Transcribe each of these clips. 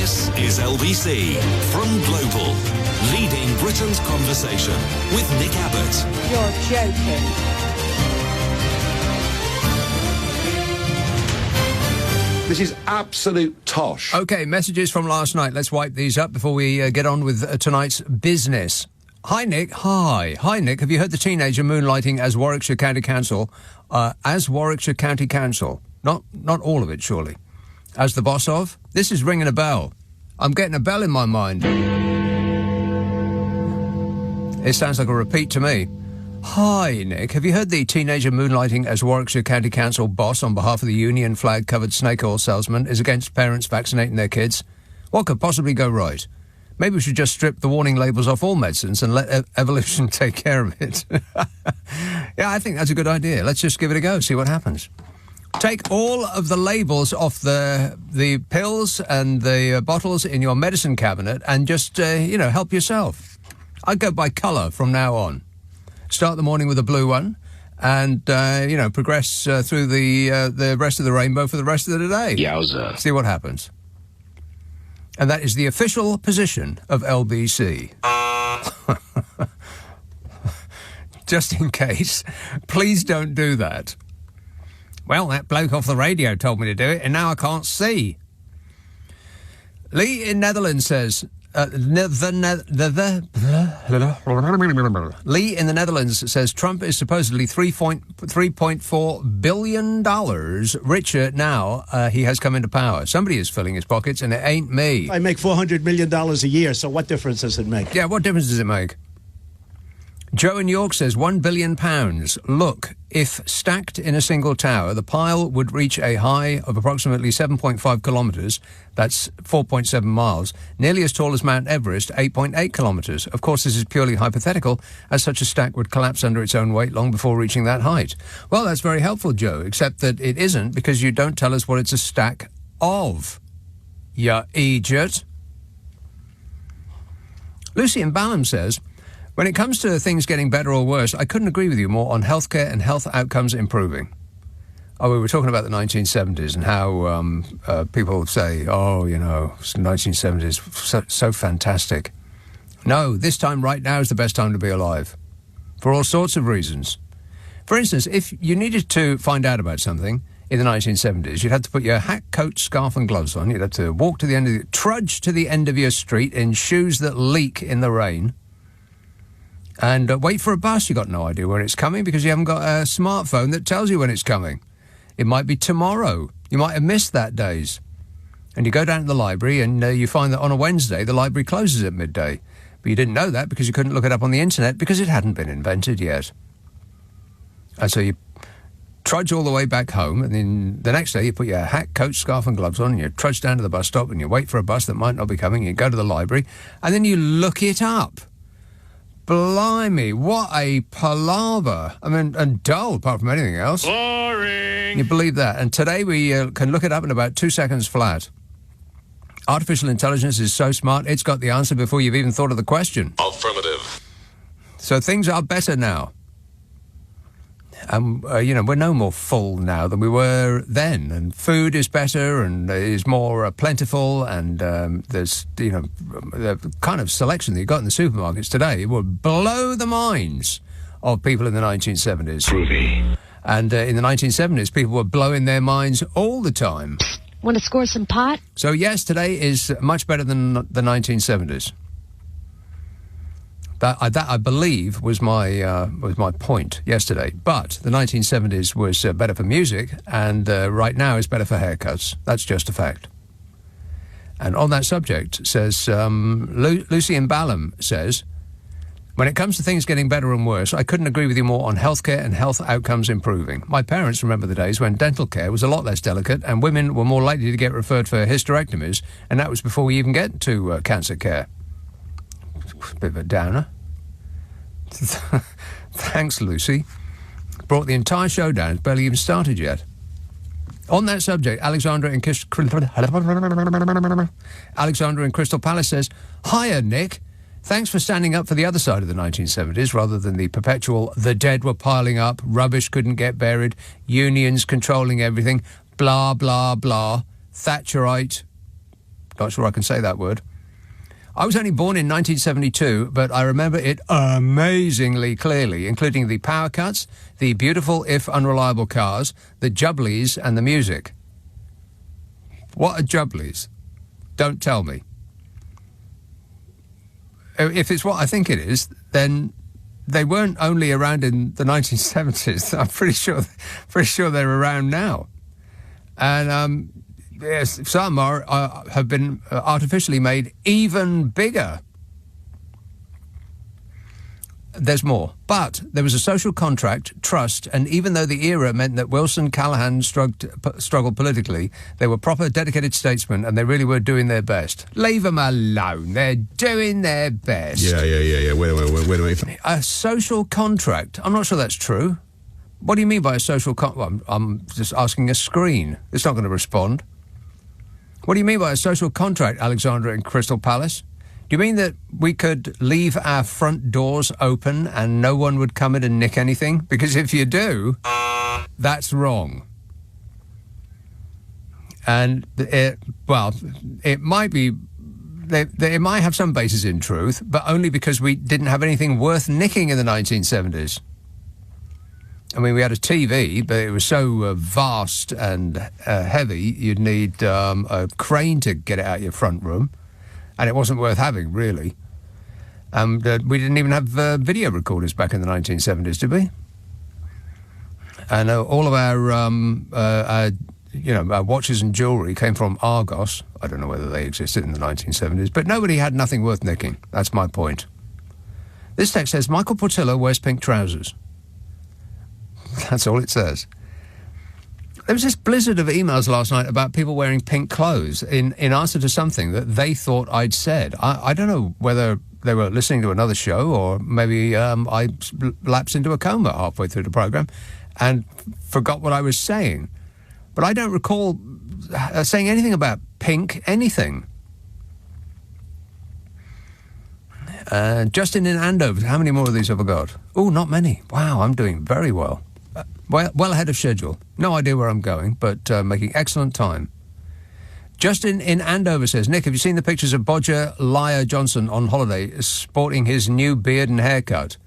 This is LBC from Global, leading Britain's conversation with Nick Abbot. You're joking. This is absolute tosh. OK, messages from last night. Let's wipe these up before we get on with tonight's business. Hi, Nick. Hi, Nick. Have you heard the teenager moonlighting as Warwickshire County Council? As Warwickshire County Council. Not all of it, surely. As the boss of? This is ringing a bell. I'm getting a bell in my mind. It sounds like a repeat to me. Hi, Nick. Have you heard the teenager moonlighting as Warwickshire County Council boss on behalf of the union flag-covered snake oil salesman is against parents vaccinating their kids? What could possibly go right? Maybe we should just strip the warning labels off all medicines and let evolution take care of it. Yeah, I think that's a good idea. Let's just give it a go, see what happens. Take all of the labels off the pills and the bottles in your medicine cabinet and just, help yourself. I'd go by colour from now on. Start the morning with a blue one and, progress through the rest of the rainbow for the rest of the day. Yowza. See what happens. And that is the official position of LBC. Just in case, please don't do that. Well, that bloke off the radio told me to do it, and now I can't see. Lee in Netherlands says... Lee in the Netherlands says Trump is supposedly $3.4 billion richer now he has come into power. Somebody is filling his pockets, and it ain't me. I make $400 million a year, so what difference does it make? Yeah, what difference does it make? Joe in York says £1 billion. Look, if stacked in a single tower, the pile would reach a high of approximately 7.5 kilometres. That's 4.7 miles. Nearly as tall as Mount Everest, 8.8 kilometres. Of course, this is purely hypothetical, as such a stack would collapse under its own weight long before reaching that height. Well, that's very helpful, Joe, except that it isn't because you don't tell us what it's a stack of. You idiot. Lucy in Balham says... When it comes to things getting better or worse, I couldn't agree with you more on healthcare and health outcomes improving. Oh, we were talking about the 1970s and how people say, 1970s, so fantastic. No, this time right now is the best time to be alive. For all sorts of reasons. For instance, if you needed to find out about something in the 1970s, you'd have to put your hat, coat, scarf and gloves on. You'd have to walk to the end of trudge to the end of your street in shoes that leak in the rain. And wait for a bus. You got no idea when it's coming because you haven't got a smartphone that tells you when it's coming. It might be tomorrow. You might have missed that days. And you go down to the library and you find that on a Wednesday the library closes at midday. But you didn't know that because you couldn't look it up on the internet because it hadn't been invented yet. And so you trudge all the way back home, and then the next day you put your hat, coat, scarf and gloves on and you trudge down to the bus stop and you wait for a bus that might not be coming. You go to the library and then you look it up. Blimey, what a palaver. I mean, and dull, apart from anything else. Boring. You believe that? And today we can look it up in about 2 seconds flat. Artificial intelligence is so smart, it's got the answer before you've even thought of the question. Affirmative. So things are better now. And, we're no more full now than we were then. And food is better and is more plentiful. And there's, the kind of selection that you got in the supermarkets today would blow the minds of people in the 1970s. Groovy. And in the 1970s, people were blowing their minds all the time. Want to score some pot? So, yes, today is much better than the 1970s. That I believe was my point yesterday. But the 1970s was better for music, and right now is better for haircuts. That's just a fact. And on that subject, says Lucy in Balham says, when it comes to things getting better and worse, I couldn't agree with you more on healthcare and health outcomes improving. My parents remember the days when dental care was a lot less delicate, and women were more likely to get referred for hysterectomies, and that was before we even get to cancer care. Bit of a downer. Thanks, Lucy. Brought the entire show down. It's barely even started yet. On that subject, Alexandra in Crystal Palace says, Hiya, Nick. Thanks for standing up for the other side of the 1970s rather than the perpetual the dead were piling up, rubbish couldn't get buried, unions controlling everything, blah, blah, blah, Thatcherite Not sure I can say that word. I was only born in 1972, but I remember it amazingly clearly, including the power cuts, the beautiful if unreliable cars, the jubblies and the music. What are jubblies? Don't tell me. If it's what I think it is, then they weren't only around in the 1970s. I'm pretty sure they're around now. And yes, some have been artificially made even bigger. There's more. But there was a social contract, trust, and even though the era meant that Wilson, Callaghan struggled politically, they were proper, dedicated statesmen, and they really were doing their best. Leave them alone. They're doing their best. Yeah. Wait a minute. A social contract. I'm not sure that's true. What do you mean by a social contract? Well, I'm just asking a screen. It's not going to respond. What do you mean by a social contract, Alexandra in Crystal Palace? Do you mean that we could leave our front doors open and no one would come in and nick anything? Because if you do, that's wrong. And it might be, it might have some basis in truth, but only because we didn't have anything worth nicking in the 1970s. I mean, we had a TV, but it was so vast and heavy, you'd need a crane to get it out of your front room. And it wasn't worth having, really. We didn't even have video recorders back in the 1970s, did we? And all of our watches and jewellery came from Argos. I don't know whether they existed in the 1970s, but nobody had nothing worth nicking. That's my point. This text says, Michael Portillo wears pink trousers. That's all it says. There was this blizzard of emails last night about people wearing pink clothes in answer to something that they thought I'd said. I don't know whether they were listening to another show or maybe I lapsed into a coma halfway through the programme and forgot what I was saying. But I don't recall saying anything about pink, anything. Justin in Andover, how many more of these have I got? Oh, not many. Wow, I'm doing very well. Well ahead of schedule. No idea where I'm going, but making excellent time. Justin in Andover says, Nick, have you seen the pictures of Bodger Liar Johnson on holiday sporting his new beard and haircut?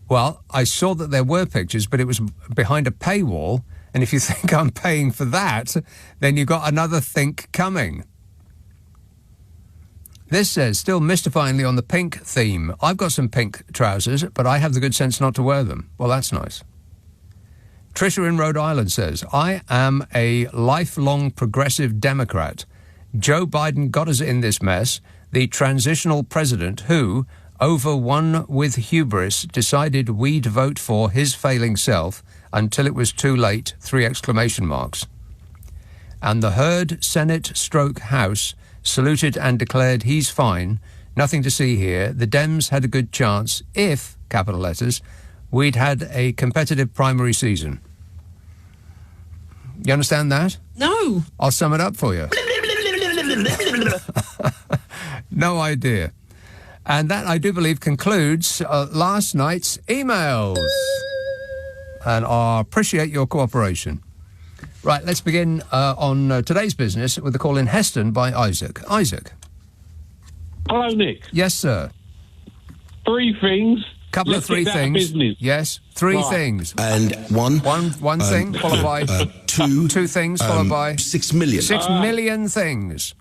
Well, I saw that there were pictures, but it was behind a paywall, and if you think I'm paying for that, then you've got another think coming. This says, still mystifyingly on the pink theme, I've got some pink trousers, but I have the good sense not to wear them. Well, that's nice. Tricia in Rhode Island says, I am a lifelong progressive Democrat. Joe Biden got us in this mess, the transitional president who, overwon with hubris, decided we'd vote for his failing self until it was too late, 3 exclamation marks. And the herd, Senate / House saluted and declared he's fine, nothing to see here. The Dems had a good chance if, capital letters, we'd had a competitive primary season. You understand that? No. I'll sum it up for you. No idea. And that, I do believe, concludes last night's emails. And I appreciate your cooperation. Right, let's begin on today's business with a call in Heston by Isaac. Isaac. Hello, Nick. Yes, sir. 3 things. Couple of 3 things. Business. Yes, 3 things. And one thing followed by 2 things followed by 6 million. 6 million things.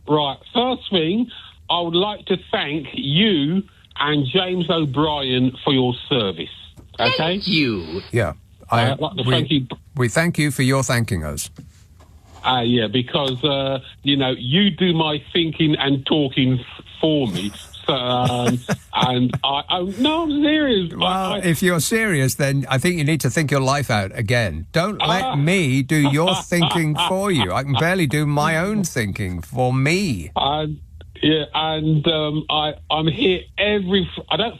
Right. First thing, I would like to thank you and James O'Brien for your service. Okay? Thank you. Yeah. I'd like to thank you. We thank you for your thanking us. Yeah, because, you do my thinking and talking for me. So, and I'm serious. Well, if you're serious, then I think you need to think your life out again. Don't let me do your thinking for you. I can barely do my own thinking for me. I'm here I don't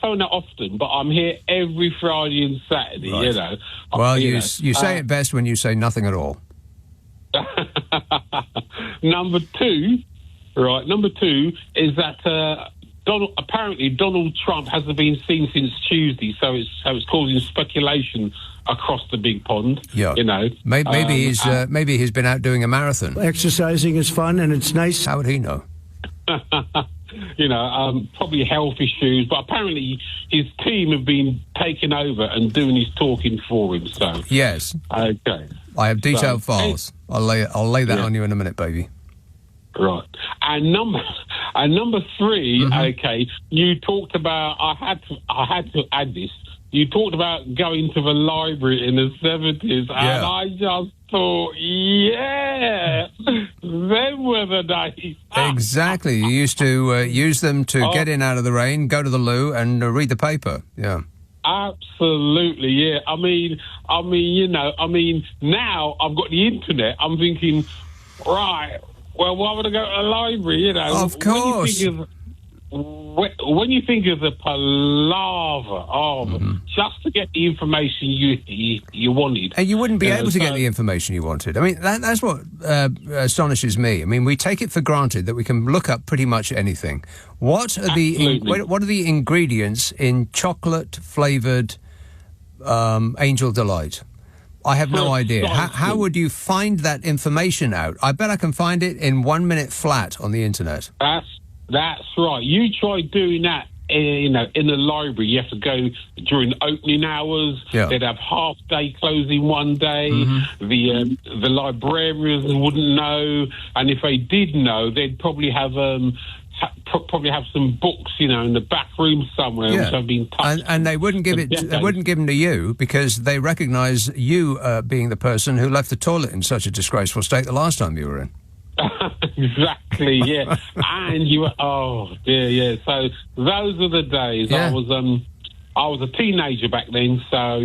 phone that often, but I'm here every Friday and Saturday, right. Well, you say it best when you say nothing at all. Number two is that apparently Donald Trump hasn't been seen since Tuesday, so it's causing speculation across the big pond. Yeah, maybe he's been out doing a marathon. Exercising is fun and it's nice. How would he know? Probably health issues, but apparently his team have been taking over and doing his talking for him. So yes, okay. I have detailed files. I'll lay that on you in a minute, baby. Right. And number three, okay, you talked about, I had to add this, you talked about going to the library in the 70s, and I just thought, yeah, them were the days. Exactly. You used to use them to get in out of the rain, go to the loo, and read the paper. Yeah. Absolutely, yeah. I mean, now I've got the internet, I'm thinking, right, well, why would I go to the library, Of course. When you think of the palaver of just to get the information you wanted. And you wouldn't be able to get the information you wanted. I mean, that's what astonishes me. I mean, we take it for granted that we can look up pretty much anything. What are the ingredients in chocolate-flavoured Angel Delight? I have no idea. How would you find that information out? I bet I can find it in 1 minute flat on the internet. That's right. You try doing that, in the library. You have to go during opening hours. Yeah. They'd have half day closing one day. The librarians wouldn't know, and if they did know, they'd probably have some books, in the back room somewhere, which have been touched. And they wouldn't give They wouldn't give them to you because they recognise you being the person who left the toilet in such a disgraceful state the last time you were in. Exactly, yeah. And you were, oh dear, yeah. So those are the days. Yeah. I was a teenager back then, so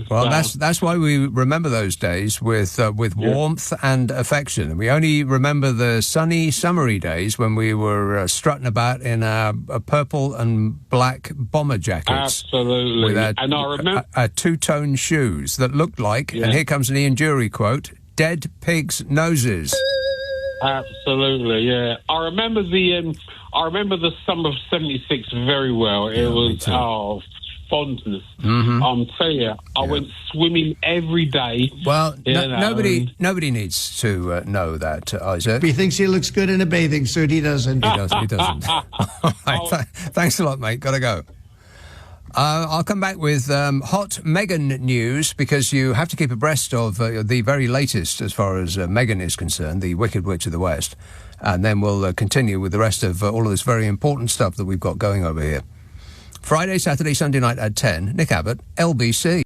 Well, that's why we remember those days with warmth and affection. And we only remember the sunny, summery days when we were strutting about in our purple and black bomber jackets. Absolutely. With and I remember our two-tone shoes that looked like, and here comes an Ian Dury quote, dead pigs' noses. Absolutely, yeah. I remember the summer of '76 very well. It was fondness. I'm telling you, I went swimming every day. Well, nobody needs to know that, Isaac. If he thinks he looks good in a bathing suit, he doesn't. He doesn't. All right, thanks a lot, mate. Gotta go. I'll come back with hot Meghan news because you have to keep abreast of the very latest as far as Meghan is concerned, the Wicked Witch of the West. And then we'll continue with the rest of all of this very important stuff that we've got going over here. Friday, Saturday, Sunday night at 10. Nick Abbot, LBC.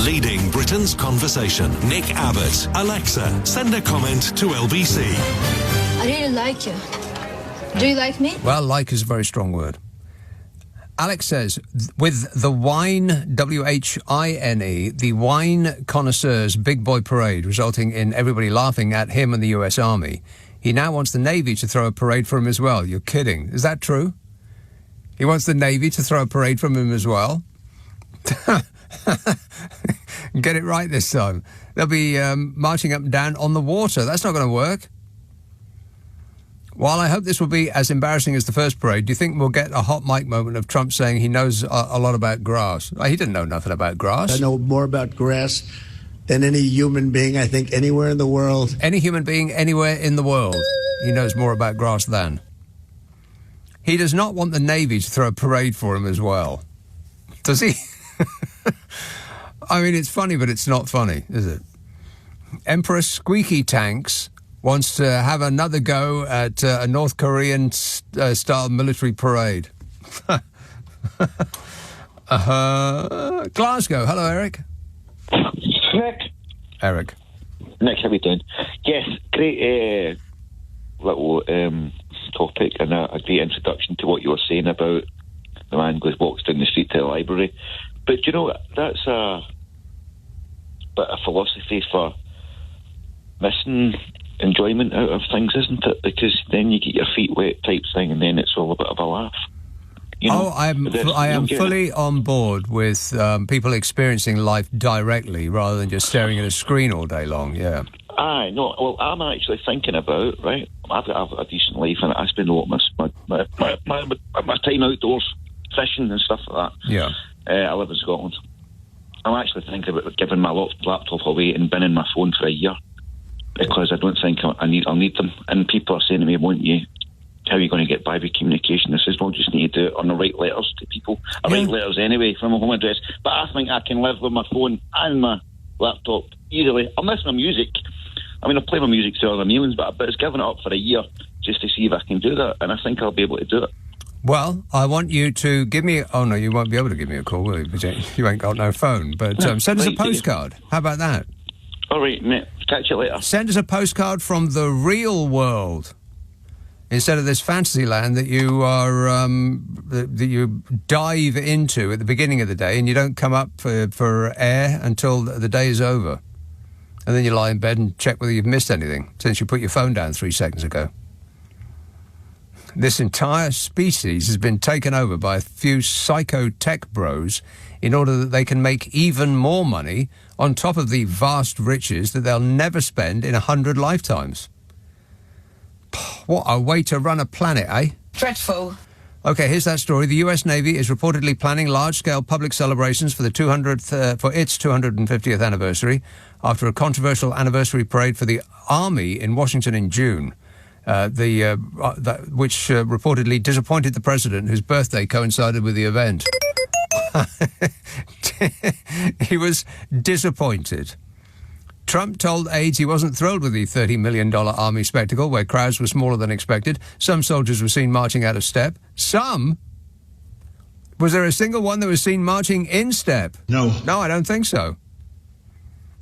Leading Britain's conversation. Nick Abbot. Alexa, send a comment to LBC. I really like you. Do you like me? Well, like is a very strong word. Alex says, with the wine, W-H-I-N-E, the wine connoisseurs big boy parade resulting in everybody laughing at him and the US Army, he now wants the Navy to throw a parade for him as well. You're kidding. Is that true? He wants the Navy to throw a parade for him as well? Get it right this time. They'll be marching up and down on the water. That's not going to work. While I hope this will be as embarrassing as the first parade, do you think we'll get a hot mic moment of Trump saying he knows a lot about grass? He didn't know nothing about grass. I know more about grass than any human being, I think, anywhere in the world. Any human being anywhere in the world, he knows more about grass than. he does not want the Navy to throw a parade for him as well. Does he? I mean, it's funny, but it's not funny, is it? Emperor Squeaky Tanks wants to have another go at a North Korean style military parade. Glasgow. Hello, Eric. Nick. Eric. Nick, how are you doing? Yes, great little topic and a great introduction to what you were saying about the man walks down the street to the library. But, you know, that's a bit of philosophy for missing enjoyment out of things, isn't it? Because then you get your feet wet type thing and then it's all a bit of a laugh. You know, I am fully on board with people experiencing life directly rather than just staring at a screen all day long, yeah. Aye, no, well, I'm actually thinking about, right, I've got a decent life and I spend a lot of my time outdoors, fishing and stuff like that. Yeah. I live in Scotland. I'm actually thinking about giving my laptop away and binning my phone for a year because I don't think I'll need them. And people are saying to me, how are you going to get by with communication? I says, well, just need to do it on the right letters to people. I write letters anyway from my home address, but I think I can live with my phone and my laptop easily. I'll miss my music. I mean, I play my music to other millions, but it's given it up for a year just to see if I can do that, and I think I'll be able to do it. Well, I want you to give me... Oh, no, you won't be able to give me a call, will you? Because you ain't got no phone. But send us a postcard. How about that? All right, mate. Catch you later. Send us a postcard from the real world instead of this fantasy land that you are that you dive into at the beginning of the day and you don't come up for air until the day is over. And then you lie in bed and check whether you've missed anything since you put your phone down 3 seconds ago. This entire species has been taken over by a few psycho tech bros in order that they can make even more money on top of the vast riches that they'll never spend in 100 lifetimes. What a way to run a planet, eh? Dreadful. OK, here's that story. The US Navy is reportedly planning large-scale public celebrations for the for its 250th anniversary after a controversial anniversary parade for the Army in Washington in June. Which reportedly disappointed the president, whose birthday coincided with the event. He was disappointed. Trump told aides he wasn't thrilled with the $30 million army spectacle, where crowds were smaller than expected. Some soldiers were seen marching out of step. Some? Was there a single one that was seen marching in step? No. No, I don't think so.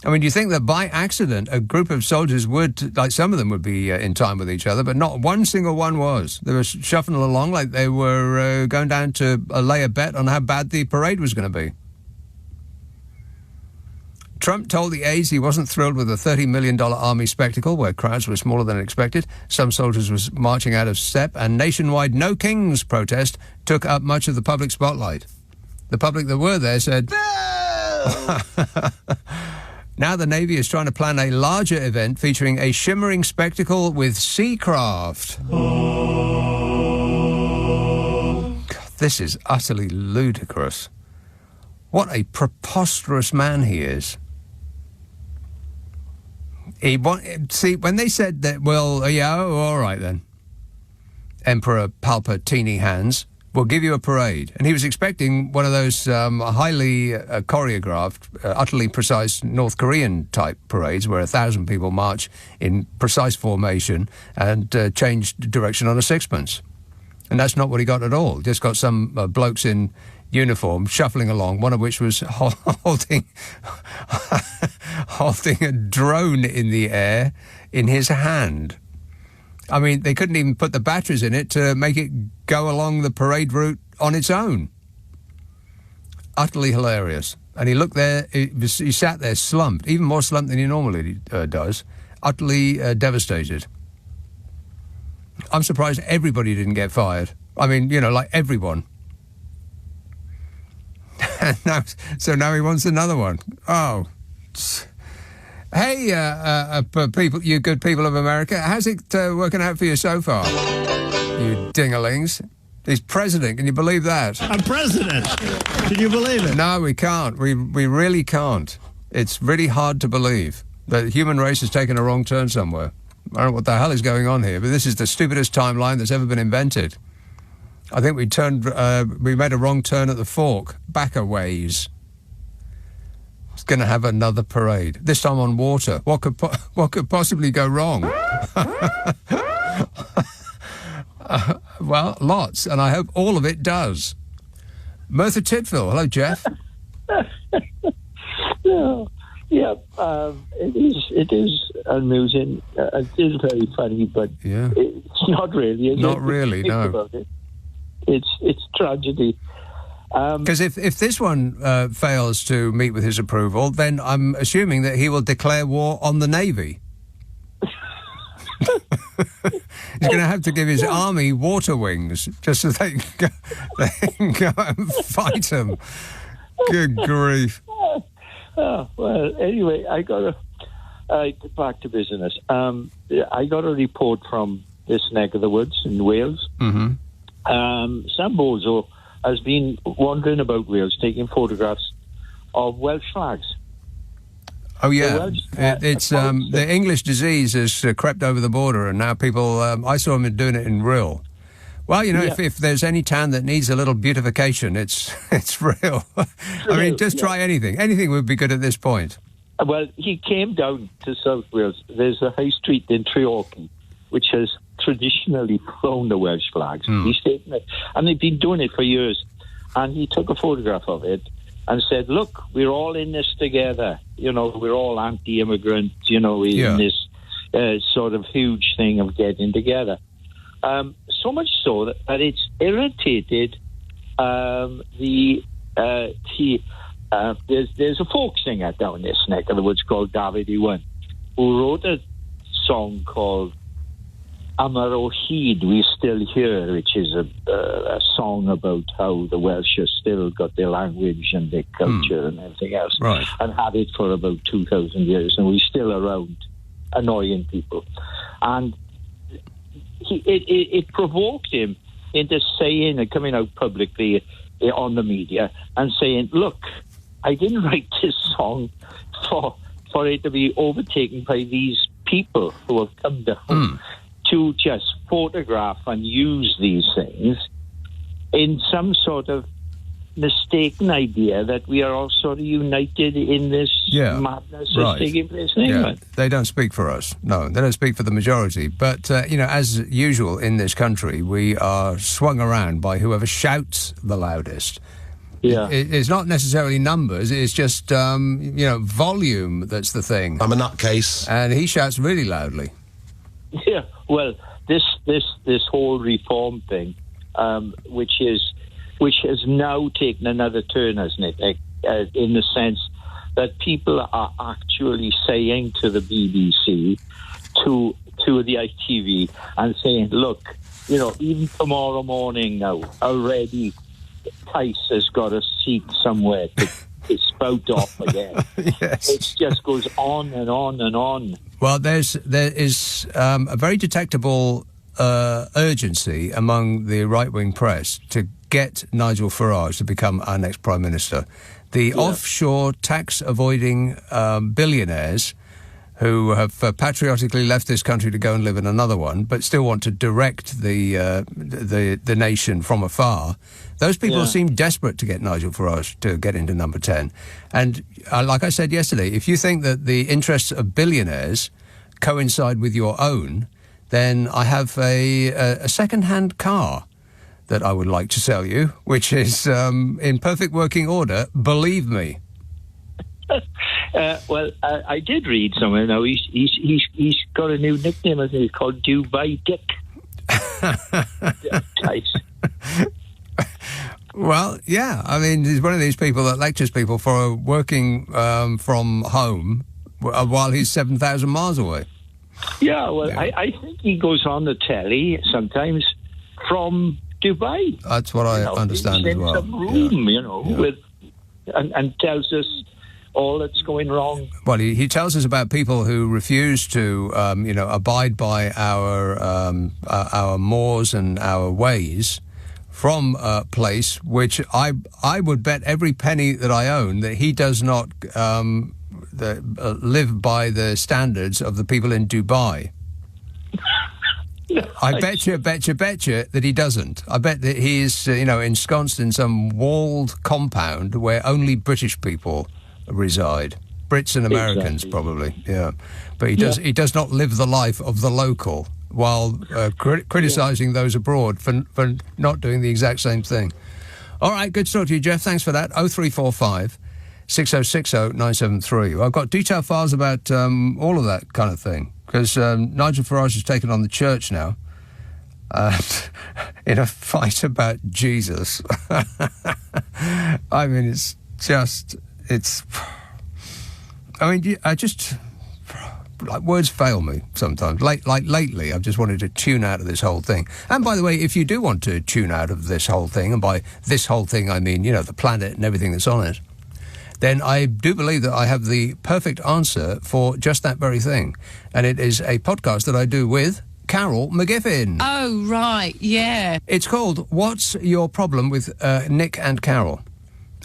I mean, do you think that by accident a group of soldiers would, like some of them would be in time with each other, but not one single one was. They were shuffling along like they were going down to lay a bet on how bad the parade was going to be. Trump told the aides he wasn't thrilled with the $30 million army spectacle, where crowds were smaller than expected. Some soldiers were marching out of step, and nationwide No Kings protest took up much of the public spotlight. The public that were there said... Now the Navy is trying to plan a larger event featuring a shimmering spectacle with seacraft. God, this is utterly ludicrous. What a preposterous man he is. See, when they said that, well, yeah, all right then. Emperor Palpatine hands, we'll give you a parade. And he was expecting one of those highly choreographed, utterly precise North Korean-type parades where 1,000 people march in precise formation and change direction on a sixpence. And that's not what he got at all. Just got some blokes in uniform shuffling along, one of which was holding a drone in the air in his hand. I mean, they couldn't even put the batteries in it to make it go along the parade route on its own. Utterly hilarious. And he looked there, he sat there slumped, even more slumped than he normally does, utterly devastated. I'm surprised everybody didn't get fired. I mean, you know, like everyone. So now he wants another one. Oh. Hey, people, you good people of America, how's it working out for you so far? You dinglings. He's president, can you believe that? I'm president. Can you believe it? No, we can't. We really can't. It's really hard to believe. The human race has taken a wrong turn somewhere. I don't know what the hell is going on here, but this is the stupidest timeline that's ever been invented. I think we made a wrong turn at the fork, back a ways. It's going to have another parade, this time on water. What could possibly go wrong? Well, lots, and I hope all of it does. Merthyr Tydfil, hello, Jeff. It is amusing. It is very funny, but it's not really. Is not it? really, no. About it. It's tragedy. Because if this one fails to meet with his approval, then I'm assuming that he will declare war on the Navy. He's going to have to give his army water wings just so they can go and fight him. Good grief. Well, anyway, I got back to business. I got a report from this neck of the woods in Wales. Mm-hmm. Sam Bozo has been wandering about Wales taking photographs of Welsh flags. Oh, yeah. It's the English disease has crept over the border, and now people... I saw him doing it in Rhyl. Well, you know, if there's any town that needs a little beautification, it's Rhyl. I mean, just try anything. Anything would be good at this point. Well, he came down to South Wales. There's a high street in Treorchy, which has traditionally flown the Welsh flags. He's taken it, and they've been doing it for years. And he took a photograph of it and said, look, we're all in this together. You know, we're all anti-immigrant, you know, in this sort of huge thing of getting together. So much so that it's irritated there's a folk singer down this neck of the woods called David Iwan, who wrote a song called Amar o Hyd, We're Still Here, which is a song about how the Welsh have still got their language and their culture and everything else, and had it for about 2,000 years, and we're still around annoying people. And it provoked him into saying and coming out publicly on the media and saying, look, I didn't write this song for it to be overtaken by these people who have come down to just photograph and use these things in some sort of mistaken idea that we are all sort of united in this madness that's taking place in England. They don't speak for us. No, they don't speak for the majority. But, you know, as usual in this country, we are swung around by whoever shouts the loudest. Yeah. It's not necessarily numbers, it's just, you know, volume that's the thing. I'm a nutcase. And he shouts really loudly. Yeah, well, this whole reform thing, which has now taken another turn, hasn't it? In the sense that people are actually saying to the BBC, to the ITV, and saying, look, you know, even tomorrow morning now, already Tice has got a seat somewhere to spout off again. Yes. It just goes on and on and on. Well, there is a very detectable urgency among the right-wing press to get Nigel Farage to become our next Prime Minister. The offshore tax-avoiding billionaires who have patriotically left this country to go and live in another one, but still want to direct the nation from afar. Those people seem desperate to get Nigel Farage to get into number 10. And like I said yesterday, if you think that the interests of billionaires coincide with your own, then I have a second-hand car that I would like to sell you, which is in perfect working order, believe me. Well, I did read somewhere now. He's got a new nickname, I think. It's called Dubai Dick. Nice. Well, yeah. I mean, he's one of these people that lectures people for working from home while he's 7,000 miles away. Yeah, well, I think he goes on the telly sometimes from Dubai. That's what I understand as well. He's in some room, you know, with and tells us all that's going wrong. Well, he tells us about people who refuse to, you know, abide by our mores and our ways from a place which I would bet every penny that I own that he does not live by the standards of the people in Dubai. I bet you that he doesn't. I bet that he is, ensconced in some walled compound where only British people reside. Brits and Americans, probably, yeah. But he does not live the life of the local while criticising those abroad for not doing the exact same thing. All right, good to talk to you, Jeff. Thanks for that. 0345 6060 973. I've got detailed files about all of that kind of thing, because Nigel Farage has taken on the church now in a fight about Jesus. I mean, words fail me sometimes. Lately, I've just wanted to tune out of this whole thing. And by the way, if you do want to tune out of this whole thing, and by this whole thing I mean, the planet and everything that's on it, then I do believe that I have the perfect answer for just that very thing. And it is a podcast that I do with Carol McGiffin. Oh, right, yeah. It's called What's Your Problem with Nick and Carol?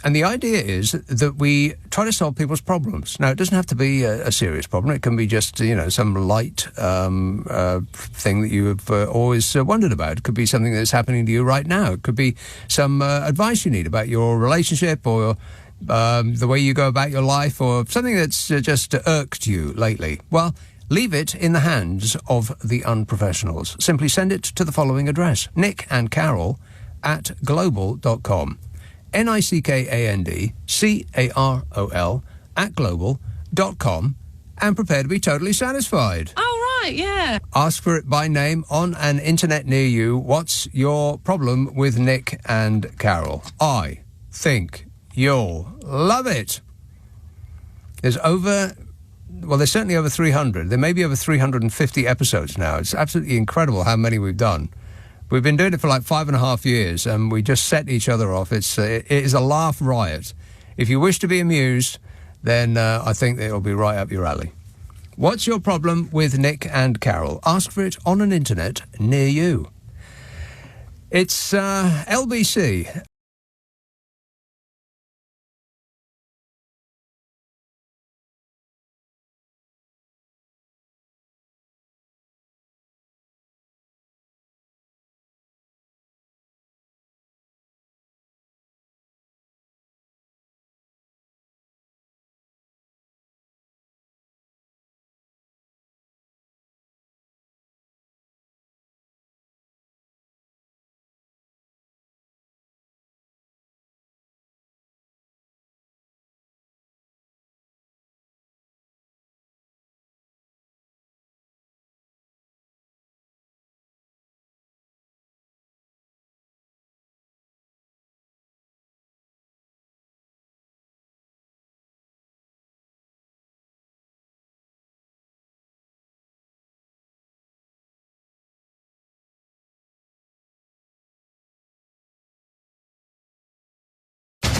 And the idea is that we try to solve people's problems. Now, it doesn't have to be a serious problem. It can be just, some light thing that you have always wondered about. It could be something that's happening to you right now. It could be some advice you need about your relationship, or the way you go about your life, or something that's just irked you lately. Well, leave it in the hands of the unprofessionals. Simply send it to the following address: nickandcarol@global.com. NICKANDCAROL @global.com, and prepare to be totally satisfied. Oh, right, yeah. Ask for it by name on an internet near you. What's your problem with Nick and Carol? I think you'll love it. There's certainly over 300. There may be over 350 episodes now. It's absolutely incredible how many we've done. We've been doing it for like 5.5 years, and we just set each other off. It is a laugh riot. If you wish to be amused, then I think it'll be right up your alley. What's your problem with Nick and Carol? Ask for it on an internet near you. It's LBC.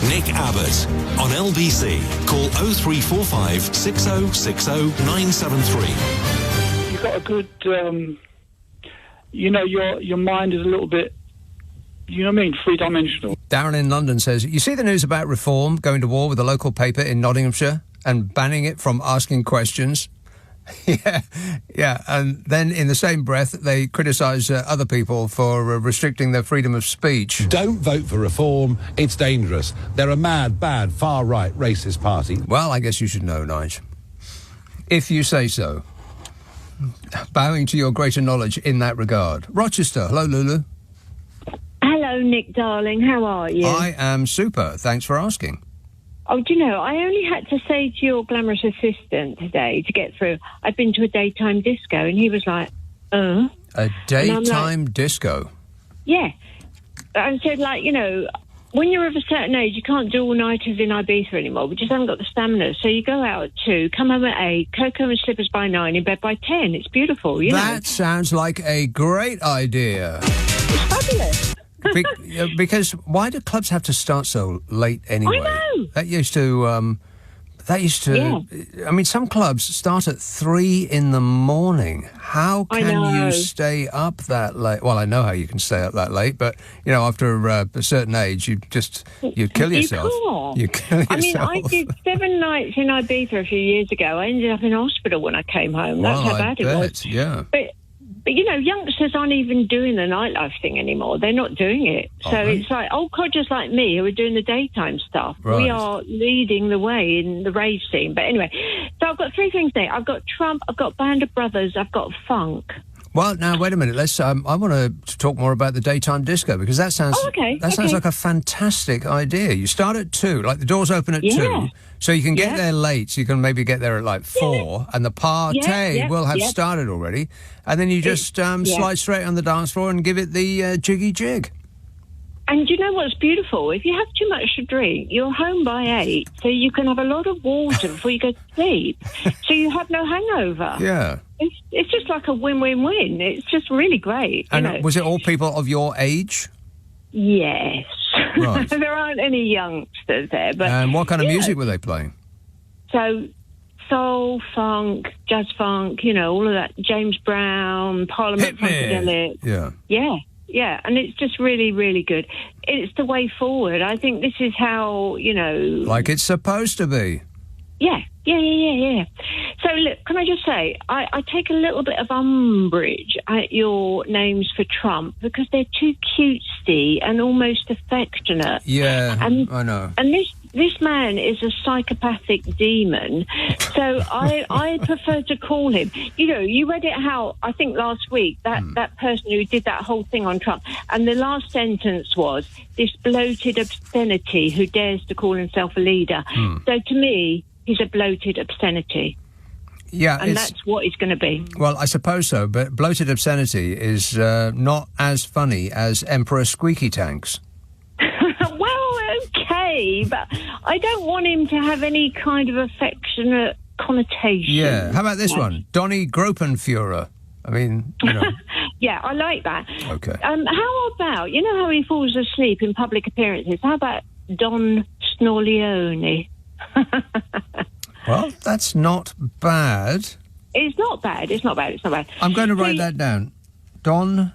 Nick Abbot on LBC. Call 0345 6060 973. You've got a good, your mind is a little bit, three-dimensional. Darren in London says, you see the news about Reform going to war with the local paper in Nottinghamshire and banning it from asking questions? Yeah. And then in the same breath, they criticise other people for restricting their freedom of speech. Don't vote for Reform. It's dangerous. They're a mad, bad, far-right, racist party. Well, I guess you should know, Nige. If you say so. Bowing to your greater knowledge in that regard. Rochester, hello, Lulu. Hello, Nick, darling. How are you? I am super. Thanks for asking. Oh, do you know, I only had to say to your glamorous assistant today to get through, I've been to a daytime disco, and he was like, A daytime disco? Yeah. I said, when you're of a certain age, you can't do all-nighters in Ibiza anymore. We just haven't got the stamina. So you go out at 2, come home at 8, cocoa and slippers by 9, in bed by 10. It's beautiful, That sounds like a great idea. It's fabulous. Because why do clubs have to start so late anyway? I know. That used to. Yeah. I mean, some clubs start at 3 in the morning. How can you stay up that late? Well, I know how you can stay up that late, but after a certain age, you kill yourself. You kill yourself. I mean, I did 7 nights in Ibiza a few years ago. I ended up in hospital when I came home. That's how bad it was. Yeah. But, youngsters aren't even doing the nightlife thing anymore. They're not doing it. So it's like old codgers like me who are doing the daytime stuff. Right. We are leading the way in the rave scene. But anyway, so I've got three things there. I've got Trump, I've got Band of Brothers, I've got funk. Well, now, wait a minute. Let's. I want to talk more about the daytime disco, because that sounds sounds like a fantastic idea. You start at 2, like the doors open at 2, so you can get there late. So you can maybe get there at like 4, and the party will have started already, and then you just slide straight on the dance floor and give it the jiggy jig. And you know what's beautiful? If you have too much to drink, you're home by 8, so you can have a lot of water before you go to sleep, so you have no hangover. Yeah. It's just like a win-win-win. It's just really great. And was it all people of your age? Yes. Right. There aren't any youngsters there. But and what kind of music were they playing? So, soul, funk, jazz funk, all of that. James Brown, Parliament Funkadelic. Yeah. Yeah, and it's just really, really good. It's the way forward. I think this is how, Like it's supposed to be. Yeah. So, look, can I just say, I take a little bit of umbrage at your names for Trump because they're too cutesy and almost affectionate. Yeah, and, I know. And this man is a psychopathic demon, so I prefer to call him. You read it how, I think last week, that person who did that whole thing on Trump, and the last sentence was, this bloated obscenity who dares to call himself a leader. So to me, he's a bloated obscenity. Yeah, and that's what he's going to be. Well, I suppose so, but bloated obscenity is not as funny as Emperor Squeaky Tanks. Well, okay, but I don't want him to have any kind of affectionate connotation. Yeah, how about this one? Donny Gropenfuhrer. I mean, Yeah, I like that. Okay. How about, how he falls asleep in public appearances? How about Don Snorleone? Well, that's not bad. It's not bad. I'm going to write that down. Don,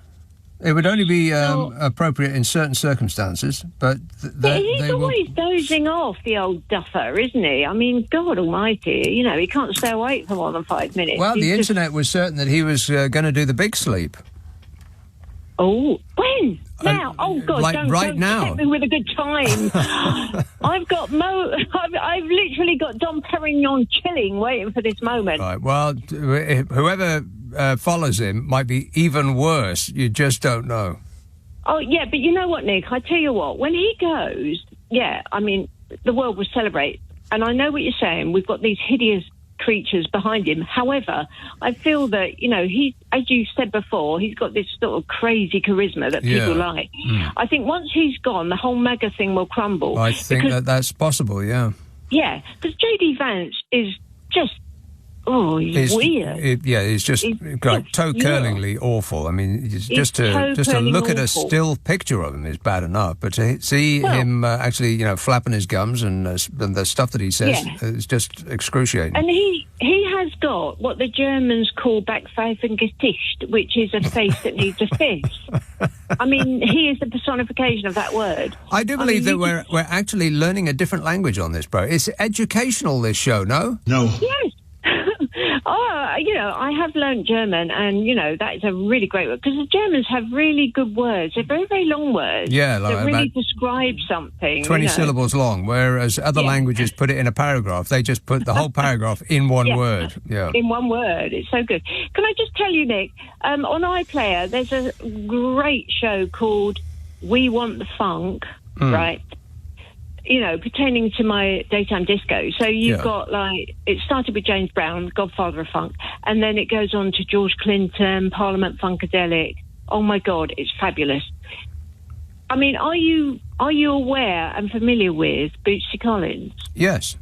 it would only be appropriate in certain circumstances, but he's always dozing off, the old duffer, isn't he? I mean, God almighty, he can't stay awake for more than 5 minutes. Well, the internet was certain that he was going to do the big sleep. Oh, when? Now? Oh, God, like don't now. hit me with a good time. I've literally got Dom Perignon chilling, waiting for this moment. Right, well, whoever follows him might be even worse. You just don't know. Oh, yeah, but you know what, Nick? I tell you what, when he goes, I mean, the world will celebrate. And I know what you're saying. We've got these hideous creatures behind him. However, I feel that, he, as you said before, he's got this sort of crazy charisma that people like. I think once he's gone, the whole MAGA thing will crumble. I think that's possible, yeah. Yeah, because J.D. Vance is just, he's weird. He's just toe-curlingly awful. I mean, just to look at a still picture of him is bad enough, but to see him actually, flapping his gums and the stuff that he says is just excruciating. And he has got what the Germans call Backpfeifengesicht, which is a face that needs a fist. I mean, he is the personification of that word. I do believe that we're actually learning a different language on this, bro. It's educational, this show, no? No. Yes. I have learned German, and, that is a really great word, because the Germans have really good words. They're very, very long words. Yeah, that really describe something. 20 syllables long, whereas other languages put it in a paragraph. They just put the whole paragraph in one word. Yeah. In one word. It's so good. Can I just tell you, Nick, on iPlayer, there's a great show called We Want the Funk, right? Pertaining to my daytime disco. So you've got, it started with James Brown, Godfather of Funk, and then it goes on to George Clinton, Parliament Funkadelic. Oh, my God, it's fabulous. I mean, are you aware and familiar with Bootsy Collins? Yes.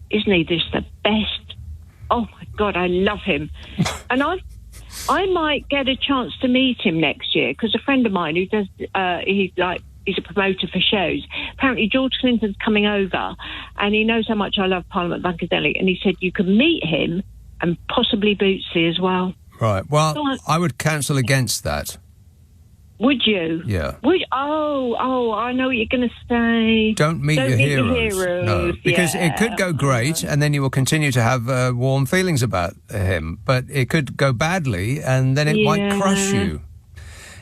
Isn't he just the best? Oh, my God, I love him. And I might get a chance to meet him next year, because a friend of mine who does, he's a promoter for shows. Apparently, George Clinton's coming over, and he knows how much I love Parliament Funkadelic, and he said you can meet him and possibly Bootsy as well. Right. Well, I would counsel against that. Would you? Yeah. I know what you're going to say. Don't meet your heroes. No, because it could go great, and then you will continue to have warm feelings about him. But it could go badly, and then it might crush you.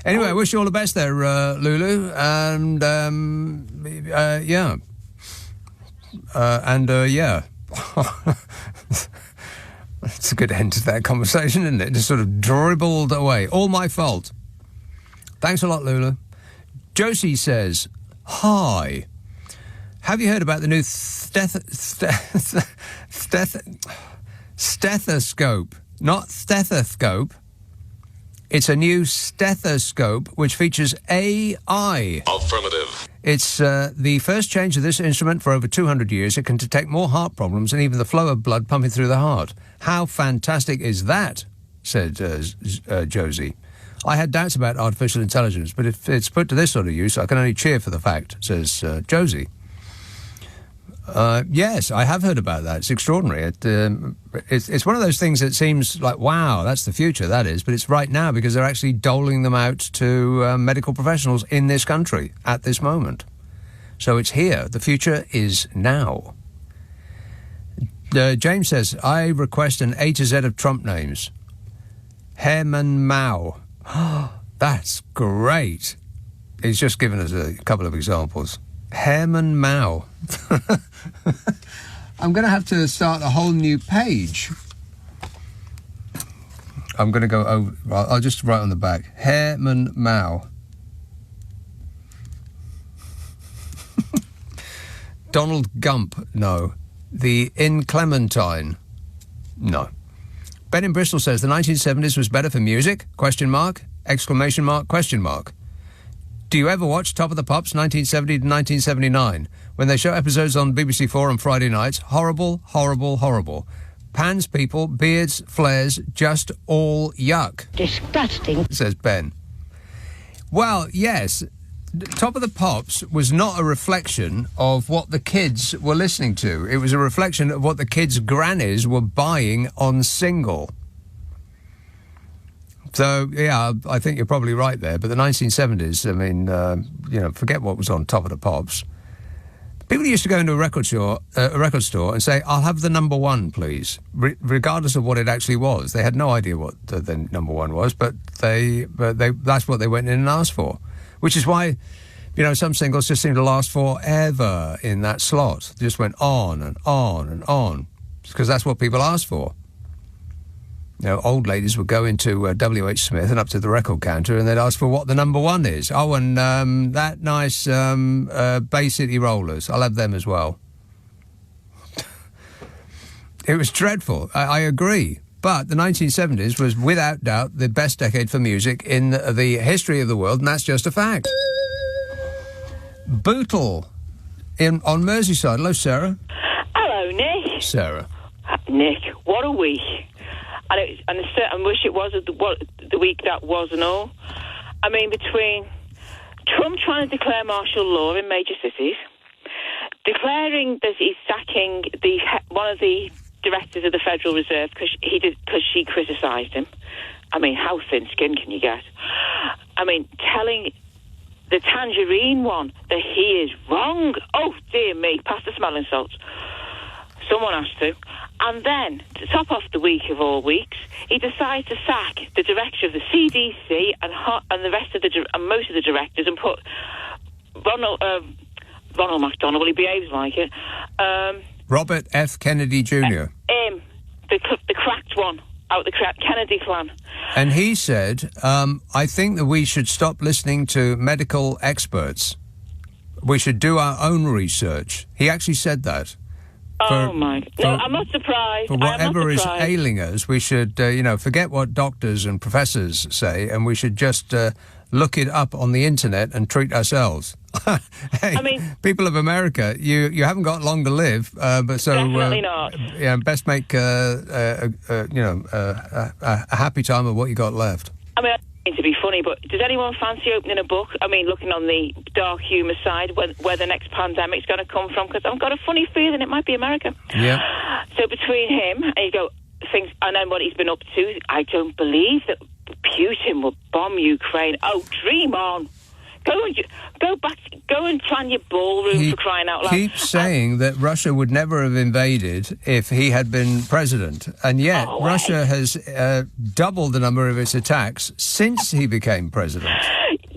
Anyway, I wish you all the best there, Lulu. And, yeah. It's a good end to that conversation, isn't it? Just sort of dribbled away. All my fault. Thanks a lot, Lulu. Josie says, hi. Have you heard about the new stethoscope? Not stethoscope. It's a new stethoscope which features AI. Affirmative. It's the first change of this instrument for over 200 years. It can detect more heart problems and even the flow of blood pumping through the heart. How fantastic is that? Said Josie. I had doubts about artificial intelligence, but if it's put to this sort of use, I can only cheer for the fact, says Josie. Yes, I have heard about that. It's extraordinary. It's one of those things that seems like, wow, that's the future, that is. But it's right now because they're actually doling them out to medical professionals in this country at this moment. So it's here. The future is now. James says, I request an A to Z of Trump names. Herman Mao. That's great. He's just given us a couple of examples. Herman Mao. I'm going to have to start a whole new page. I'm going to go over... I'll just write on the back. Herman Mao. Donald Gump. No. The Inclementine. No. Ben in Bristol says the 1970s was better for music? Question mark. Exclamation mark. Question mark. Do you ever watch Top of the Pops 1970 to 1979? When they show episodes on BBC 4 on Friday nights, horrible, horrible, horrible. Pans people, beards, flares, just all yuck. Disgusting, says Ben. Well, yes, Top of the Pops was not a reflection of what the kids were listening to. It was a reflection of what the kids' grannies were buying on single. So, yeah, I think you're probably right there. But the 1970s, I mean, forget what was on Top of the Pops. People used to go into a record store and say, I'll have the number one, please, regardless of what it actually was. They had no idea what the number one was, but that's what they went in and asked for, which is why, some singles just seem to last forever in that slot. They just went on and on and on, because that's what people asked for. Old ladies would go into W.H. Smith and up to the record counter and they'd ask for what the number one is. Oh, and that nice Bay City Rollers. I'll have them as well. It was dreadful. I agree. But the 1970s was without doubt the best decade for music in the history of the world, and that's just a fact. Bootle on Merseyside. Hello, Sarah. Hello, Nick. Sarah. Nick, what a week. I wish it was the week that was and all. I mean, between Trump trying to declare martial law in major cities, declaring that he's sacking one of the directors of the Federal Reserve because she criticised him. I mean, how thin-skinned can you get? I mean, telling the Tangerine one that he is wrong. Oh, dear me, past the smelling salts. Someone has to. And then, to top off the week of all weeks, he decides to sack the director of the CDC and the rest of and most of the directors and put Ronald McDonald. Well, he behaves like it. Robert F. Kennedy Jr. The cracked one out the Kennedy clan. And he said, I think that we should stop listening to medical experts. We should do our own research. He actually said that. I'm not surprised. For whatever is ailing us, we should, forget what doctors and professors say, and we should just look it up on the internet and treat ourselves. Hey, I mean, people of America, you haven't got long to live, but so definitely not. Yeah, best make a happy time of what you got left. I mean, I don't mean to be funny, but does anyone fancy opening a book? I mean, looking on the dark humour side, where the next pandemic's going to come from? Because I've got a funny feeling it might be America. Yeah. So between him and you go things, and then what he's been up to, I don't believe that Putin will bomb Ukraine. Oh, dream on. Go and plan your ballroom, for crying out loud. He keeps saying that Russia would never have invaded if he had been president, and yet Russia has doubled the number of its attacks since he became president.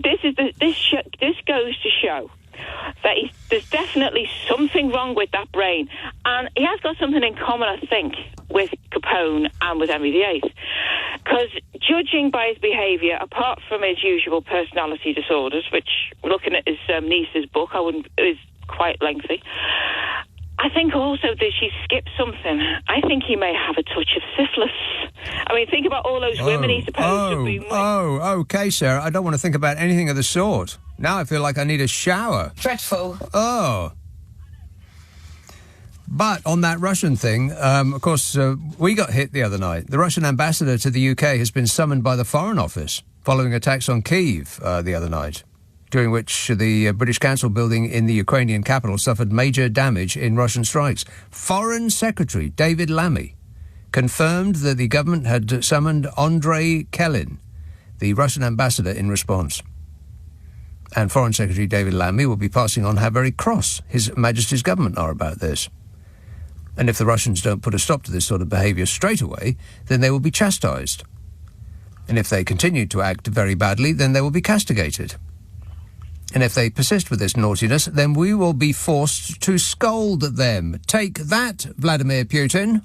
This goes to show that there's definitely something wrong with that brain, and he has got something in common, I think, with Capone and with Henry VIII, because judging by his behaviour, apart from his usual personality disorders, which, looking at his niece's book, it was quite lengthy, I think also that she skipped something. I think he may have a touch of syphilis. I mean, think about all those women he's supposed to be with. Okay, Sarah, I don't want to think about anything of the sort. Now I feel like I need a shower. Dreadful. Oh. But on that Russian thing, of course, we got hit the other night. The Russian ambassador to the UK has been summoned by the Foreign Office following attacks on Kyiv the other night, during which the British Council building in the Ukrainian capital suffered major damage in Russian strikes. Foreign Secretary David Lammy confirmed that the government had summoned Andrei Kelin, the Russian ambassador, in response. And Foreign Secretary David Lammy will be passing on how very cross His Majesty's government are about this. And if the Russians don't put a stop to this sort of behaviour straight away, then they will be chastised. And if they continue to act very badly, then they will be castigated. And if they persist with this naughtiness, then we will be forced to scold them. Take that, Vladimir Putin.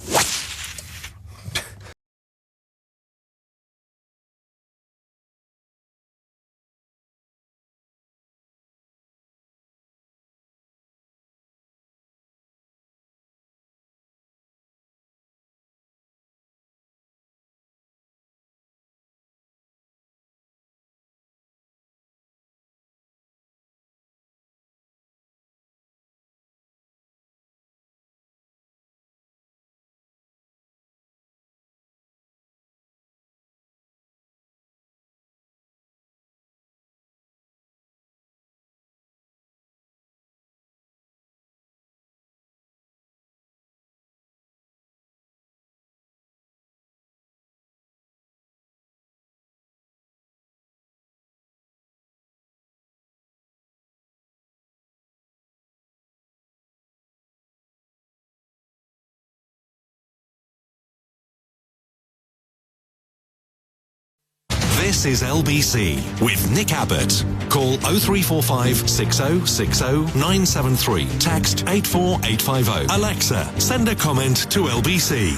This is LBC with Nick Abbott. Call 0345 6060 973. Text 84850. Alexa, send a comment to LBC.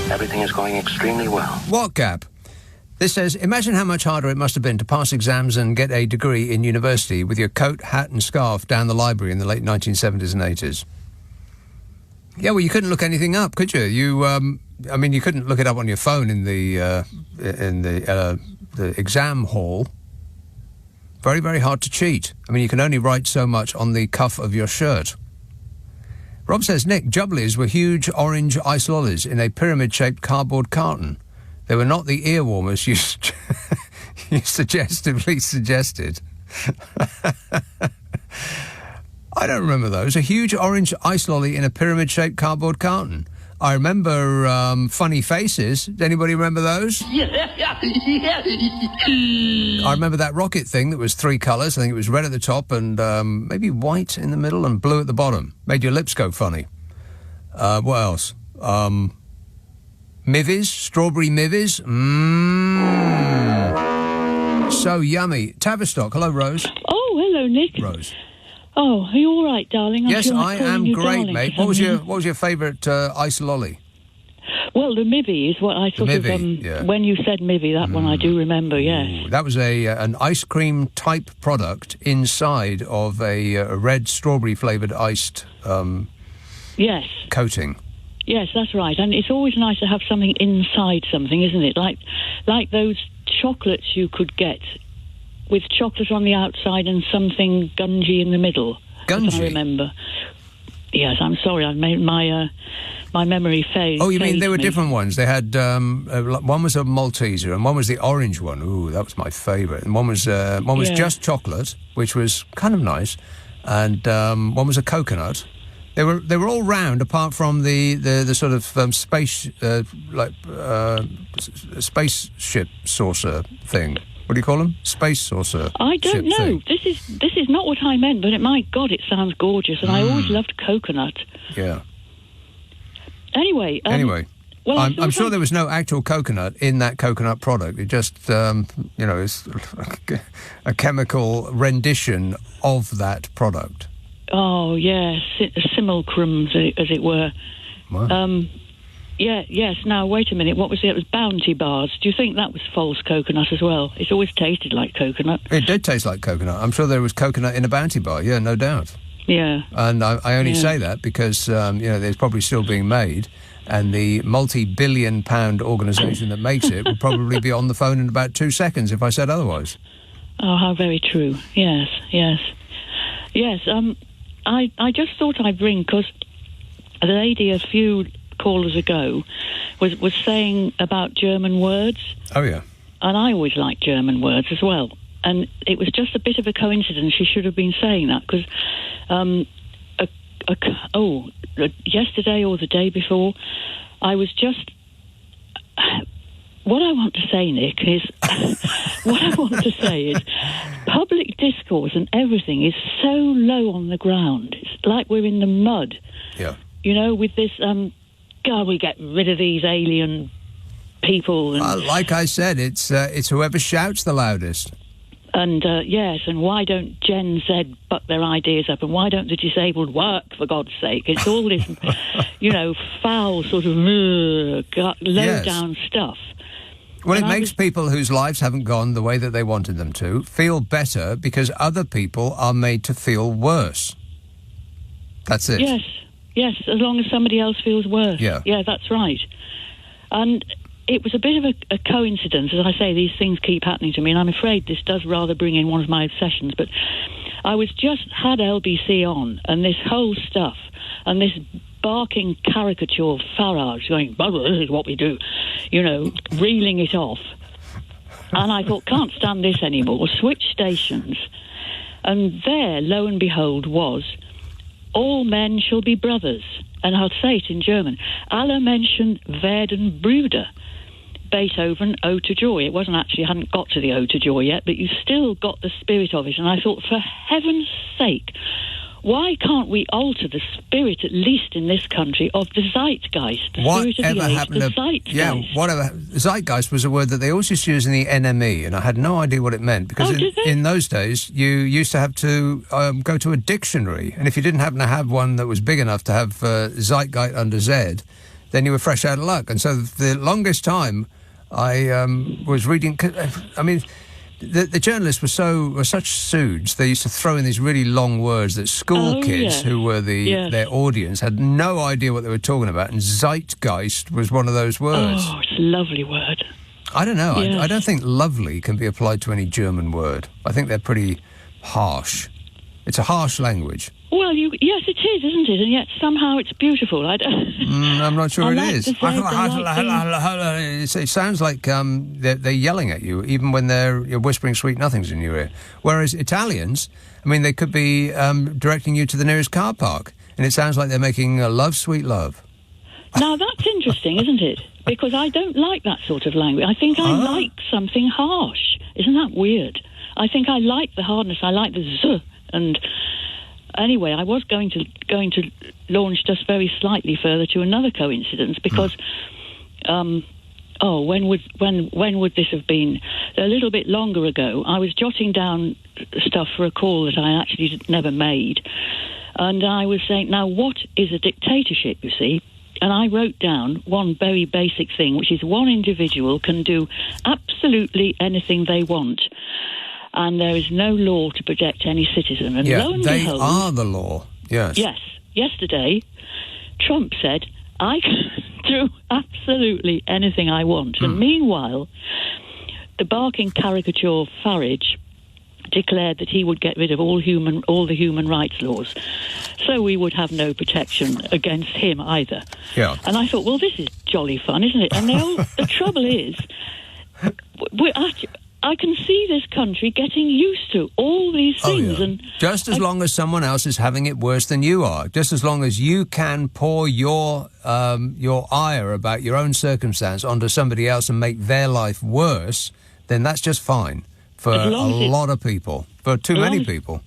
Everything is going extremely well. What gap? This says, imagine how much harder it must have been to pass exams and get a degree in university with your coat, hat and scarf down the library in the late 1970s and 80s. Yeah, well, you couldn't look anything up, could you? You couldn't look it up on your phone in the exam hall. Very, very hard to cheat. I mean, you can only write so much on the cuff of your shirt. Rob says, Nick, jubblies were huge orange ice lollies in a pyramid-shaped cardboard carton. They were not the ear warmers you suggestively suggested. I don't remember those. A huge orange ice lolly in a pyramid-shaped cardboard carton. I remember funny faces. Does anybody remember those? I remember that rocket thing that was 3 colours. I think it was red at the top and maybe white in the middle and blue at the bottom. Made your lips go funny. What else? Mivis, strawberry mivis. So yummy. Tavistock. Hello, Rose. Oh, hello, Nick. Rose. Oh, are you all right, darling? Yes, I am great, darling, mate. What was your favourite ice lolly? Well, the Mivvy is what I sort of... yeah. When you said Mivvy, that one I do remember, yes. Ooh, that was an ice cream type product inside of a red strawberry flavoured iced yes. coating. Yes, that's right. And it's always nice to have something inside something, isn't it? Like those chocolates you could get with chocolate on the outside and something gungy in the middle. Gungy? I remember. Yes, I'm sorry. I made my memory fade. Oh, you mean there were different ones? They had one was a Malteser and one was the orange one. Ooh, that was my favourite. And one was just chocolate, which was kind of nice, and one was a coconut, They were all round, apart from the sort of space spaceship saucer thing. What do you call them? Space saucer. I don't know. Thing. This is not what I meant, but my God, it sounds gorgeous, and I always loved coconut. Yeah. Anyway. Well, I'm sure there was no actual coconut in that coconut product. It just, it's a chemical rendition of that product. Oh, yes, simulacrum, as it were. Wow. Yes. Now, wait a minute. What was it? It was Bounty Bars. Do you think that was false coconut as well? It's always tasted like coconut. It did taste like coconut. I'm sure there was coconut in a Bounty Bar. Yeah, no doubt. Yeah. And I only say that because, there's probably still being made, and the multi-billion-pound organisation that makes it would probably be on the phone in about 2 seconds if I said otherwise. Oh, how very true. Yes. I just thought I'd ring because the lady a few callers ago was saying about German words. Oh, yeah. And I always like German words as well. And it was just a bit of a coincidence. She should have been saying that because yesterday or the day before, I was just... What I want to say, Nick, is... public discourse and everything is so low on the ground. It's like we're in the mud. Yeah. With this... we get rid of these alien people. And, like I said, it's whoever shouts the loudest. And, yes, and why don't Gen Z buck their ideas up, and why don't the disabled work, for God's sake? It's all this, foul sort of low-down stuff. Well, it makes people whose lives haven't gone the way that they wanted them to feel better because other people are made to feel worse. That's it. Yes, as long as somebody else feels worse. Yeah, that's right. And it was a bit of a coincidence. As I say, these things keep happening to me, and I'm afraid this does rather bring in one of my obsessions. But I had LBC on, and this whole stuff, and this barking caricature of Farage going, this is what we do, reeling it off. And I thought, can't stand this anymore. Switch stations. And there, lo and behold, was... all men shall be brothers. And I'll say it in German. Alle Menschen werden Brüder. Beethoven, Ode to Joy. It wasn't actually, I hadn't got to the Ode to Joy yet, but you still got the spirit of it. And I thought, for heaven's sake, why can't we alter the spirit, at least in this country, of the zeitgeist? The spirit of the age, the zeitgeist. Yeah, whatever. Zeitgeist was a word that they always used to use in the NME, and I had no idea what it meant, because in those days, you used to have to go to a dictionary, and if you didn't happen to have one that was big enough to have Zeitgeist under Z, then you were fresh out of luck. And so the longest time I was reading... I mean... The journalists were such suits. They used to throw in these really long words that school kids, who were their audience, had no idea what they were talking about. And zeitgeist was one of those words. Oh, it's a lovely word. I don't know. Yes. I don't think lovely can be applied to any German word. I think they're pretty harsh. It's a harsh language. Well, yes, it is, isn't it? And yet somehow it's beautiful. I'm not sure it is. It sounds like they're yelling at you, even when you're whispering sweet nothings in your ear. Whereas Italians, I mean, they could be directing you to the nearest car park, and it sounds like they're making love, sweet love. Now, that's interesting, isn't it? Because I don't like that sort of language. I think I like something harsh. Isn't that weird? I think I like the hardness. I like the z and... Anyway, I was going to launch just very slightly further to another coincidence because, when would this have been? A little bit longer ago, I was jotting down stuff for a call that I actually never made, and I was saying, now what is a dictatorship? You see, and I wrote down one very basic thing, which is one individual can do absolutely anything they want. And there is no law to protect any citizen. And lo and behold, are the law. Yes. Yes. Yesterday, Trump said, I can do absolutely anything I want. And meanwhile, the barking caricature Farage declared that he would get rid of all the human rights laws. So we would have no protection against him either. Yeah. And I thought, well, this is jolly fun, isn't it? And the trouble is, I can see this country getting used to all these these things. And just as long as someone else is having it worse than you are, just as long as you can pour your ire about your own circumstance onto somebody else and make their life worse, then that's just fine for a lot of people, for too many people.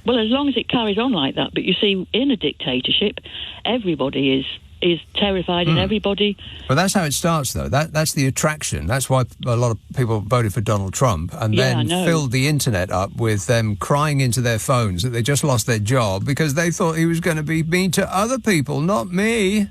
Well, as long as it carries on like that. But you see, in a dictatorship, everybody is terrified and everybody... But that's how it starts, though. That's the attraction. That's why a lot of people voted for Donald Trump and then filled the internet up with them crying into their phones that they just lost their job because they thought he was going to be mean to other people, not me.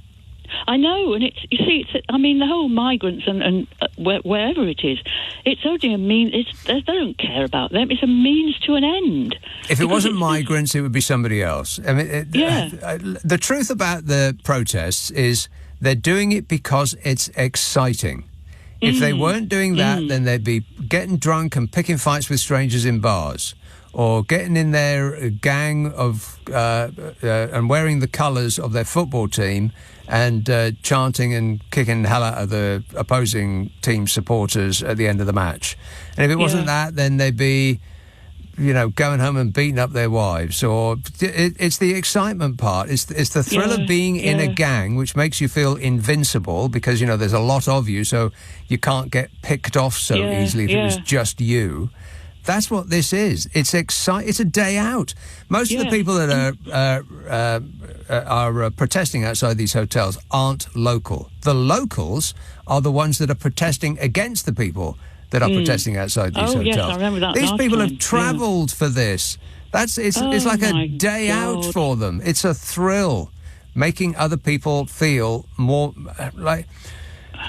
I know, and the whole migrants and wherever it is, it's only a mean. They don't care about them. It's a means to an end. If it wasn't migrants, it would be somebody else. I mean, the truth about the protests is they're doing it because it's exciting. If they weren't doing that, then they'd be getting drunk and picking fights with strangers in bars, or getting in their gang of and wearing the colours of their football team and chanting and kicking the hell out of the opposing team supporters at the end of the match. And if it wasn't that, then they'd be, going home and beating up their wives. Or it's the excitement part. It's the thrill of being in a gang, which makes you feel invincible because, there's a lot of you, so you can't get picked off so easily if it was just you. That's what this is. It's It's a day out. Most of the people that are protesting outside these hotels aren't local. The locals are the ones that are protesting against the people that are protesting outside these hotels. Yes, I remember that. These people have travelled for this. It's like a day out for them. It's a thrill, making other people feel more like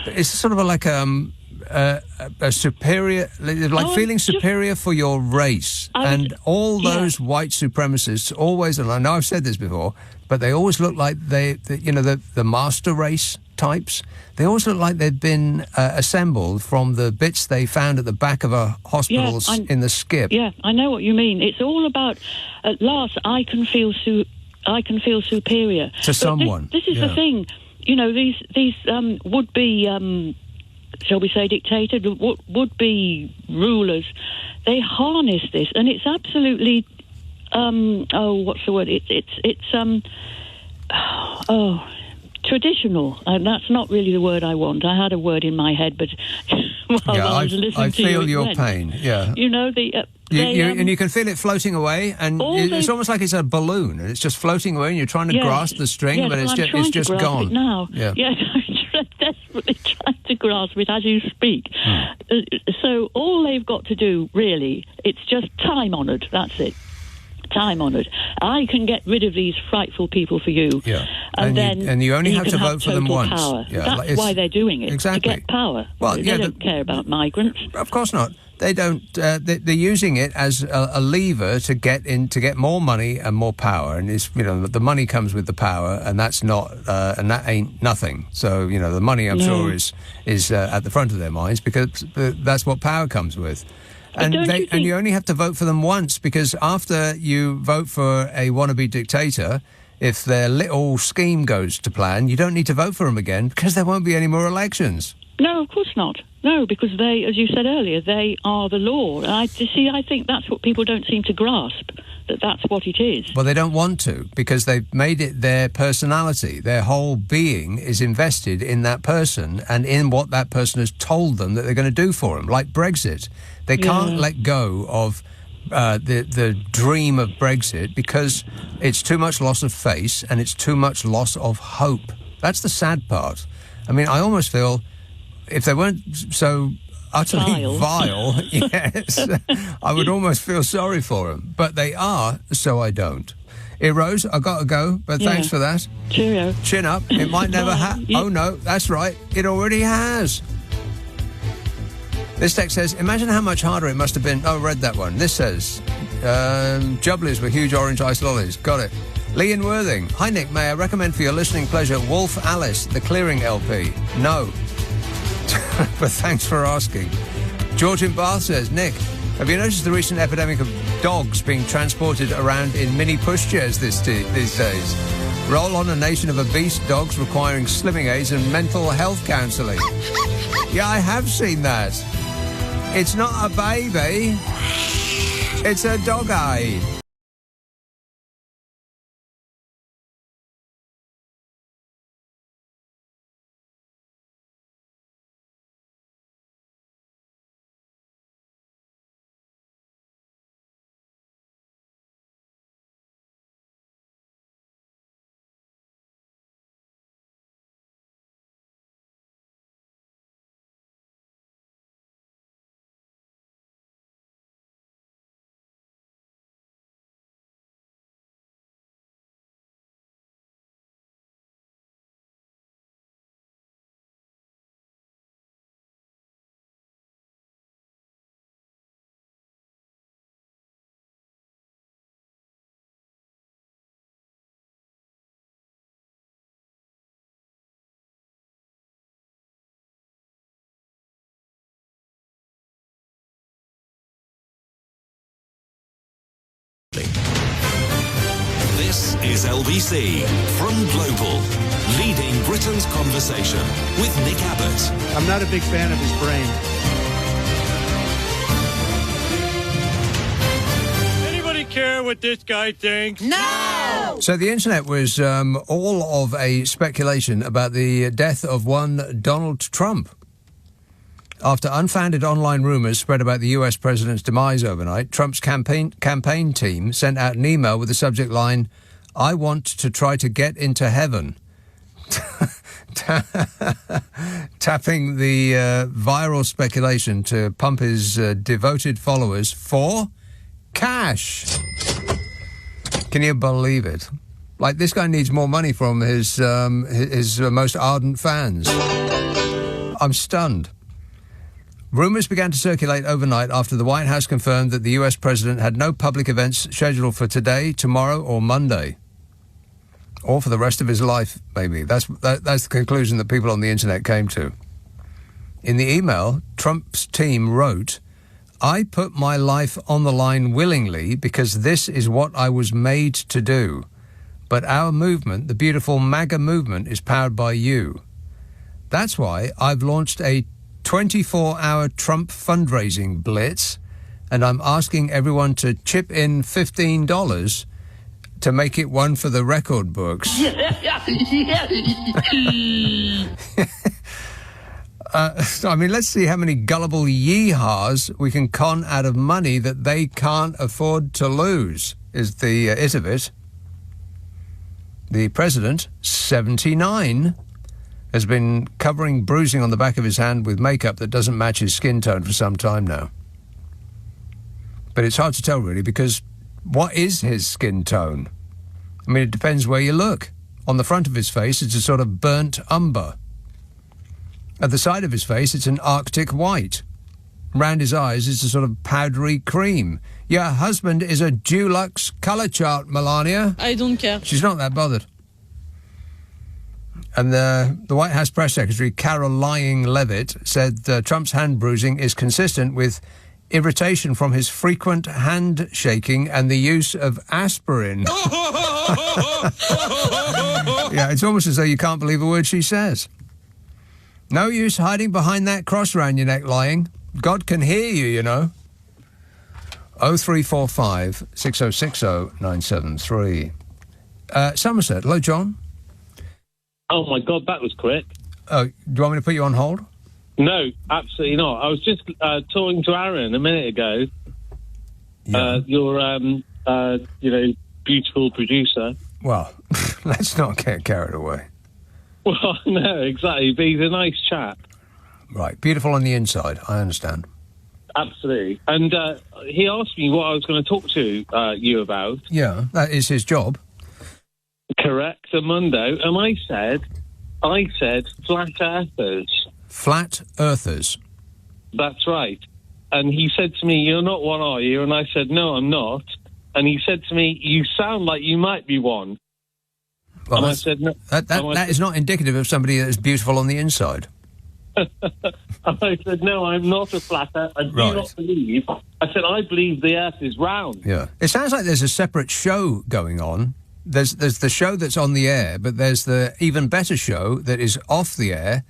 it's sort of like a superior, feeling superior for your race. And all those white supremacists always, and I know I've said this before, but they always look like the master race types. They always look like they've been assembled from the bits they found at the back of a hospital in the skip. Yeah, I know what you mean. It's all about, at last, I can feel superior to someone. This is the thing. These would-be... shall we say dictators, would-be rulers, they harness this, and it's absolutely, what's the word? It's traditional, and that's not really the word I want. I had a word in my head, but while I was listening to you, I feel your pain, and you can feel it floating away, and it's almost like it's a balloon, and it's just floating away, and you're trying to grasp the string, but it's just gone. It now. Yes, I'm desperately trying to grasp it as you speak. So all they've got to do, really, it's just time-honoured. That's it. Time-honoured. I can get rid of these frightful people for you. Yeah. And you only have to vote for them once. Power. Yeah, that's why they're doing it. Exactly. To get power. Well, they don't care about migrants. Of course not. They don't. They're using it as a lever to get more money and more power, and the money comes with the power, and that's not, and that ain't nothing. So the money, I'm sure, is at the front of their minds because that's what power comes with. And you only have to vote for them once, because after you vote for a wannabe dictator, if their little scheme goes to plan, you don't need to vote for them again because there won't be any more elections. No, of course not. No, because they, as you said earlier, they are the law. And I think that's what people don't seem to grasp, that's what it is. Well, they don't want to, because they've made it their personality. Their whole being is invested in that person and in what that person has told them that they're going to do for them, like Brexit. They can't let go of the dream of Brexit because it's too much loss of face and it's too much loss of hope. That's the sad part. I mean, I almost feel if they weren't so utterly vile, yes, I would almost feel sorry for them. But they are, so I don't. Rose, I've got to go, but thanks for that. Cheerio. Chin up. It might never have. Oh, no, that's right. It already has. This text says, imagine how much harder it must have been. Oh, read that one. This says, Jubblies with huge orange ice lollies. Got it. Lee in Worthing. Hi, Nick. May I recommend for your listening pleasure Wolf Alice, the Clearing LP? No. But thanks for asking. George in Bath says, Nick, have you noticed the recent epidemic of dogs being transported around in mini pushchairs these days? Roll on a nation of obese dogs requiring slimming aids and mental health counselling. Yeah, I have seen that. It's not a baby. It's a dog eye. This is LBC from Global, leading Britain's conversation with Nick Abbot. I'm not a big fan of his brain. Anybody care what this guy thinks? No! So the internet was all of a speculation about the death of one Donald Trump. After unfounded online rumours spread about the US president's demise overnight, Trump's campaign team sent out an email with the subject line, "I want to try to get into heaven," tapping the viral speculation to pump his devoted followers for cash. Can you believe it? Like, this guy needs more money from his most ardent fans. I'm stunned. Rumours began to circulate overnight after the White House confirmed that the US president had no public events scheduled for today, tomorrow or Monday. Or for the rest of his life, maybe. That's the conclusion that people on the internet came to. In the email, Trump's team wrote, "I put my life on the line willingly because this is what I was made to do. But our movement, the beautiful MAGA movement, is powered by you. That's why I've launched a 24-hour Trump fundraising blitz, and I'm asking everyone to chip in $15 to make it one for the record books." I mean, let's see how many gullible yeehaws we can con out of money that they can't afford to lose, is the it of it. The president, 79, has been covering bruising on the back of his hand with makeup that doesn't match his skin tone for some time now. But it's hard to tell, really, because what is his skin tone? I mean, it depends where you look. On the front of his face, it's a sort of burnt umber. At the side of his face, it's an Arctic white. Round his eyes, it's a sort of powdery cream. Your husband is a Dulux colour chart, Melania. I don't care. She's not that bothered. And the White House press secretary, Caroline Levitt, said Trump's hand bruising is consistent with irritation from his frequent hand shaking and the use of aspirin. Yeah, it's almost as though you can't believe a word she says. No use hiding behind that cross round your neck, lying. God can hear you, you know. 0345 6060 973. Somerset. Hello, John. Oh, my God, that was quick. Oh, do you want me to put you on hold? No, absolutely not. I was just talking to Aaron a minute ago. Yeah. Your, beautiful producer. Well, let's not get carried away. Well, no, exactly. But he's a nice chap. Right. Beautiful on the inside. I understand. Absolutely. And he asked me what I was going to talk to you about. Yeah, that is his job. Correct, Amundo. And I said flat earthers. Flat earthers. That's right. And he said to me, "You're not one, are you?" And I said, "No, I'm not." And he said to me, "You sound like you might be one." Well, and I said, "No." That is not indicative of somebody that is beautiful on the inside. And I said, "No, I'm not a flat earth. I do not believe." I said, "I believe the earth is round." Yeah. It sounds like there's a separate show going on. There's the show that's on the air, but there's the even better show that is off the air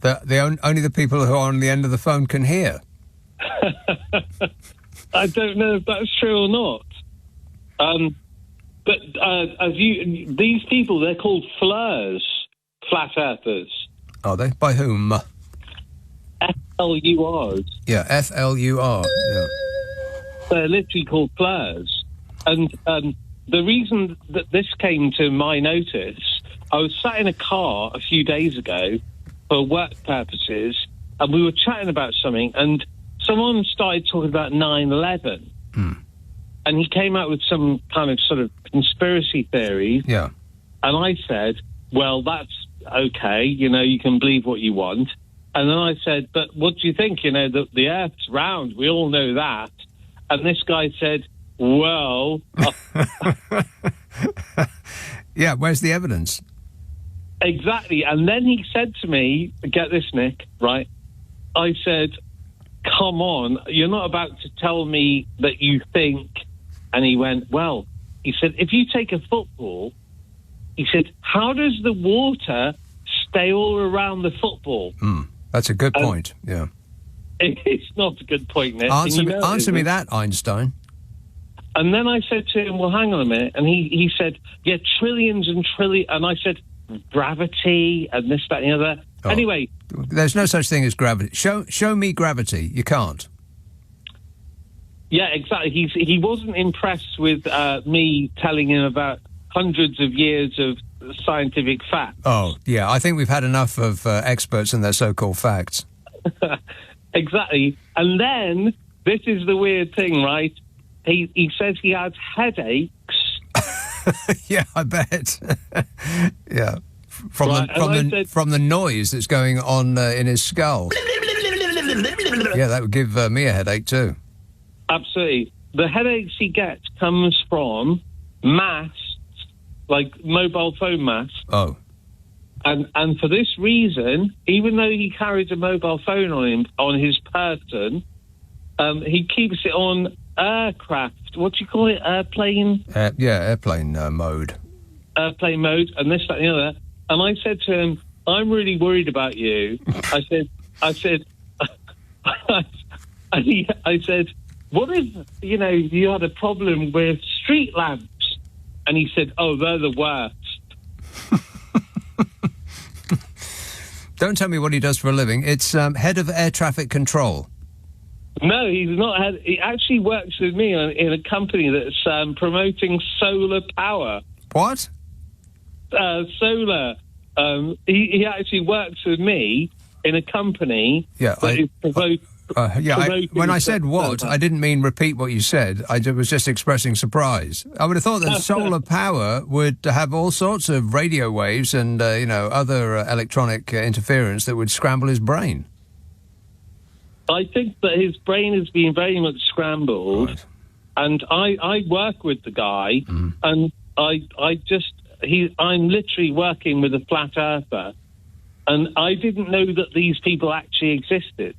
that only the people who are on the end of the phone can hear. I don't know if that's true or not. But these people, they're called fleurs, flat earthers. Are they? By whom? FLURs. Yeah, FLUR. Yeah. They're literally called fleurs. And the reason that this came to my notice, I was sat in a car a few days ago for work purposes, and we were chatting about something, and someone started talking about 9/11. And he came out with some kind of sort of conspiracy theory. Yeah. And I said, well, that's okay, you can believe what you want. And then I said, but what do you think? The Earth's round. We all know that. And this guy said, well... Yeah, where's the evidence? Exactly. And then he said to me, get this, Nick, right? I said, come on, you're not about to tell me that you think... And he went, well, he said, if you take a football, he said, how does the water stay all around the football? That's a good point, yeah. It's not a good point, Nick. Answer me that, Einstein. And then I said to him, well, hang on a minute. And he said, yeah, trillions and trillions. And I said, gravity and this, that, and the other. Oh. Anyway. There's no such thing as gravity. Show me gravity. You can't. Yeah, exactly. He wasn't impressed with me telling him about hundreds of years of scientific facts. Oh, yeah. I think we've had enough of experts and their so-called facts. Exactly. And then, this is the weird thing, right? He says he has headaches. Yeah, I bet. Yeah. From the noise that's going on in his skull. Yeah, that would give me a headache too. Absolutely. The headaches he gets comes from masts, like mobile phone masts. Oh. And for this reason, even though he carries a mobile phone on his person, he keeps it on aircraft. What do you call it? Airplane? Airplane mode. Airplane mode, and this, that, and the other. And I said to him, I'm really worried about you. I said, what if, you had a problem with street lamps? And he said, oh, they're the worst. Don't tell me what he does for a living. It's head of air traffic control. No, he's not. He actually works with me in a company that's promoting solar power. What? Solar. He actually works with me in a company that is promoting... when I said what, I didn't mean repeat what you said. I was just expressing surprise. I would have thought that solar power would have all sorts of radio waves and, other electronic interference that would scramble his brain. I think that his brain has been very much scrambled. Right. And I work with the guy, and I'm literally working with a flat earther, and I didn't know that these people actually existed.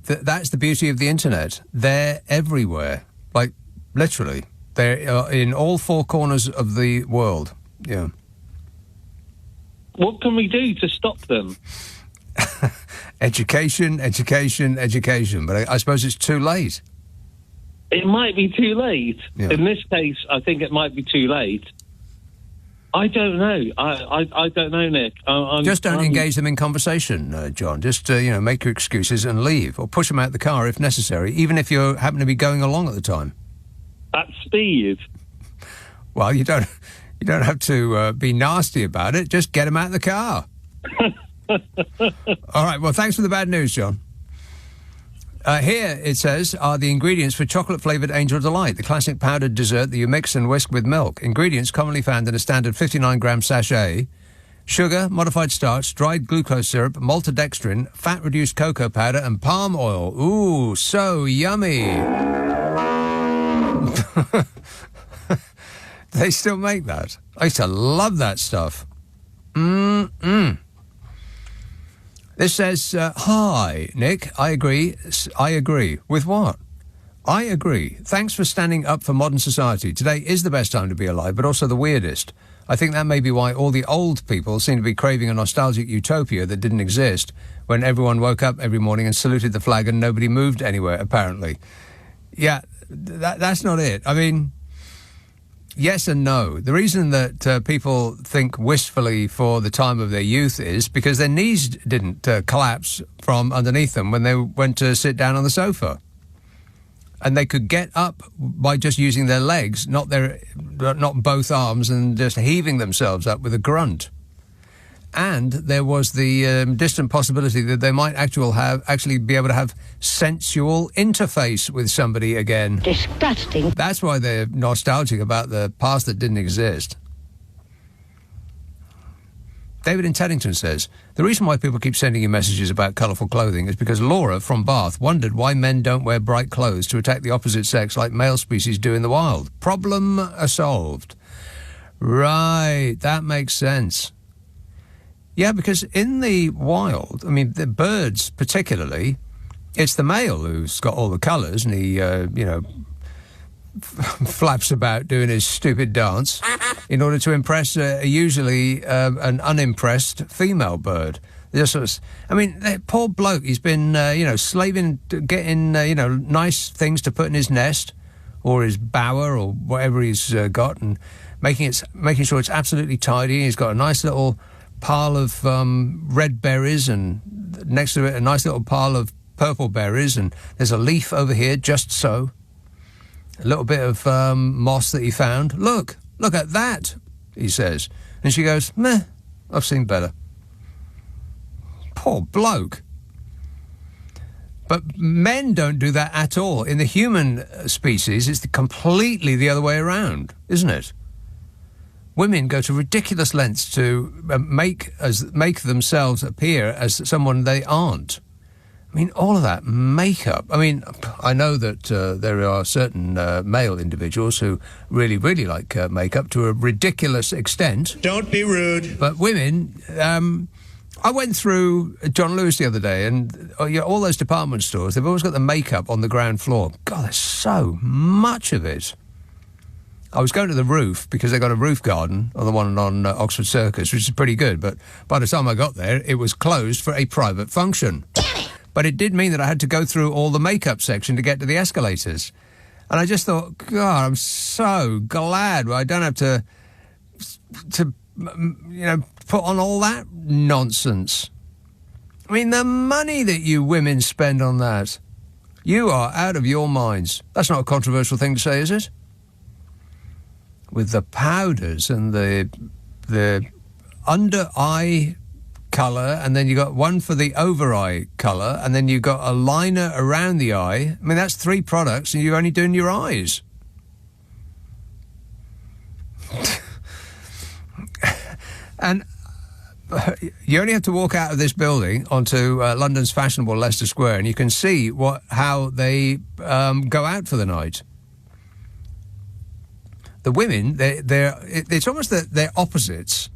That's the beauty of the internet. They're everywhere. Like, literally. They're in all four corners of the world. Yeah. What can we do to stop them? Education. But I suppose it's too late. It might be too late. Yeah. In this case, I think it might be too late. I don't know. I don't know, Nick. Just don't engage them in conversation, John. Just, make your excuses and leave, or push them out the car if necessary, even if you happen to be going along at the time. At speed? Well, you don't have to be nasty about it. Just get them out of the car. All right, well, thanks for the bad news, John. Here, it says, are the ingredients for chocolate-flavoured Angel Delight, the classic powdered dessert that you mix and whisk with milk. Ingredients commonly found in a standard 59-gram sachet. Sugar, modified starch, dried glucose syrup, maltodextrin, fat-reduced cocoa powder, and palm oil. Ooh, so yummy. They still make that. I used to love that stuff. This says, hi, Nick, I agree. I agree. With what? I agree. Thanks for standing up for modern society. Today is the best time to be alive, but also the weirdest. I think that may be why all the old people seem to be craving a nostalgic utopia that didn't exist when everyone woke up every morning and saluted the flag and nobody moved anywhere, apparently. Yeah, that's not it. I mean, yes and no. The reason that people think wistfully for the time of their youth is because their knees didn't collapse from underneath them when they went to sit down on the sofa. And they could get up by just using their legs, not both arms, and just heaving themselves up with a grunt. And there was the distant possibility that they might actually be able to have sensual interface with somebody again. Disgusting. That's why they're nostalgic about the past that didn't exist. David in Teddington says, the reason why people keep sending you messages about colourful clothing is because Laura from Bath wondered why men don't wear bright clothes to attack the opposite sex like male species do in the wild. Problem solved. Right, that makes sense. Yeah, because in the wild, I mean, the birds particularly, it's the male who's got all the colours and he, flaps about doing his stupid dance in order to impress usually an unimpressed female bird. That poor bloke, he's been, slaving, getting, nice things to put in his nest or his bower or whatever he's got and making sure it's absolutely tidy. He's got a nice little pile of red berries and next to it a nice little pile of purple berries and there's a leaf over here just so. A little bit of moss that he found. Look at that, he says. And she goes, meh, I've seen better. Poor bloke. But men don't do that at all. In the human species, it's completely the other way around, isn't it? Women go to ridiculous lengths to make themselves appear as someone they aren't. I mean, all of that makeup. I mean, I know that there are certain male individuals who really, really like makeup to a ridiculous extent. Don't be rude. But women, I went through John Lewis the other day, and all those department stores, they've always got the makeup on the ground floor. God, there's so much of it. I was going to the roof because they got a roof garden on the one on Oxford Circus, which is pretty good. But by the time I got there, it was closed for a private function. But it did mean that I had to go through all the makeup section to get to the escalators. And I just thought, God, I'm so glad I don't have to put on all that nonsense. I mean, the money that you women spend on that, you are out of your minds. That's not a controversial thing to say, is it? With the powders and the under-eye colour, and then you got one for the over-eye colour, and then you got a liner around the eye. I mean, that's 3 products, and you're only doing your eyes. And you only have to walk out of this building onto London's fashionable Leicester Square, and you can see how they go out for the night. The women, it's almost that they're opposites.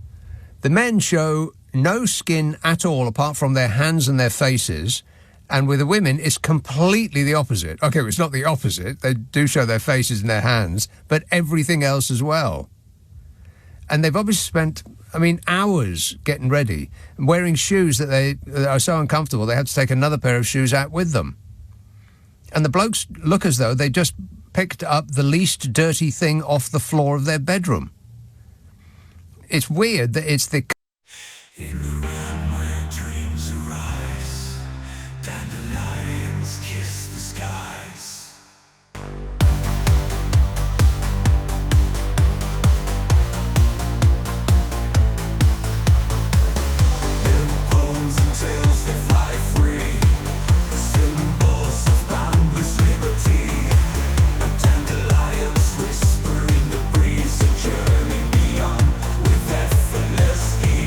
The men show no skin at all apart from their hands and their faces, and with the women it's completely the opposite. Okay, well, it's not the opposite. They do show their faces and their hands, but everything else as well. And they've obviously spent, hours getting ready and wearing shoes that are so uncomfortable they have to take another pair of shoes out with them. And the blokes look as though they just picked up the least dirty thing off the floor of their bedroom. It's weird that it's the... In the room where dreams arise, dandelions kiss the skies. In poems and tales they fly free, symbols of boundless liberty. Dandelions whisper in the breeze, a journey beyond with effortless ease.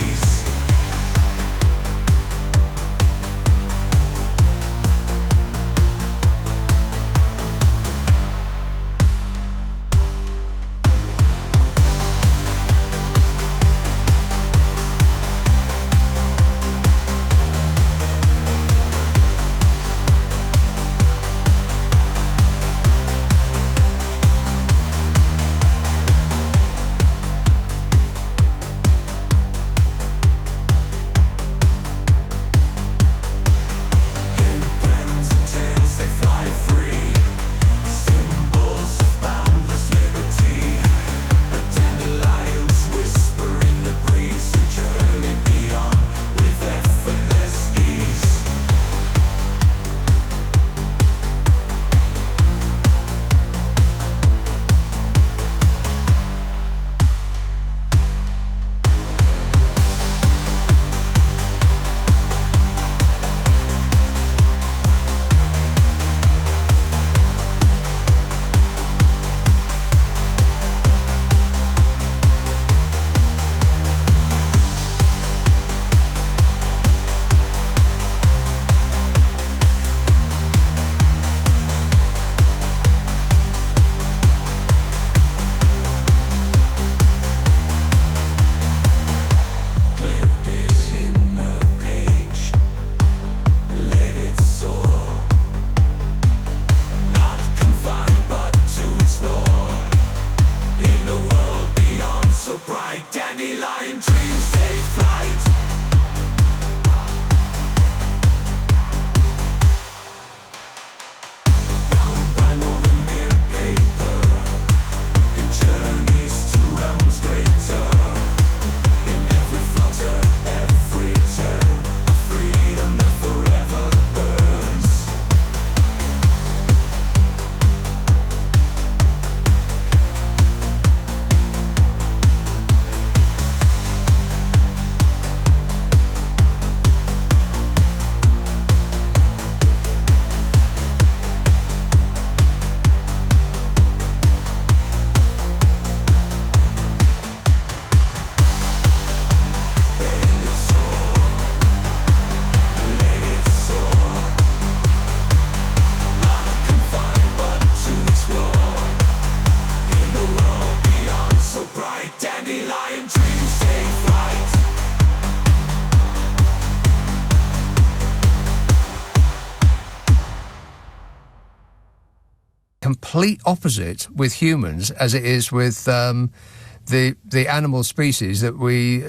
complete opposite with humans as it is with the animal species that we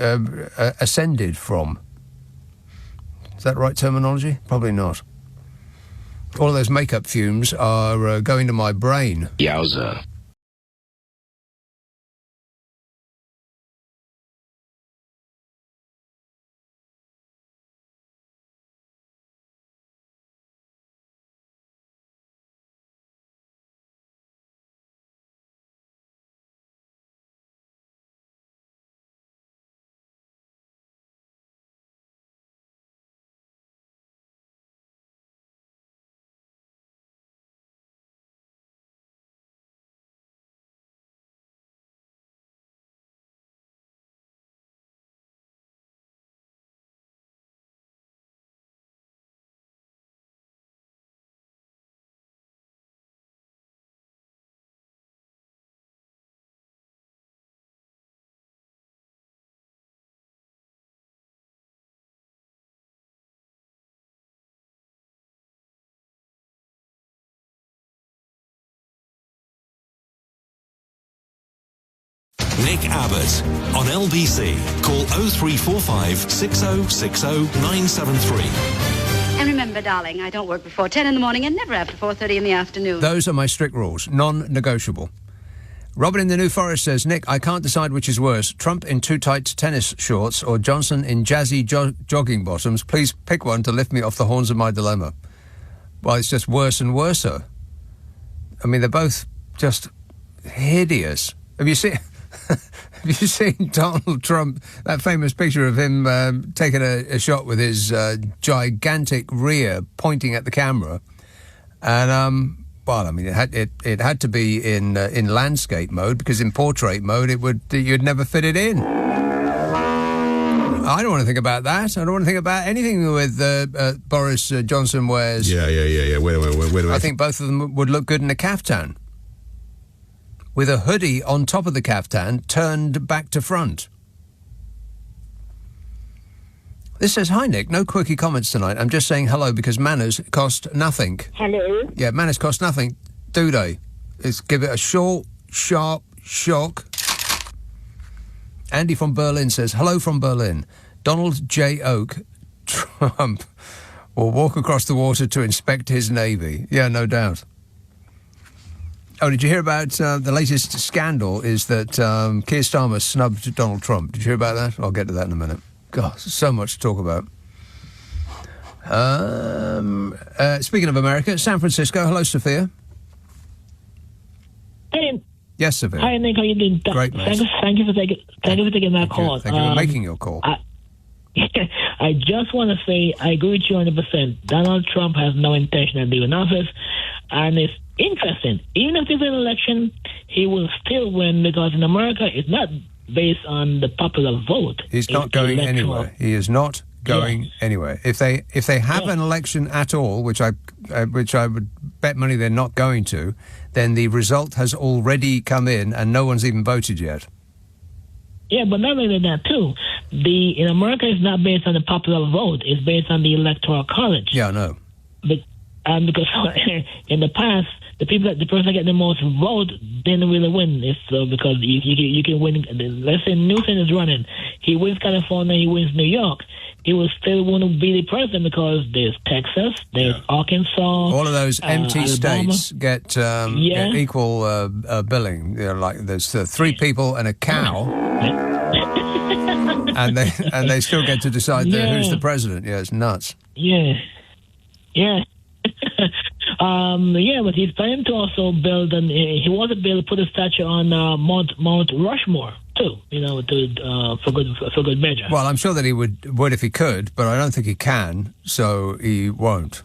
ascended from. Is that the right terminology? Probably not. All of those makeup fumes are going to my brain. Yowza. Nick Abbott on LBC. Call 0345 6060 973. And remember, darling, I don't work before 10 in the morning and never after 4:30 in the afternoon. Those are my strict rules, non-negotiable. Robin in the New Forest says, Nick, I can't decide which is worse, Trump in too tight tennis shorts or Johnson in jazzy jogging bottoms. Please pick one to lift me off the horns of my dilemma. Well, it's just worse and worser. I mean, they're both just hideous. Have you seen Donald Trump, that famous picture of him taking a shot with his gigantic rear pointing at the camera? And, well, I mean, it had to be in landscape mode, because in portrait mode you'd never fit it in. I don't want to think about that. I don't want to think about anything with Boris Johnson wears. Yeah. Wait a minute. I think both of them would look good in a caftan, with a hoodie on top of the caftan turned back to front. This says, hi, Nick. No quirky comments tonight. I'm just saying hello because manners cost nothing. Hello. Yeah, manners cost nothing, do they? Let's give it a short, sharp shock. Andy from Berlin says, hello from Berlin. Donald J. Oak, Trump, will walk across the water to inspect his navy. Yeah, no doubt. Oh, did you hear about the latest scandal is that Keir Starmer snubbed Donald Trump? Did you hear about that? I'll get to that in a minute. God, so much to talk about. Speaking of America, San Francisco. Hello, Sophia. Hey. Yes, Sophia. Hi, Nick. How you doing? Great, mate. Thank you for taking my call. Thank you for making your call. I just want to say I agree with you 100%. Donald Trump has no intention of leaving office, and it's interesting. Even if there's an election, he will still win, because in America, it's not based on the popular vote. He's not going anywhere. He is not going anywhere. If they have an election at all, which I would bet money they're not going to, then the result has already come in and no one's even voted yet. Yeah, but not only that too. In America, it's not based on the popular vote. It's based on the electoral college. Yeah, I know. Because in the past, the person that get the most vote didn't really win. It's because you can win. Let's say Newsom is running, he wins California, he wins New York. He will still want to be the president because there's Texas, there's Arkansas. All of those empty Alabama. states get equal billing. You know, like there's 3 people and a cow, and they still get to decide who's the president. Yeah, it's nuts. Yeah. But he's planning to also build, and he wants to put a statue on Mount Rushmore too. You know, for good measure. Well, I'm sure that he would if he could, but I don't think he can, so he won't.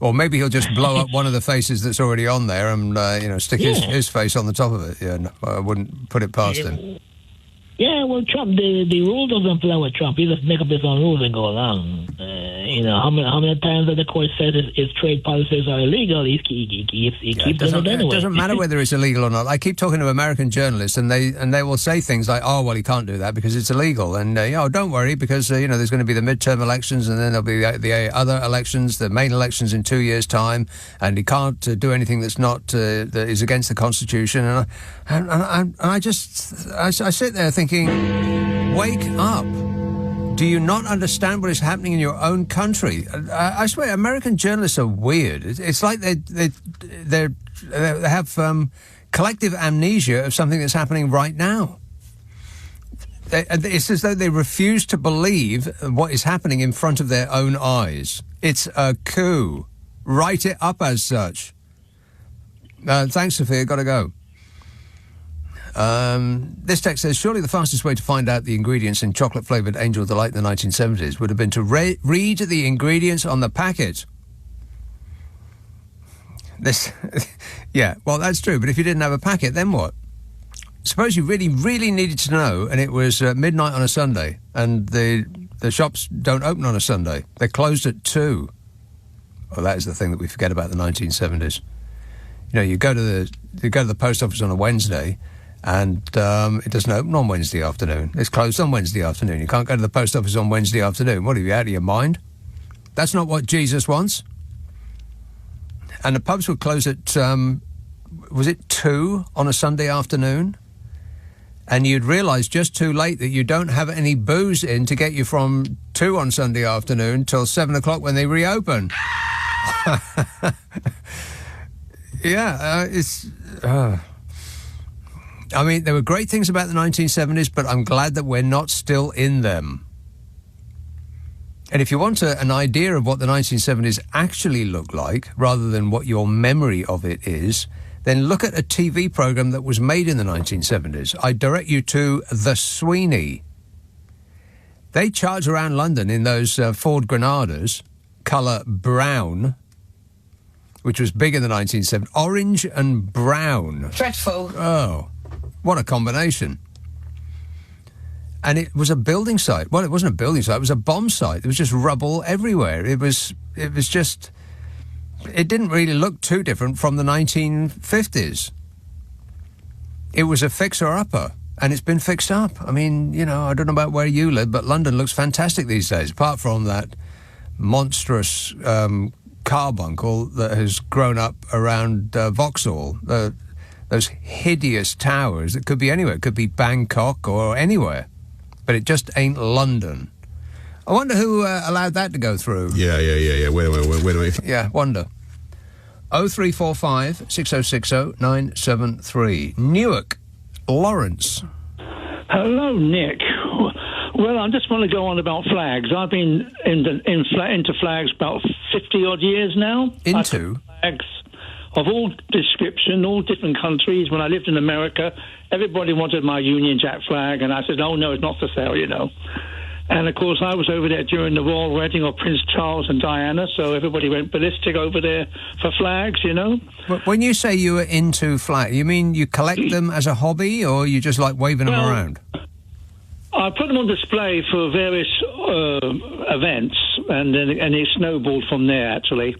Or maybe he'll just blow up one of the faces that's already on there and stick his face on the top of it. Yeah, no, I wouldn't put it past him. Yeah, well, Trump, the rule doesn't play with Trump. He just make up his own rules and go along. How many times that the court said his trade policies are illegal? He keeps doing it anyway. It doesn't matter whether it's illegal or not. I keep talking to American journalists, and they will say things like, "Oh, well, he can't do that because it's illegal," and don't worry because there's going to be the midterm elections, and then there'll be the other elections, the main elections in 2 years' time, and he can't do anything that's not that is against the Constitution. And I sit there thinking, wake up. Do you not understand what is happening in your own country? I swear, American journalists are weird. It's like they have collective amnesia of something that's happening right now. It's as though they refuse to believe what is happening in front of their own eyes. It's a coup. Write it up as such. Thanks, Sophia. Got to go. This text says, surely the fastest way to find out the ingredients in chocolate-flavoured Angel Delight in the 1970s would have been to read the ingredients on the packet. Yeah, well, that's true, but if you didn't have a packet, then what? Suppose you really, really needed to know, and it was midnight on a Sunday, and the shops don't open on a Sunday. They're closed at 2. Well, that is the thing that we forget about the 1970s. You go to the post office on a Wednesday, and it doesn't open on Wednesday afternoon. It's closed on Wednesday afternoon. You can't go to the post office on Wednesday afternoon. What, are you out of your mind? That's not what Jesus wants. And the pubs would close at, was it 2 on a Sunday afternoon? And you'd realise just too late that you don't have any booze in to get you from 2 on Sunday afternoon till 7 o'clock when they reopen. Yeah, I mean, there were great things about the 1970s, but I'm glad that we're not still in them. And if you want an idea of what the 1970s actually looked like, rather than what your memory of it is, then look at a TV programme that was made in the 1970s. I direct you to The Sweeney. They charge around London in those Ford Granadas, colour brown, which was big in the 1970s. Orange and brown. Dreadful. Oh, what a combination. And it was a building site. Well, it wasn't a building site, it was a bomb site. There was just rubble everywhere. It was just... It didn't really look too different from the 1950s. It was a fixer-upper, and it's been fixed up. I mean, I don't know about where you live, but London looks fantastic these days, apart from that monstrous carbuncle that has grown up around Vauxhall. Those hideous towers that could be anywhere. It could be Bangkok or anywhere. But it just ain't London. I wonder who allowed that to go through. Yeah. Wait. Yeah, wonder. 0345 6060 973. Newark. Lawrence. Hello, Nick. Well, I just want to go on about flags. I've been into flags about 50-odd years now. Into? Flags of all description, all different countries. When I lived in America, everybody wanted my Union Jack flag, and I said, oh, no, it's not for sale, And, of course, I was over there during the royal wedding of Prince Charles and Diana, so everybody went ballistic over there for flags, When you say you were into flags, you mean you collect them as a hobby, or you just like waving them around? I put them on display for various events, and it snowballed from there, actually.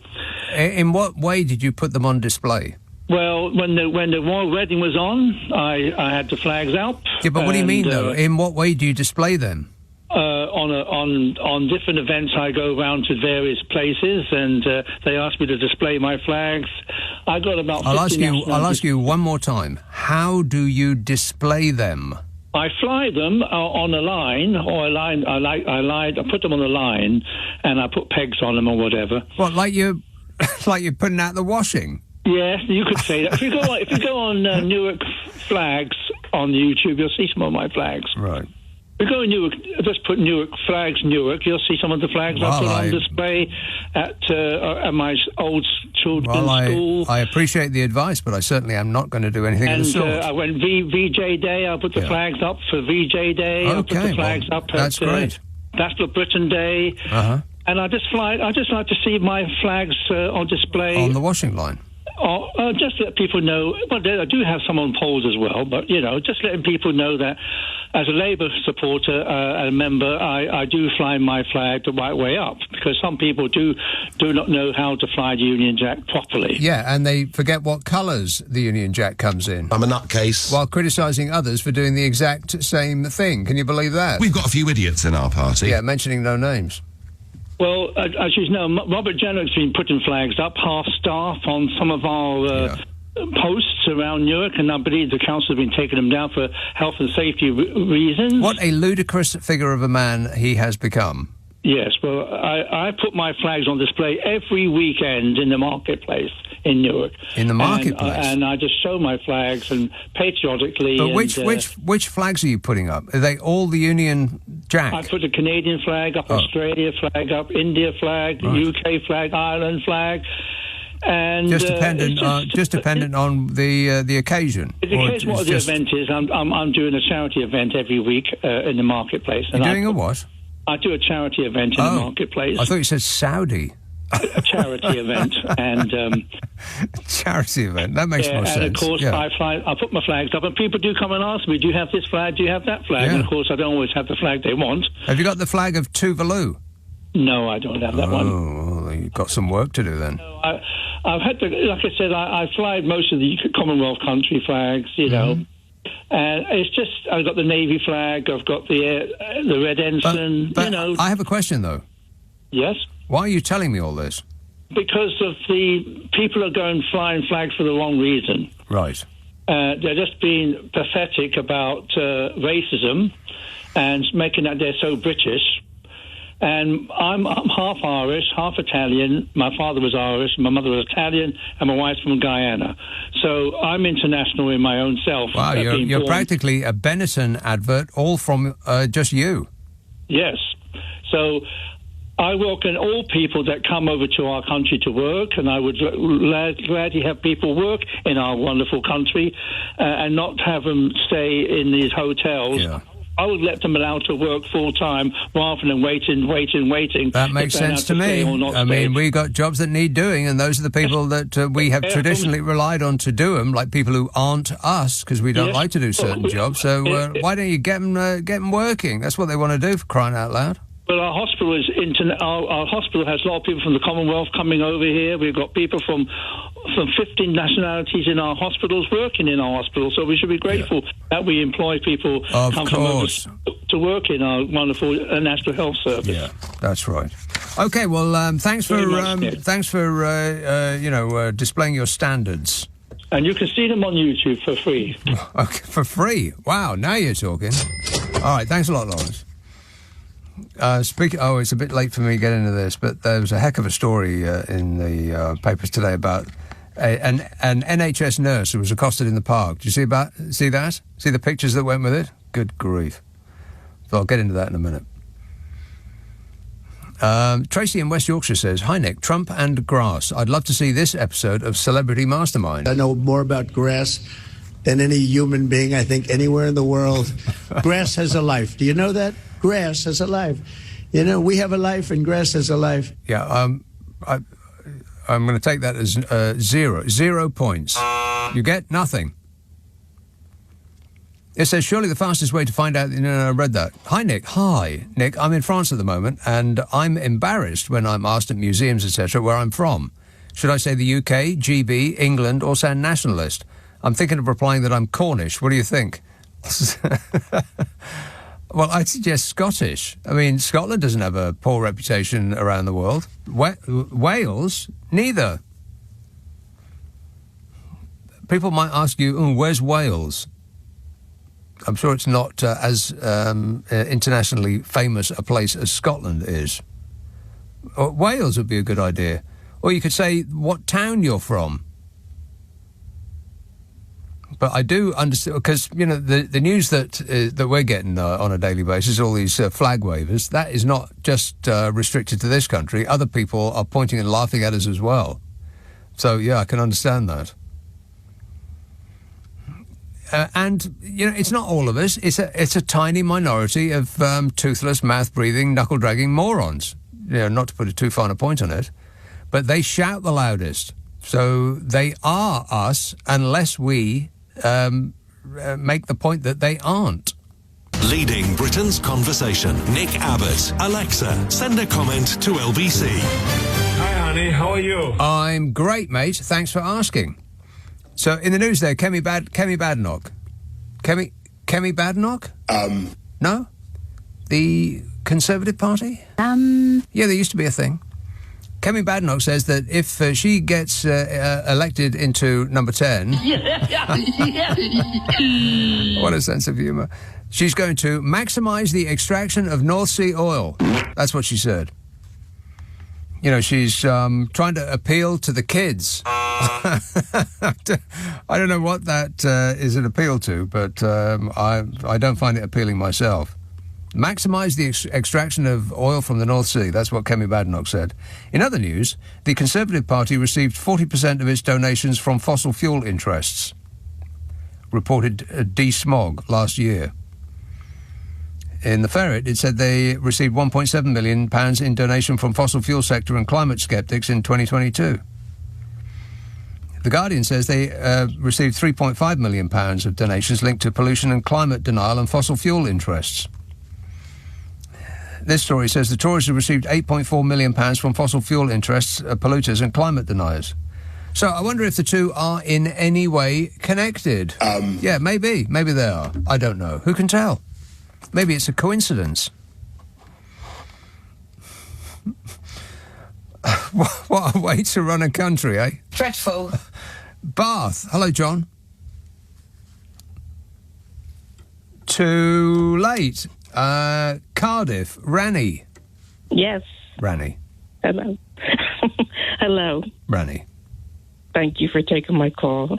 In what way did you put them on display? Well, when the royal wedding was on, I had the flags out. Yeah, but what do you mean, though? In what way do you display them? On different events, I go around to various places, and they ask me to display my flags. I got about. I'll ask you one more time. How do you display them? I fly them on a line, or I put them on a line, and I put pegs on them or whatever. What, like you're putting out the washing? Yes, you could say that. If you go on Newark flags on YouTube, you'll see some of my flags. Right. If you go in Newark, just put Newark flags, Newark, you'll see some of the flags I put on display at my old children's school. I appreciate the advice, but I certainly am not going to do anything of the sort. I went VJ Day, I put the flags up for VJ Day. Okay, I put the flags up that's great. National Britain Day. Uh-huh. And I just like to see my flags on display. On the washing line? Just let people know. Well, I do have some on polls as well, but just letting people know that as a Labour supporter and a member, I do fly my flag the right way up, because some people do not know how to fly the Union Jack properly. Yeah, and they forget what colours the Union Jack comes in. I'm a nutcase. While criticising others for doing the exact same thing. Can you believe that? We've got a few idiots in our party. Yeah, mentioning no names. Well, as you know, Robert Jenner's been putting flags up, half-staff, on some of our posts around Newark, and I believe the council has been taking them down for health and safety reasons. What a ludicrous figure of a man he has become. Yes, well, I put my flags on display every weekend in the marketplace in Newark. In the marketplace? And I just show my flags and patriotically... But which flags are you putting up? Are they all the Union Jack? I put the Canadian flag up, Australia flag up, India flag, UK flag, Ireland flag... And just dependent on the occasion. It depends what the event is. I'm doing a charity event every week in the marketplace. You're doing a what? I do a charity event in the marketplace. I thought you said Saudi. A charity event and charity event. That makes more sense. And of course, I put my flags up, and people do come and ask me, "Do you have this flag? Do you have that flag?" And of course, I don't always have the flag they want. Have you got the flag of Tuvalu? No, I don't have that one. Oh, well, you've got some work to do then. No, I've had to, like I said, I fly most of the Commonwealth country flags, know. And it's just, I've got the Navy flag, I've got the Red Ensign, but I have a question, though. Yes? Why are you telling me all this? Because of the people are going flying flags for the wrong reason. Right. They're just being pathetic about racism and making that they're so British. And I'm half Irish, half Italian. My father was Irish, my mother was Italian, and my wife's from Guyana. So I'm international in my own self. Wow, you're practically a Benetton advert, all from just you. Yes. So I welcome all people that come over to our country to work, and I would gladly have people work in our wonderful country and not have them stay in these hotels. Yeah. I would let them allow to work full-time rather than waiting. That makes sense to me. I mean, we got jobs that need doing, and those are the people that we have traditionally relied on to do them, like people who aren't us, because we don't like to do certain jobs. So why don't you get them working? That's what they want to do, for crying out loud. Well, our hospital is our hospital has a lot of people from the Commonwealth coming over here. We've got people from 15 nationalities in our hospitals working in our hospital, so we should be grateful that we employ people come over to work in our wonderful National Health Service. Yeah, that's right. Okay, well, thanks for displaying your standards. And you can see them on YouTube for free. Okay, for free? Wow, now you're talking. All right, thanks a lot, Lawrence. It's a bit late for me to get into this, but there was a heck of a story in the papers today about an NHS nurse who was accosted in the park. Do you see that? See the pictures that went with it? Good grief. So I'll get into that in a minute. Tracy in West Yorkshire says, "Hi Nick, Trump and grass. I'd love to see this episode of Celebrity Mastermind." I know more about grass than any human being, I think, anywhere in the world. Grass has a life. Do you know that? Grass has a life. You know, we have a life and grass has a life. Yeah, I'm going to take that as 0 points. You get nothing. It says, surely the fastest way to find out... I read that. Hi, Nick. I'm in France at the moment, and I'm embarrassed when I'm asked at museums, etc., where I'm from. Should I say the UK, GB, England, or sound nationalist? I'm thinking of replying that I'm Cornish. What do you think? Well, I'd suggest Scottish. I mean, Scotland doesn't have a poor reputation around the world. Wales, neither. People might ask you, where's Wales? I'm sure it's not as internationally famous a place as Scotland is. Wales would be a good idea. Or you could say what town you're from. But I do understand, because, the news that we're getting on a daily basis, all these flag wavers, that is not just restricted to this country. Other people are pointing and laughing at us as well. So, yeah, I can understand that. And, it's not all of us. It's a tiny minority of toothless, mouth-breathing, knuckle-dragging morons. Not to put a too fine a point on it. But they shout the loudest. So they are us unless we make the point that they aren't. Leading Britain's conversation, Nick Abbot. Alexa, send a comment to LBC. Hi, honey. How are you? I'm great, mate. Thanks for asking. So, in the news there, Kemi Badenoch. Kemi Badenoch? No? The Conservative Party? Yeah, there used to be a thing. Kemi Badenoch says that if she gets elected into number 10... What a sense of humour. She's going to maximise the extraction of North Sea oil. That's what she said. You know, she's trying to appeal to the kids. I don't know what that is an appeal to, but I don't find it appealing myself. Maximise the extraction of oil from the North Sea. That's what Kemi Badenoch said. In other news, the Conservative Party received 40% of its donations from fossil fuel interests, reported D-Smog last year. In the Ferret, it said they received £1.7 million in donation from fossil fuel sector and climate sceptics in 2022. The Guardian says they received £3.5 million of donations linked to pollution and climate denial and fossil fuel interests. This story says the Tories have received £8.4 million from fossil fuel interests, polluters and climate deniers. So I wonder if the two are in any way connected. Yeah, maybe. Maybe they are. I don't know. Who can tell? Maybe it's a coincidence. What a way to run a country, eh? Dreadful. Bath. Hello, John. Too late. Cardiff. Ranny. Yes. Ranny. Hello. Hello. Ranny. Thank you for taking my call.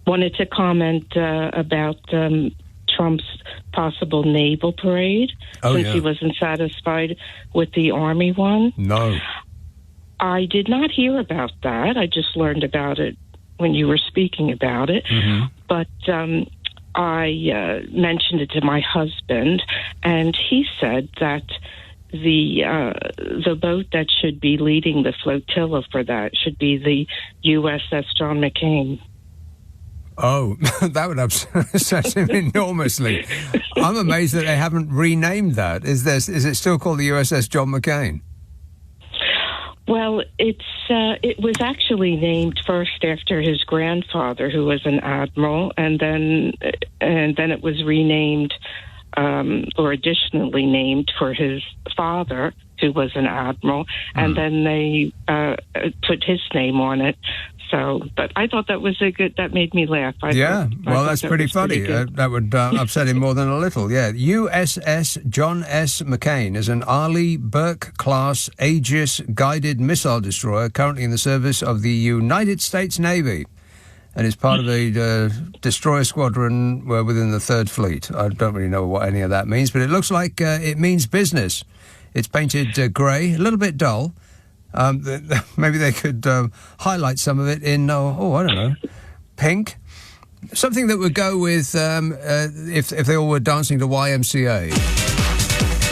Wanted to comment about Trump's possible naval parade, since he wasn't satisfied with the Army one. No. I did not hear about that. I just learned about it when you were speaking about it. Mm-hmm. But I mentioned it to my husband, and he said that the boat that should be leading the flotilla for that should be the USS John McCain. Oh, that would upset him enormously. I'm amazed that they haven't renamed that. Is it still called the USS John McCain? Well, it was actually named first after his grandfather, who was an admiral, and then it was renamed or additionally named for his father, who was an admiral, and then they put his name on it. So, but I thought that was that made me laugh. That's pretty funny. That would upset him more than a little, yeah. USS John S. McCain is an Arleigh Burke-class Aegis guided missile destroyer currently in the service of the United States Navy and is part of a destroyer squadron within the 3rd Fleet. I don't really know what any of that means, but it looks like it means business. It's painted grey, a little bit dull. Maybe they could highlight some of it in, I don't know, pink. Something that would go with if they all were dancing to YMCA.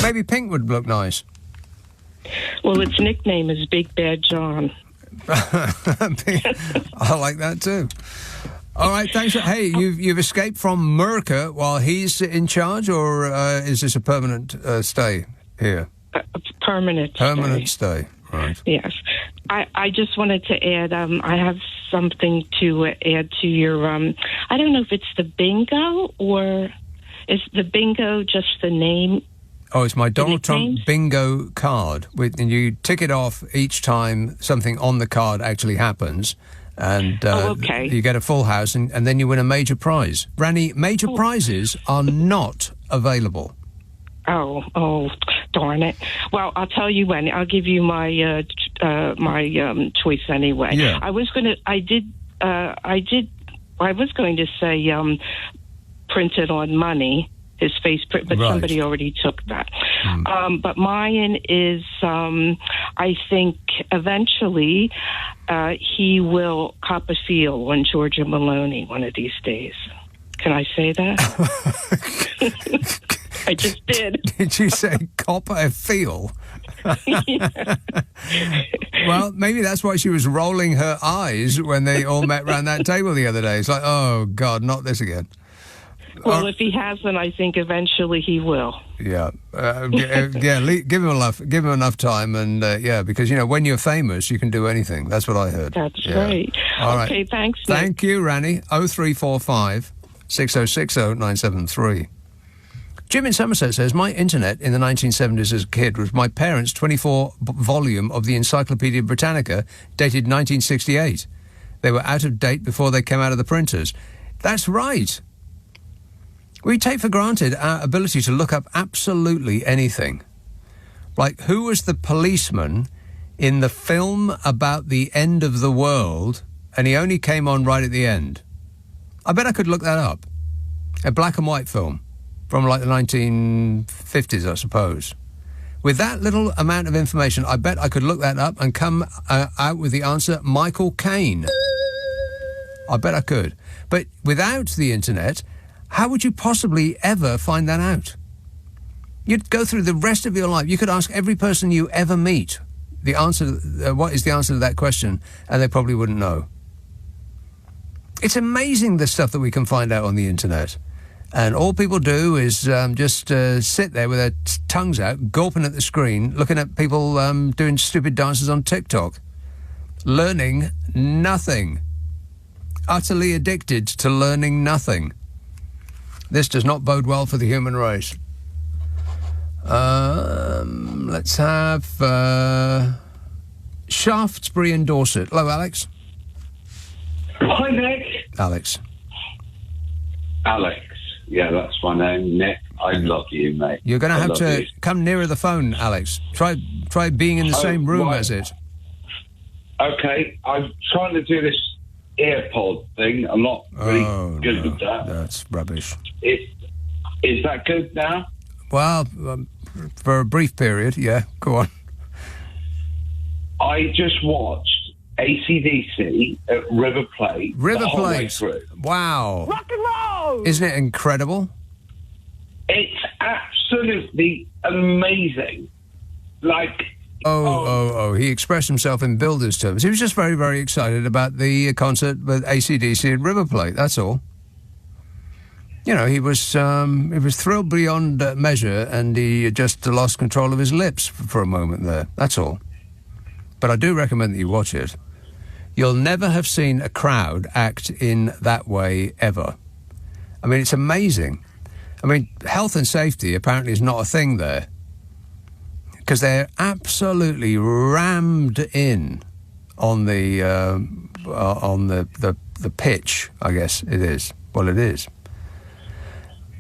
Maybe pink would look nice. Well, its nickname is Big Bad John. I like that too. All right, thanks. Hey, you've escaped from Merca while he's in charge, or is this a permanent stay here? Permanent stay. Right. Yes. I just wanted to add, I have something to add to your, I don't know if it's the bingo, or is the bingo just the name? Oh, it's my Donald Trump bingo card. And you tick it off each time something on the card actually happens. And you get a full house, and then you win a major prize. Ranny, major prizes are not available. Oh, darn it. Well, I'll tell you when. I'll give you my choice anyway. Yeah. I was going to say printed on money, his face print, but somebody already took that. But mine is, I think eventually he will cop a feel on Georgia Maloney one of these days. Can I say that? I just did. Did you say copper feel? Well, maybe that's why she was rolling her eyes when they all met round that table the other day. It's like, oh, God, not this again. Well, if he hasn't, I think eventually he will. Yeah, give him enough time, and because when you're famous, you can do anything. That's what I heard. That's right. All right. Okay, thanks, Nick. Thank you, Rani. 0345 6060 973. Jim in Somerset says, my internet in the 1970s as a kid was my parents' 24-volume of the Encyclopedia Britannica, dated 1968. They were out of date before they came out of the printers. That's right. We take for granted our ability to look up absolutely anything. Like, who was the policeman in the film about the end of the world, and he only came on right at the end? I bet I could look that up. A black and white film from, like, the 1950s, I suppose. With that little amount of information, I bet I could look that up and come out with the answer, Michael Caine. I bet I could. But without the internet, how would you possibly ever find that out? You'd go through the rest of your life. You could ask every person you ever meet the answer. What is the answer to that question? And they probably wouldn't know. It's amazing the stuff that we can find out on the internet. And all people do is just sit there with their tongues out, gulping at the screen, looking at people doing stupid dances on TikTok, learning nothing. Utterly addicted to learning nothing. This does not bode well for the human race. Let's have Shaftesbury in Dorset. Hello, Alex. Hi, Nick. Alex. Alex. Yeah, that's my name, Nick. I love you, mate. You're going to have to you. come nearer the phone, Alex. Try being in the same room as it. Okay, I'm trying to do this AirPod thing. I'm not really good with that. That's rubbish. Is that good now? Well, for a brief period, yeah. Go on. I just watched AC/DC at River Plate. River the whole way Plate. through. Wow. Rock and roll! Isn't it incredible? It's absolutely amazing. Like... Oh, he expressed himself in builder's terms. He was just very, very excited about the concert with AC/DC at River Plate, that's all. You know, he was thrilled beyond measure, and he just lost control of his lips for a moment there, that's all. But I do recommend that you watch it. You'll never have seen a crowd act in that way ever. I mean, it's amazing. I mean, health and safety apparently is not a thing there, because they're absolutely rammed in on the pitch, I guess it is. Well, it is.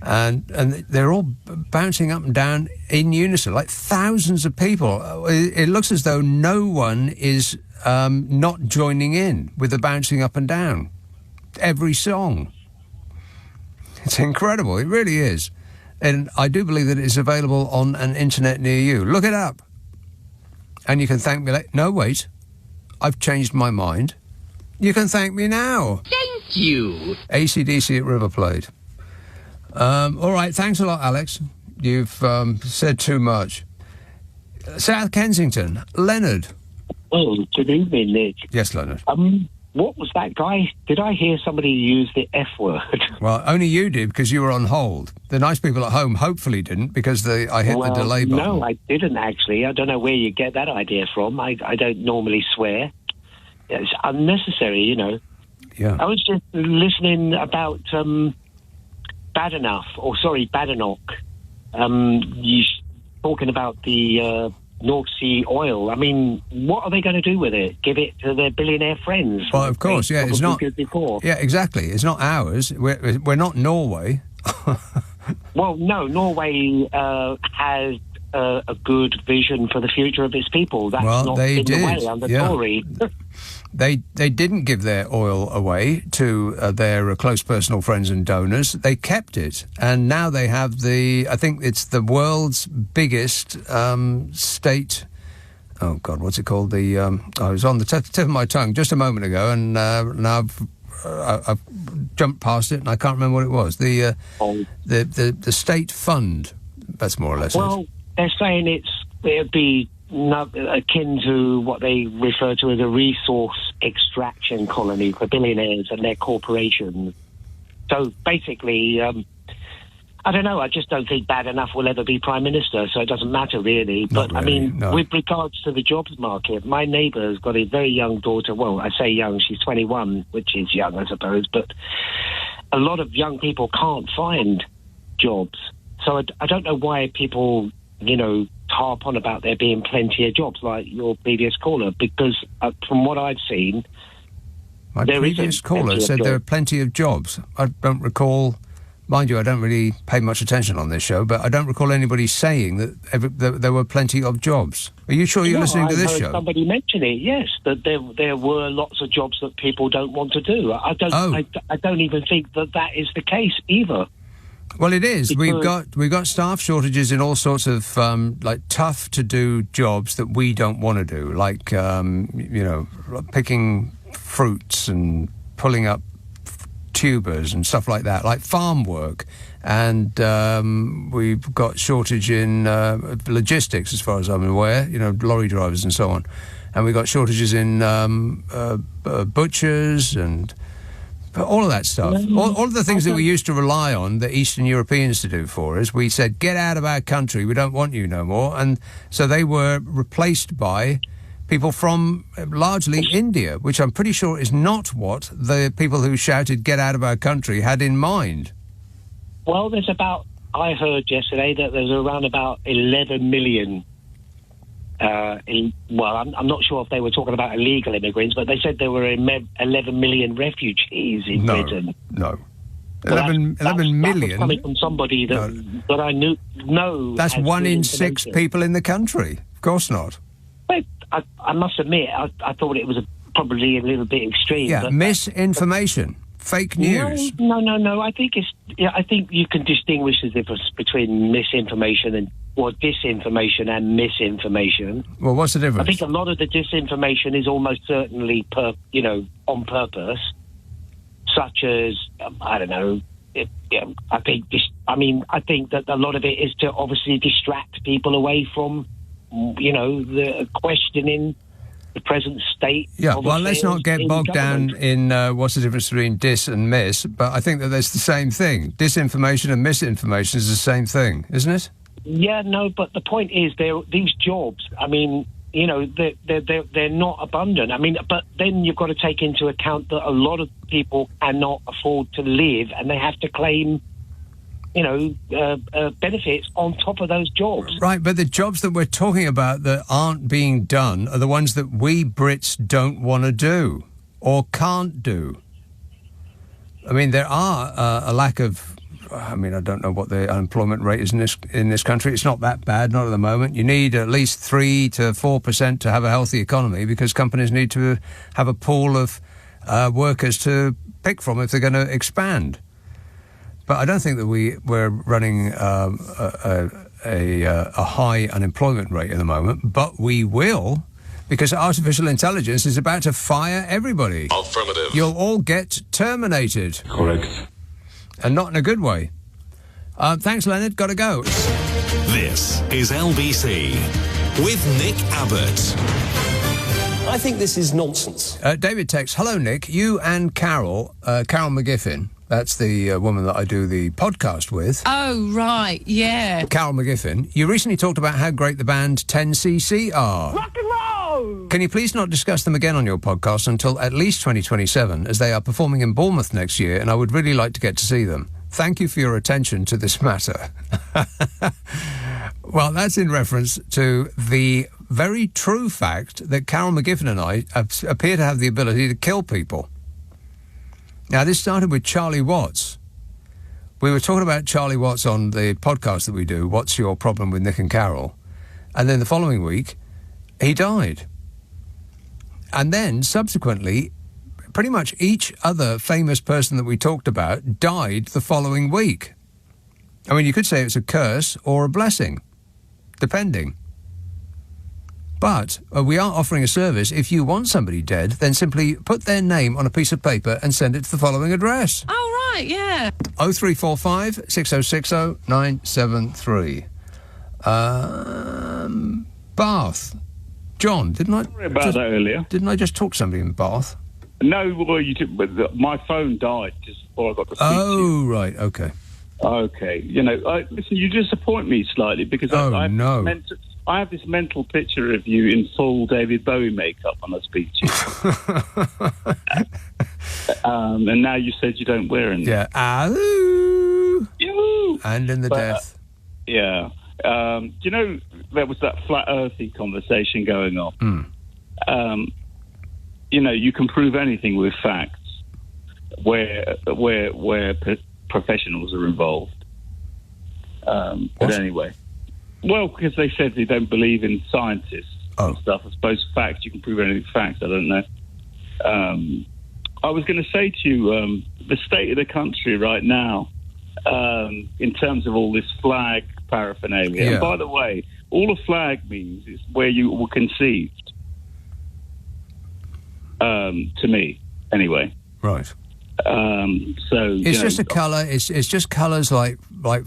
And they're all bouncing up and down in unison, like thousands of people. It looks as though no one is not joining in with the bouncing up and down. Every song. It's incredible. It really is. And I do believe that it's available on an internet near you. Look it up. And you can thank me later. No, wait. I've changed my mind. You can thank me now. Thank you. AC/DC at River Plate. All right, thanks a lot, Alex. You've said too much. South Kensington, Leonard. Oh, good evening, Nick. Yes, Leonard. What was that guy? Did I hear somebody use the F word? Well, only you did, because you were on hold. The nice people at home hopefully didn't, because I hit the delay button. No, I didn't, actually. I don't know where you get that idea from. I don't normally swear. It's unnecessary, you know. Yeah. I was just listening about Badenoch. You talking about the North Sea oil. I mean, what are they going to do with it? Give it to their billionaire friends? Well, of course, yeah. It's not. Before. Yeah, exactly. It's not ours. We're not Norway. Well, no. Norway has a good vision for the future of its people. That's not in the way under Tory. They didn't give their oil away to their close personal friends and donors. They kept it, and now they have I think it's the world's biggest state. Oh God, what's it called? I was on the tip of my tongue just a moment ago, and now I've jumped past it, and I can't remember what it was. The state fund That's more or less Well, they're saying it'd be akin to what they refer to as a resource extraction colony for billionaires and their corporations. So basically, I don't know. I just don't think Bad Enough will ever be Prime Minister, so it doesn't matter really. But, I mean, with regards to the jobs market, my neighbour's got a very young daughter. Well, I say young, she's 21, which is young, I suppose. But a lot of young people can't find jobs. So I don't know why people, harp on about there being plenty of jobs, like your previous caller, because from what I've seen, My previous caller said there are plenty of jobs. I don't recall... Mind you, I don't really pay much attention on this show, but I don't recall anybody saying that there were plenty of jobs. Are you sure you're listening to this show? Somebody mentioned it, yes, that there were lots of jobs that people don't want to do. I don't even think that is the case either. Well, it is. We've got staff shortages in all sorts of tough to do jobs that we don't want to do, like picking fruits and pulling up tubers and stuff like that, like farm work. And we've got shortage in logistics, as far as I'm aware, lorry drivers and so on. And we've got shortages in butchers and all of that stuff. All of the things that we used to rely on the Eastern Europeans to do for us, we said, get out of our country, we don't want you no more. And so they were replaced by people from largely India, which I'm pretty sure is not what the people who shouted "get out of our country" had in mind. Well, I heard yesterday that there's around about 11 million. I'm not sure if they were talking about illegal immigrants, but they said there were 11 million refugees in Britain. No. 11 million? That was coming from somebody that I know. That's 1 in 6 people in the country. Of course not. I must admit, I thought it was probably a little bit extreme. Yeah, misinformation, fake news. No. I think you can distinguish the difference between misinformation or disinformation and misinformation. Well, what's the difference? I think a lot of the disinformation is almost certainly on purpose, such as I don't know. I think that a lot of it is to obviously distract people away from the questioning the present state. Yeah, well, let's not get bogged down in what's the difference between dis and mis, but I think that there's the same thing. Disinformation and misinformation is the same thing, isn't it? Yeah, no, but the point is, these jobs, I mean, they're not abundant. I mean, but then you've got to take into account that a lot of people cannot afford to live, and they have to claim benefits on top of those jobs. Right, but the jobs that we're talking about that aren't being done are the ones that we Brits don't want to do or can't do. I mean, there are a lack of... I mean, I don't know what the unemployment rate is in this country. It's not that bad, not at the moment. You need at least 3 to 4% to have a healthy economy, because companies need to have a pool of workers to pick from if they're going to expand. But I don't think that we're running a high unemployment rate at the moment, but we will, because artificial intelligence is about to fire everybody. Affirmative. You'll all get terminated. Correct. And not in a good way. Thanks, Leonard. Got to go. This is LBC with Nick Abbott. I think this is nonsense. David texts, hello, Nick. You and Carol McGiffin, that's the woman that I do the podcast with. Oh, right, yeah. Carol McGiffin, you recently talked about how great the band 10cc are. Rock and roll! Can you please not discuss them again on your podcast until at least 2027, as they are performing in Bournemouth next year, and I would really like to get to see them. Thank you for your attention to this matter. Well, that's in reference to the very true fact that Carol McGiffin and I appear to have the ability to kill people. Now, this started with Charlie Watts. We were talking about Charlie Watts on the podcast that we do, What's Your Problem with Nick and Carol? And then the following week, he died. And then, subsequently, pretty much each other famous person that we talked about died the following week. I mean, you could say it's a curse or a blessing, depending. But we are offering a service. If you want somebody dead, then simply put their name on a piece of paper and send it to the following address. Oh, right, yeah. 0345 6060 973. Bath. John, didn't I? Sorry about that earlier. Didn't I just talk to somebody in Bath? No, well, you did, but my phone died just before I got to speak to you. Oh, right, okay. Okay, listen, you disappoint me slightly because I have this mental picture of you in full David Bowie makeup when I speak to you. And now you said you don't wear any. Yeah, and in the death. Yeah. There was that flat earthy conversation going on. You can prove anything with facts where professionals are involved. But anyway, because they said they don't believe in scientists and stuff. I suppose facts, you can prove anything with facts. I don't know. I was going to say to you, the state of the country right now, in terms of all this flag paraphernalia. Yeah. And by the way, all a flag means is where you were conceived. To me, anyway. Right. So it's just a colour. It's just colours like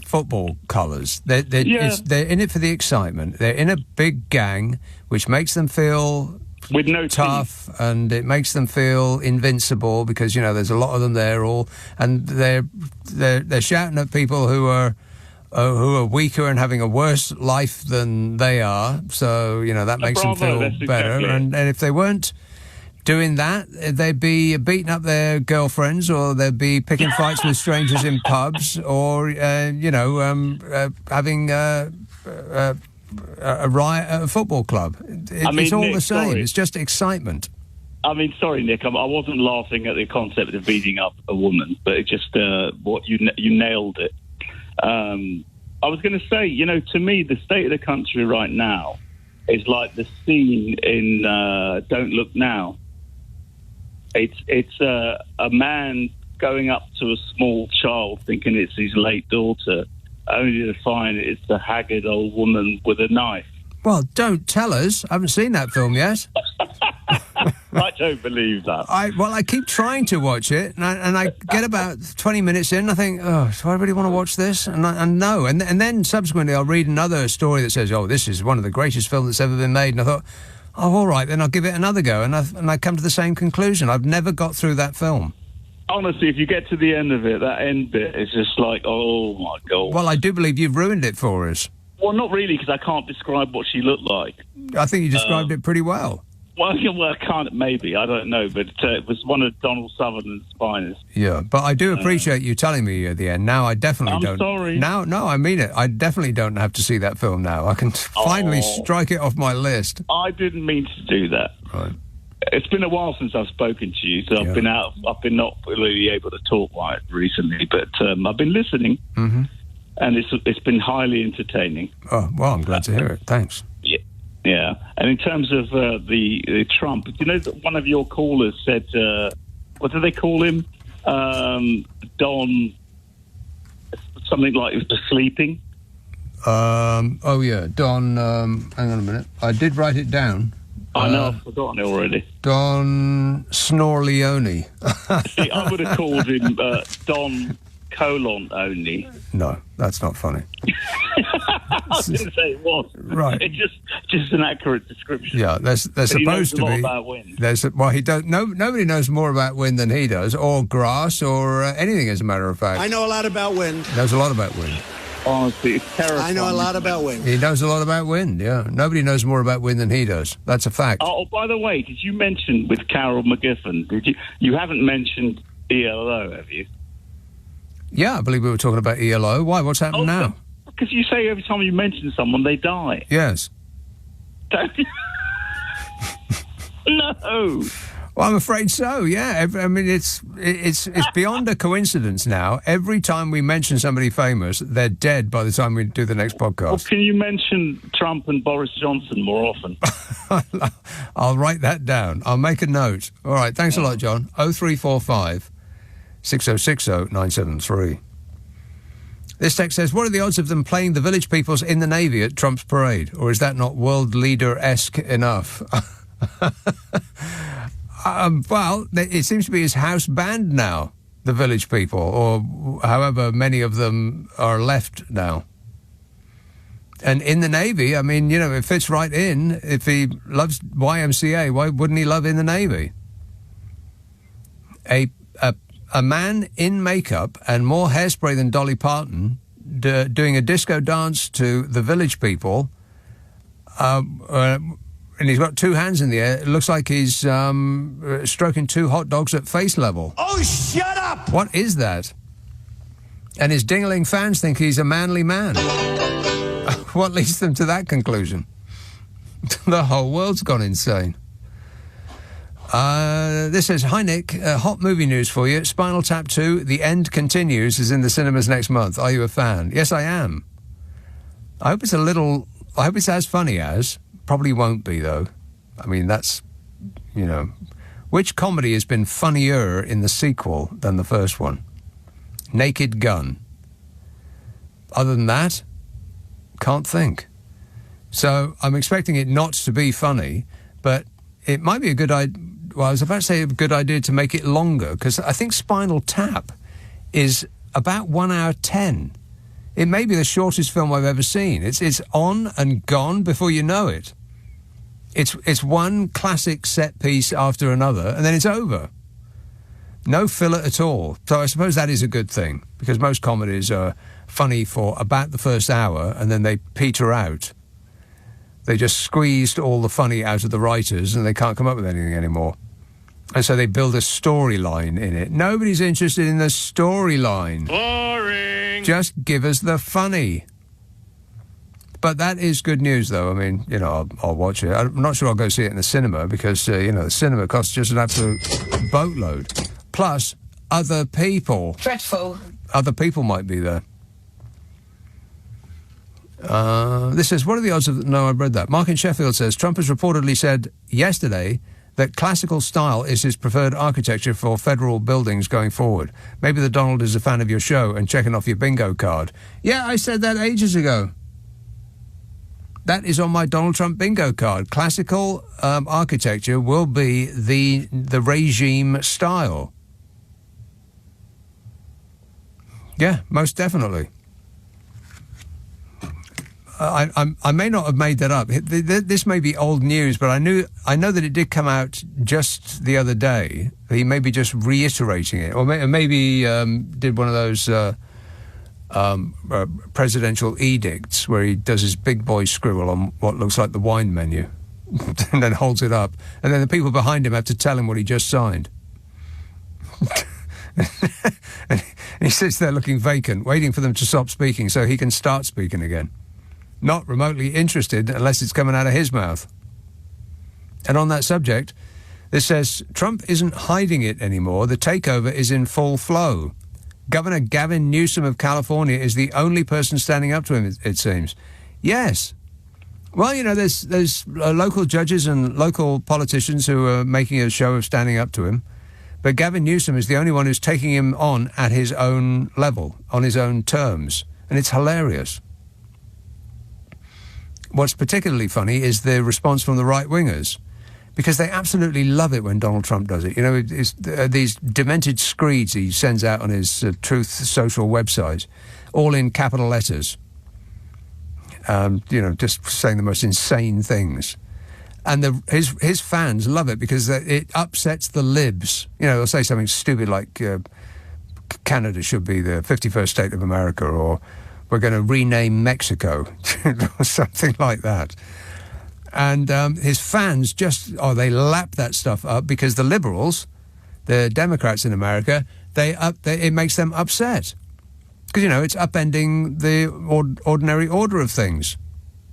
football colours. They're in it for the excitement. They're in a big gang, which makes them feel with no tough, and it makes them feel invincible because there's a lot of them there and they're shouting at people who are weaker and having a worse life than they are. So that makes them feel better. Exactly. And if they weren't doing that, they'd be beating up their girlfriends, or they'd be picking fights with strangers in pubs, or having a riot at a football club. It's all Nick, the same. sorry. It's just excitement. Sorry, Nick. I wasn't laughing at the concept of beating up a woman, but it just what you nailed it. I was going to say, to me, the state of the country right now is like the scene in Don't Look Now. It's a man going up to a small child thinking it's his late daughter, only to find it's a haggard old woman with a knife. Well, don't tell us. I haven't seen that film yet. I don't believe that. I keep trying to watch it, and I get about 20 minutes in, and I think, do I really want to watch this? And no. And then subsequently I'll read another story that says, this is one of the greatest films that's ever been made. And I thought, all right, then I'll give it another go. And I come to the same conclusion. I've never got through that film. Honestly, if you get to the end of it, that end bit is just like, oh, my God. Well, I do believe you've ruined it for us. Well, not really, because I can't describe what she looked like. I think you described it pretty well. Well, I can't, maybe, I don't know, but it was one of Donald Sutherland's finest. Yeah, but I do appreciate you telling me at the end. Now I definitely don't. I'm sorry. No, I mean it. I definitely don't have to see that film now. I can finally strike it off my list. I didn't mean to do that. Right. It's been a while since I've spoken to you, so I've been not really able to talk right recently, but I've been listening, and it's been highly entertaining. Oh, well, I'm glad to hear it. Thanks. Yeah, and in terms of the Trump, that one of your callers said, what do they call him? Don, something like it was sleeping. Don. Hang on a minute. I did write it down. I know, I've forgotten it already. Don Snorleone. See, I would have called him Don colon only. No, that's not funny. I was going to say it was. Right. It's just an accurate description. Yeah, there's supposed to be. He knows a lot about wind. He don't. Nobody knows more about wind than he does, or grass, or anything. As a matter of fact, I know a lot about wind. He knows a lot about wind. Honestly, it's terrifying. I know a lot about wind. He knows a lot about wind. Yeah, nobody knows more about wind than he does. That's a fact. Oh, by the way, did you mention with Carol McGiffin? Did you? You haven't mentioned ELO, have you? Yeah, I believe we were talking about ELO. Why? What's happened now? Because you say every time you mention someone, they die. Yes. Don't you? No. Well, I'm afraid so. Yeah. I mean, it's beyond a coincidence now. Every time we mention somebody famous, they're dead by the time we do the next podcast. Well, can you mention Trump and Boris Johnson more often? I'll write that down. I'll make a note. All right. Thanks a lot, John. 0345 6060 973. This text says, what are the odds of them playing the village peoples in the Navy at Trump's parade? Or is that not world leader-esque enough? Well, it seems to be his house band now, the village people, or however many of them are left now. And in the Navy, I mean, you know, it fits right in. If he loves YMCA, why wouldn't he love in the Navy? A man in makeup and more hairspray than Dolly Parton doing a disco dance to the Village People, and he's got two hands in the air. It looks like he's stroking two hot dogs at face level. Oh, shut up! What is that? And his dingling fans think he's a manly man. What leads them to that conclusion? The whole world's gone insane. This says, hi Nick, hot movie news for you. Spinal Tap 2, The End Continues, is in the cinemas next month. Are you a fan? Yes, I am. I hope it's as funny as. Probably won't be, though. I mean, that's, you know. Which comedy has been funnier in the sequel than the first one? Naked Gun. Other than that, can't think. So I'm expecting it not to be funny, but it might be a good idea. Well, I was about to say a good idea to make it longer, because I think Spinal Tap is about 1 hour 10. It may be the shortest film I've ever seen. It's on and gone before you know it. It's one classic set piece after another, and then it's over. No filler at all. So I suppose that is a good thing, because most comedies are funny for about the first hour, and then they peter out. They just squeezed all the funny out of the writers, and they can't come up with anything anymore. And so they build a storyline in it. Nobody's interested in the storyline. Boring. Just give us the funny. But that is good news, though. I mean, you know, I'll watch it. I'm not sure I'll go see it in the cinema because, you know, the cinema costs just an absolute boatload. Plus, other people. Dreadful. Other people might be there. This says, what are the odds of... No, I've read that. Mark in Sheffield says, Trump has reportedly said yesterday that classical style is his preferred architecture for federal buildings going forward. Maybe the Donald is a fan of your show and checking off your bingo card. Yeah, I said that ages ago. That is on my Donald Trump bingo card. Classical architecture will be the regime style. Yeah, most definitely. I may not have made that up. This may be old news, but I know that it did come out just the other day. He may be just reiterating it, or maybe did one of those presidential edicts where he does his big boy scribble on what looks like the wine menu, and then holds it up, and then the people behind him have to tell him what he just signed. And he sits there looking vacant, waiting for them to stop speaking so he can start speaking again. Not remotely interested unless it's coming out of his mouth. And on that subject, this says, Trump isn't hiding it anymore. The takeover is in full flow. Governor Gavin Newsom of California is the only person standing up to him, it seems. Yes. Well, you know, there's local judges and local politicians who are making a show of standing up to him. But Gavin Newsom is the only one who's taking him on at his own level, on his own terms. And it's hilarious. What's particularly funny is the response from the right-wingers, because they absolutely love it when Donald Trump does it. You know, it's these demented screeds he sends out on his Truth Social website, all in capital letters. You know, just saying the most insane things. And his fans love it because it upsets the libs. You know, they'll say something stupid like Canada should be the 51st state of America, or we're going to rename Mexico, or something like that. And his fans they lap that stuff up because the liberals, the Democrats in America, it makes them upset. Because, you know, it's upending the ordinary order of things,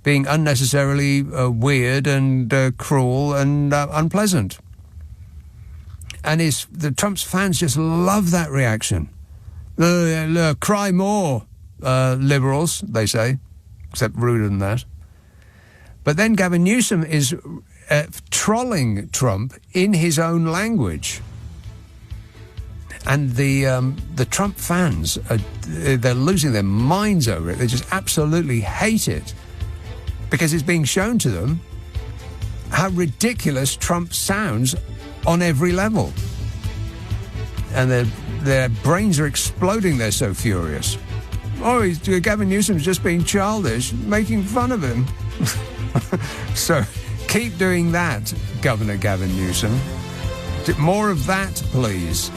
being unnecessarily weird and cruel and unpleasant. And the Trump's fans just love that reaction. Cry more, liberals, they say, except ruder than that. But then Gavin Newsom is trolling Trump in his own language. And the Trump fans, they're losing their minds over it. They just absolutely hate it. Because it's being shown to them how ridiculous Trump sounds on every level. And their brains are exploding, they're so furious. Oh, Gavin Newsom's just being childish, making fun of him. So, keep doing that, Governor Gavin Newsom. More of that, please.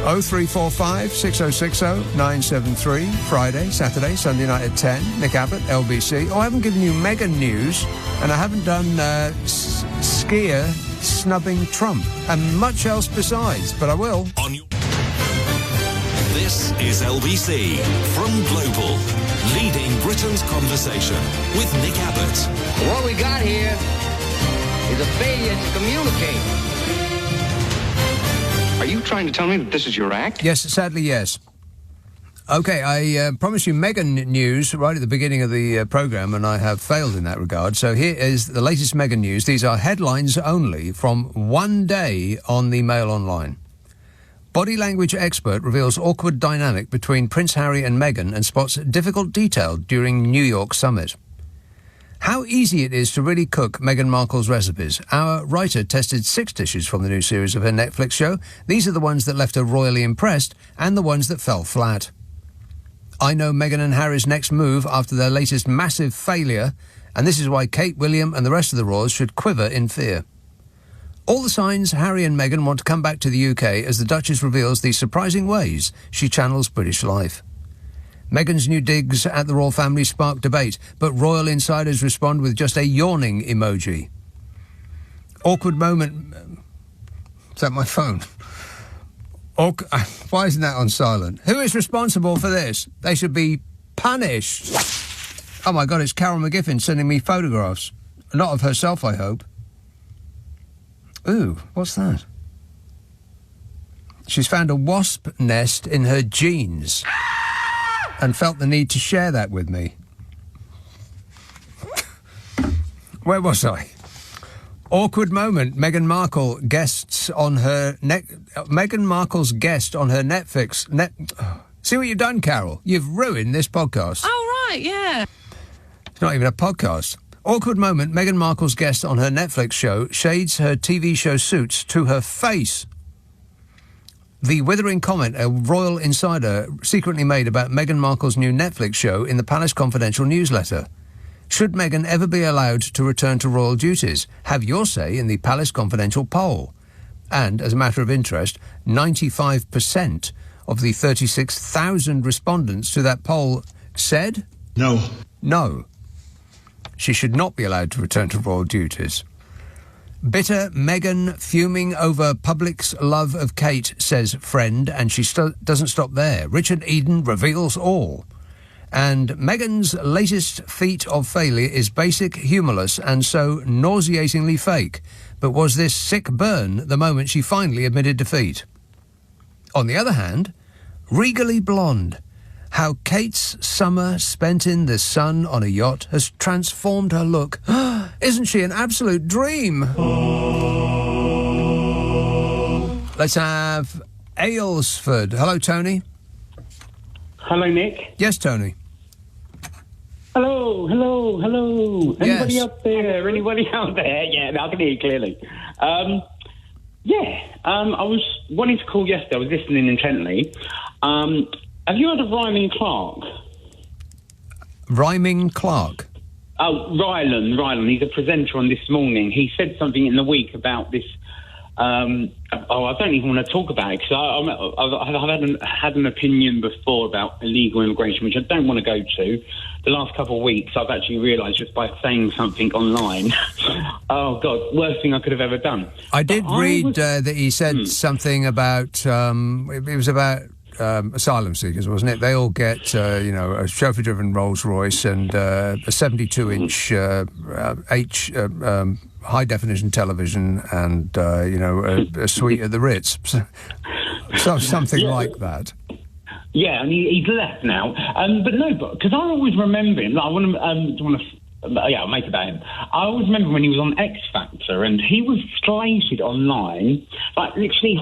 0345 6060 973, Friday, Saturday, Sunday night at 10. Nick Abbott, LBC. Oh, I haven't given you Meghan news, and I haven't done skier snubbing Trump, and much else besides, but I will. This is LBC from Global, leading Britain's conversation with Nick Abbott. What we got here is a failure to communicate. Are you trying to tell me that this is your act? Yes, sadly, yes. OK, I promised you Meghan news right at the beginning of the programme, and I have failed in that regard. So here is the latest Meghan news. These are headlines only from one day on the Mail Online. Body language expert reveals awkward dynamic between Prince Harry and Meghan and spots difficult detail during New York summit. How easy it is to really cook Meghan Markle's recipes. Our writer tested 6 dishes from the new series of her Netflix show. These are the ones that left her royally impressed and the ones that fell flat. I know Meghan and Harry's next move after their latest massive failure, and this is why Kate, William and the rest of the royals should quiver in fear. All the signs Harry and Meghan want to come back to the UK as the Duchess reveals the surprising ways she channels British life. Meghan's new digs at the royal family spark debate, but royal insiders respond with just a yawning emoji. Awkward moment... Is that my phone? Why isn't that on silent? Who is responsible for this? They should be punished. Oh my God, it's Carol McGiffin sending me photographs. Not of herself, I hope. Ooh, what's that? She's found a wasp nest in her jeans and felt the need to share that with me. Where was I? Awkward moment. Meghan Markle's guest on her Netflix. See what you've done, Carol? You've ruined this podcast. Oh, right, yeah. It's not even a podcast. Awkward moment. Meghan Markle's guest on her Netflix show shades her TV show suits to her face. The withering comment a royal insider secretly made about Meghan Markle's new Netflix show in the Palace Confidential newsletter. Should Meghan ever be allowed to return to royal duties? Have your say in the Palace Confidential poll. And, as a matter of interest, 95% of the 36,000 respondents to that poll said... No. No. She should not be allowed to return to royal duties. Bitter Meghan fuming over public's love of Kate, says friend, and she doesn't stop there. Richard Eden reveals all. And Meghan's latest feat of failure is basic, humourless, and so nauseatingly fake. But was this sick burn the moment she finally admitted defeat? On the other hand, regally blonde. How Kate's summer spent in the sun on a yacht has transformed her look. Isn't she an absolute dream? Let's have Aylesford. Hello, Tony. Hello, Nick. Yes, Tony. Hello. Anybody Yes. up there? Anybody out there? Yeah, I can hear you clearly. I was wanting to call yesterday. I was listening intently. Have you heard of Rhyming Clark? Rhyming Clark? Oh, Rylan. He's a presenter on This Morning. He said something in the week about this. I don't even want to talk about it because I've had an opinion before about illegal immigration, which I don't want to go to. The last couple of weeks, I've actually realised just by saying something online, oh God, worst thing I could have ever done. I did read that he said something about, it was about asylum seekers, wasn't it? They all get, a chauffeur-driven Rolls-Royce and a 72-inch high-definition television and, a suite at the Ritz. So something like that. Yeah, and he's left now. Because I always remember him. I'll make it about him. I always remember when he was on X Factor and he was slated online, literally,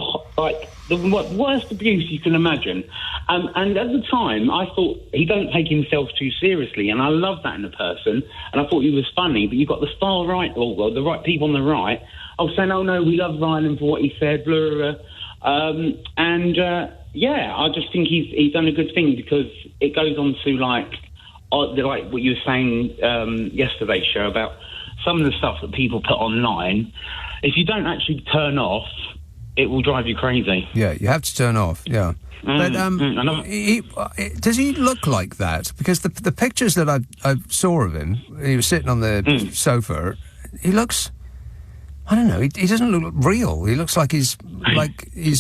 the worst abuse you can imagine. And at the time, I thought he don't take himself too seriously, and I love that in a person. And I thought he was funny, but you've got the far right, or the right people on the right, saying, "Oh no, we love Ryan for what he said," blah blah blah. I just think he's done a good thing, because it goes on to like what you were saying yesterday's show about some of the stuff that people put online. If you don't actually turn off, it will drive you crazy. Yeah, you have to turn off. Yeah. But does he look like that? Because the pictures that I saw of him, he was sitting on the sofa. He looks, I don't know. He doesn't look real. He looks like he's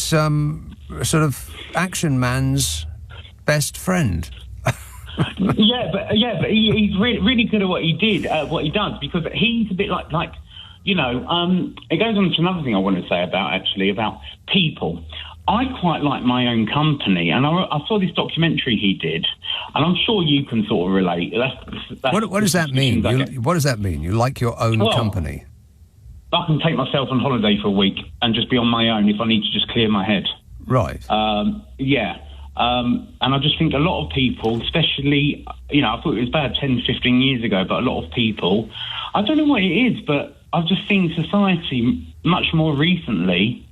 sort of action man's best friend. yeah, but he's really good at what he does, because he's a bit like. You know, it goes on to another thing I want to say about people. I quite like my own company, and I saw this documentary he did, and I'm sure you can sort of relate. What does that mean? What does that mean? You like your own company? I can take myself on holiday for a week and just be on my own if I need to just clear my head. Right. And I just think a lot of people, especially, you know, I thought it was bad 10, 15 years ago, but a lot of people, I don't know what it is, but I've just seen society much more recently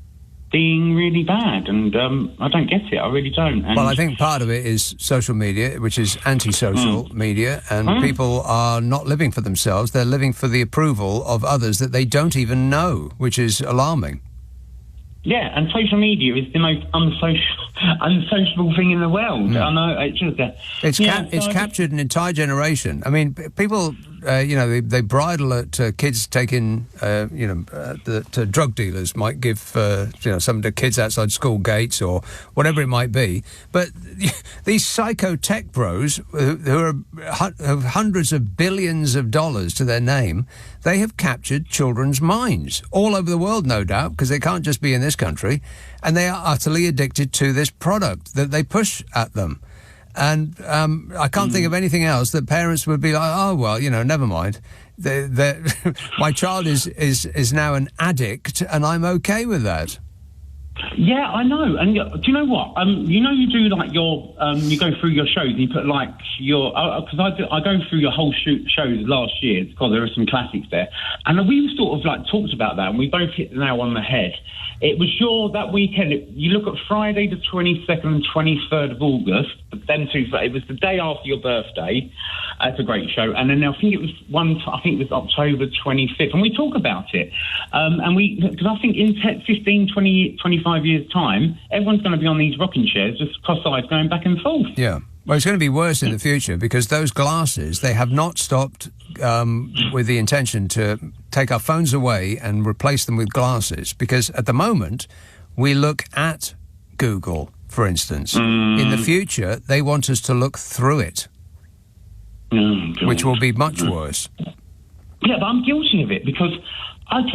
being really bad, and I don't get it. I really don't. And well, I think part of it is social media, which is anti-social media, and people are not living for themselves. They're living for the approval of others that they don't even know, which is alarming. Yeah, and social media is the most unsociable thing in the world. I know, it's just... captured an entire generation. I mean, people, they bridle at kids taking, that drug dealers might give, some of the kids outside school gates or whatever it might be. But these psycho tech bros who have hundreds of billions of dollars to their name, they have captured children's minds all over the world, no doubt, because they can't just be in this country, and they are utterly addicted to this product that they push at them. And I can't think of anything else that parents would be like, oh, well, never mind. My child is now an addict, and I'm okay with that. Yeah, I know. And do you know what? You do like your, you go through your shows and you put like your, because I go through your whole shows last year, because there are some classics there. And we sort of like talked about that, and we both hit the nail on the head. It was that weekend, you look at Friday the 22nd and 23rd of August, but then it was the day after your birthday. It's a great show. And then I think it was October 25th, and we talk about it. Because I think in 15, 20, 25 years' time, everyone's going to be on these rocking chairs, just cross-eyed, going back and forth. Yeah. Well, it's going to be worse in the future, because those glasses, they have not stopped with the intention to take our phones away and replace them with glasses, because at the moment we look at Google, for instance. In the future, they want us to look through it, which will be much worse. Yeah, but I'm guilty of it, because I'm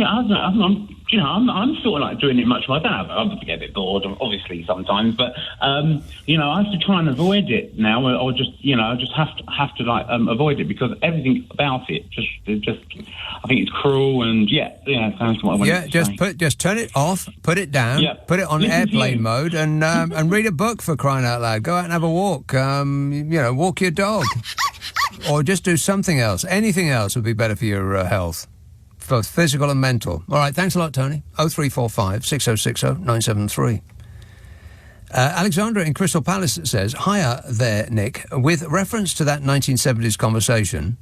sort of like doing it much more. I get a bit bored, obviously, sometimes, but I have to try and avoid it now, or just I just have to avoid it, because everything about it just I think it's cruel, and that's what I want to say. Just turn it off, put it down, put it on airplane mode, and read a book, for crying out loud. Go out and have a walk. Walk your dog, or just do something else. Anything else would be better for your health. Both physical and mental. All right, thanks a lot, Tony. 0345 6060 973. Alexandra in Crystal Palace says, hiya there, Nick. With reference to that 1970s conversation,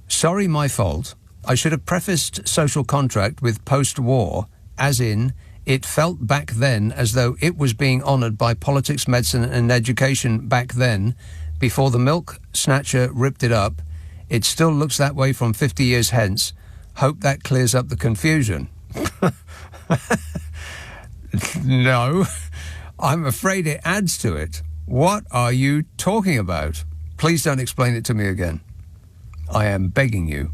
sorry, my fault. I should have prefaced social contract with post-war, as in, it felt back then as though it was being honoured by politics, medicine and education back then, before the milk snatcher ripped it up. It still looks that way from 50 years hence. Hope that clears up the confusion. No, I'm afraid it adds to it. What are you talking about? Please don't explain it to me again. I am begging you.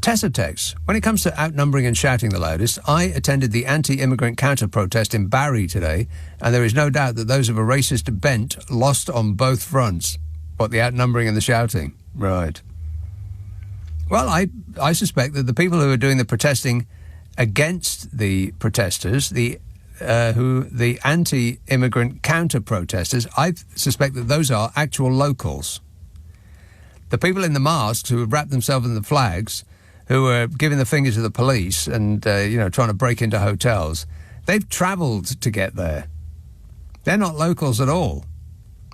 Tessa texts, when it comes to outnumbering and shouting the loudest, I attended the anti-immigrant counter-protest in Barry today, and there is no doubt that those of a racist bent lost on both fronts. What, the outnumbering and the shouting? Right. Well, I suspect that the people who are doing the protesting against the protesters, the anti-immigrant counter-protesters, I suspect that those are actual locals. The people in the masks who have wrapped themselves in the flags, who are giving the finger to the police and, trying to break into hotels, they've travelled to get there. They're not locals at all.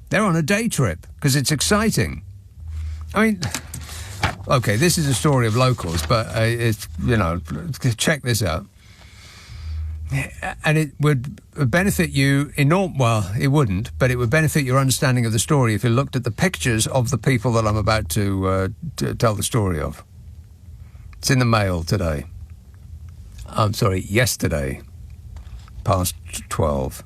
They're on a day trip because it's exciting. I mean, okay, this is a story of locals, but it's, check this out. And it would benefit you well, it wouldn't, but it would benefit your understanding of the story if you looked at the pictures of the people that I'm about to tell the story of. It's in the Mail today. Yesterday, past 12.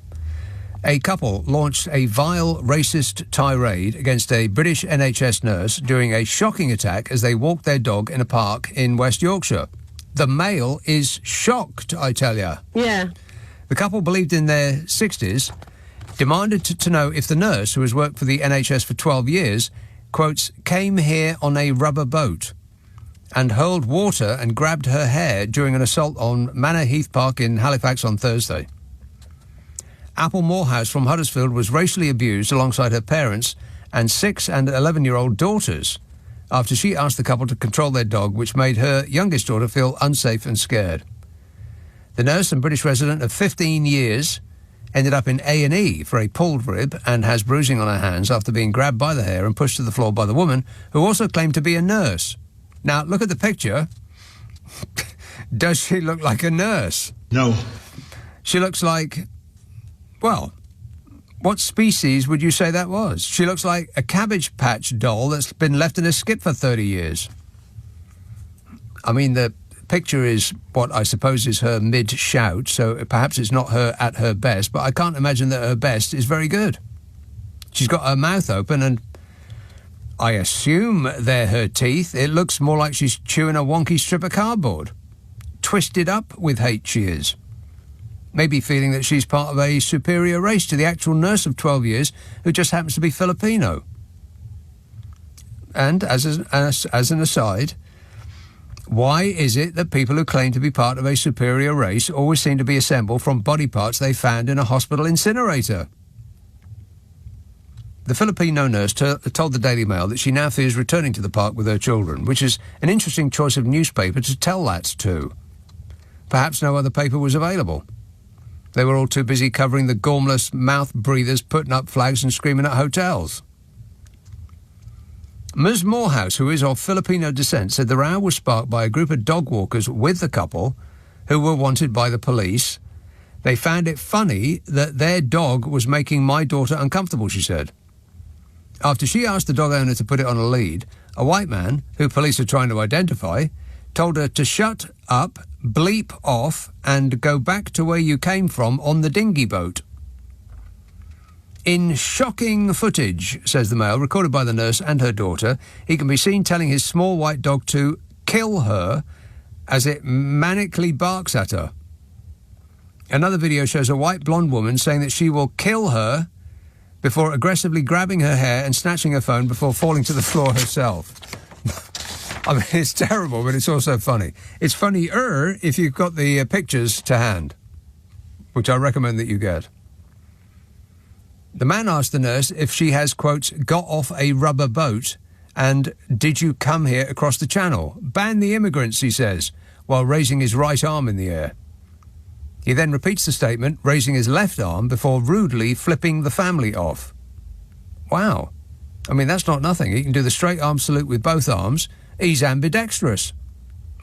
A couple launched a vile, racist tirade against a British NHS nurse during a shocking attack as they walked their dog in a park in West Yorkshire. The Mail is shocked, I tell you. Yeah. The couple, believed in their 60s, demanded to know if the nurse, who has worked for the NHS for 12 years, quotes, came here on a rubber boat and hurled water and grabbed her hair during an assault on Manor Heath Park in Halifax on Thursday. Apple Morehouse from Huddersfield was racially abused alongside her parents and 6 and 11-year-old daughters after she asked the couple to control their dog, which made her youngest daughter feel unsafe and scared. The nurse and British resident of 15 years ended up in A&E for a pulled rib and has bruising on her hands after being grabbed by the hair and pushed to the floor by the woman, who also claimed to be a nurse. Now, look at the picture. Does she look like a nurse? No. She looks like... Well, what species would you say that was? She looks like a Cabbage Patch doll that's been left in a skip for 30 years. I mean, the picture is what I suppose is her mid-shout, so perhaps it's not her at her best, but I can't imagine that her best is very good. She's got her mouth open and I assume they're her teeth. It looks more like she's chewing a wonky strip of cardboard. Twisted up with hate she is. Maybe feeling that she's part of a superior race to the actual nurse of 12 years who just happens to be Filipino. And as an aside, why is it that people who claim to be part of a superior race always seem to be assembled from body parts they found in a hospital incinerator? The Filipino nurse told the Daily Mail that she now fears returning to the park with her children, which is an interesting choice of newspaper to tell that to. Perhaps no other paper was available. They were all too busy covering the gormless mouth breathers, putting up flags and screaming at hotels. Ms. Morehouse, who is of Filipino descent, said the row was sparked by a group of dog walkers with the couple who were wanted by the police. They found it funny that their dog was making my daughter uncomfortable, she said. After she asked the dog owner to put it on a lead, a white man, who police are trying to identify, told her to shut up, bleep off, and go back to where you came from on the dinghy boat. In shocking footage, says the Mail, recorded by the nurse and her daughter, he can be seen telling his small white dog to kill her as it manically barks at her. Another video shows a white blonde woman saying that she will kill her before aggressively grabbing her hair and snatching her phone before falling to the floor herself. I mean, it's terrible, but it's also funny. It's funnier if you've got the pictures to hand, which I recommend that you get. The man asked the nurse if she has, quote, got off a rubber boat and did you come here across the channel? Ban the immigrants, he says, while raising his right arm in the air. He then repeats the statement, raising his left arm before rudely flipping the family off. Wow. I mean, that's not nothing. He can do the straight arm salute with both arms. He's ambidextrous.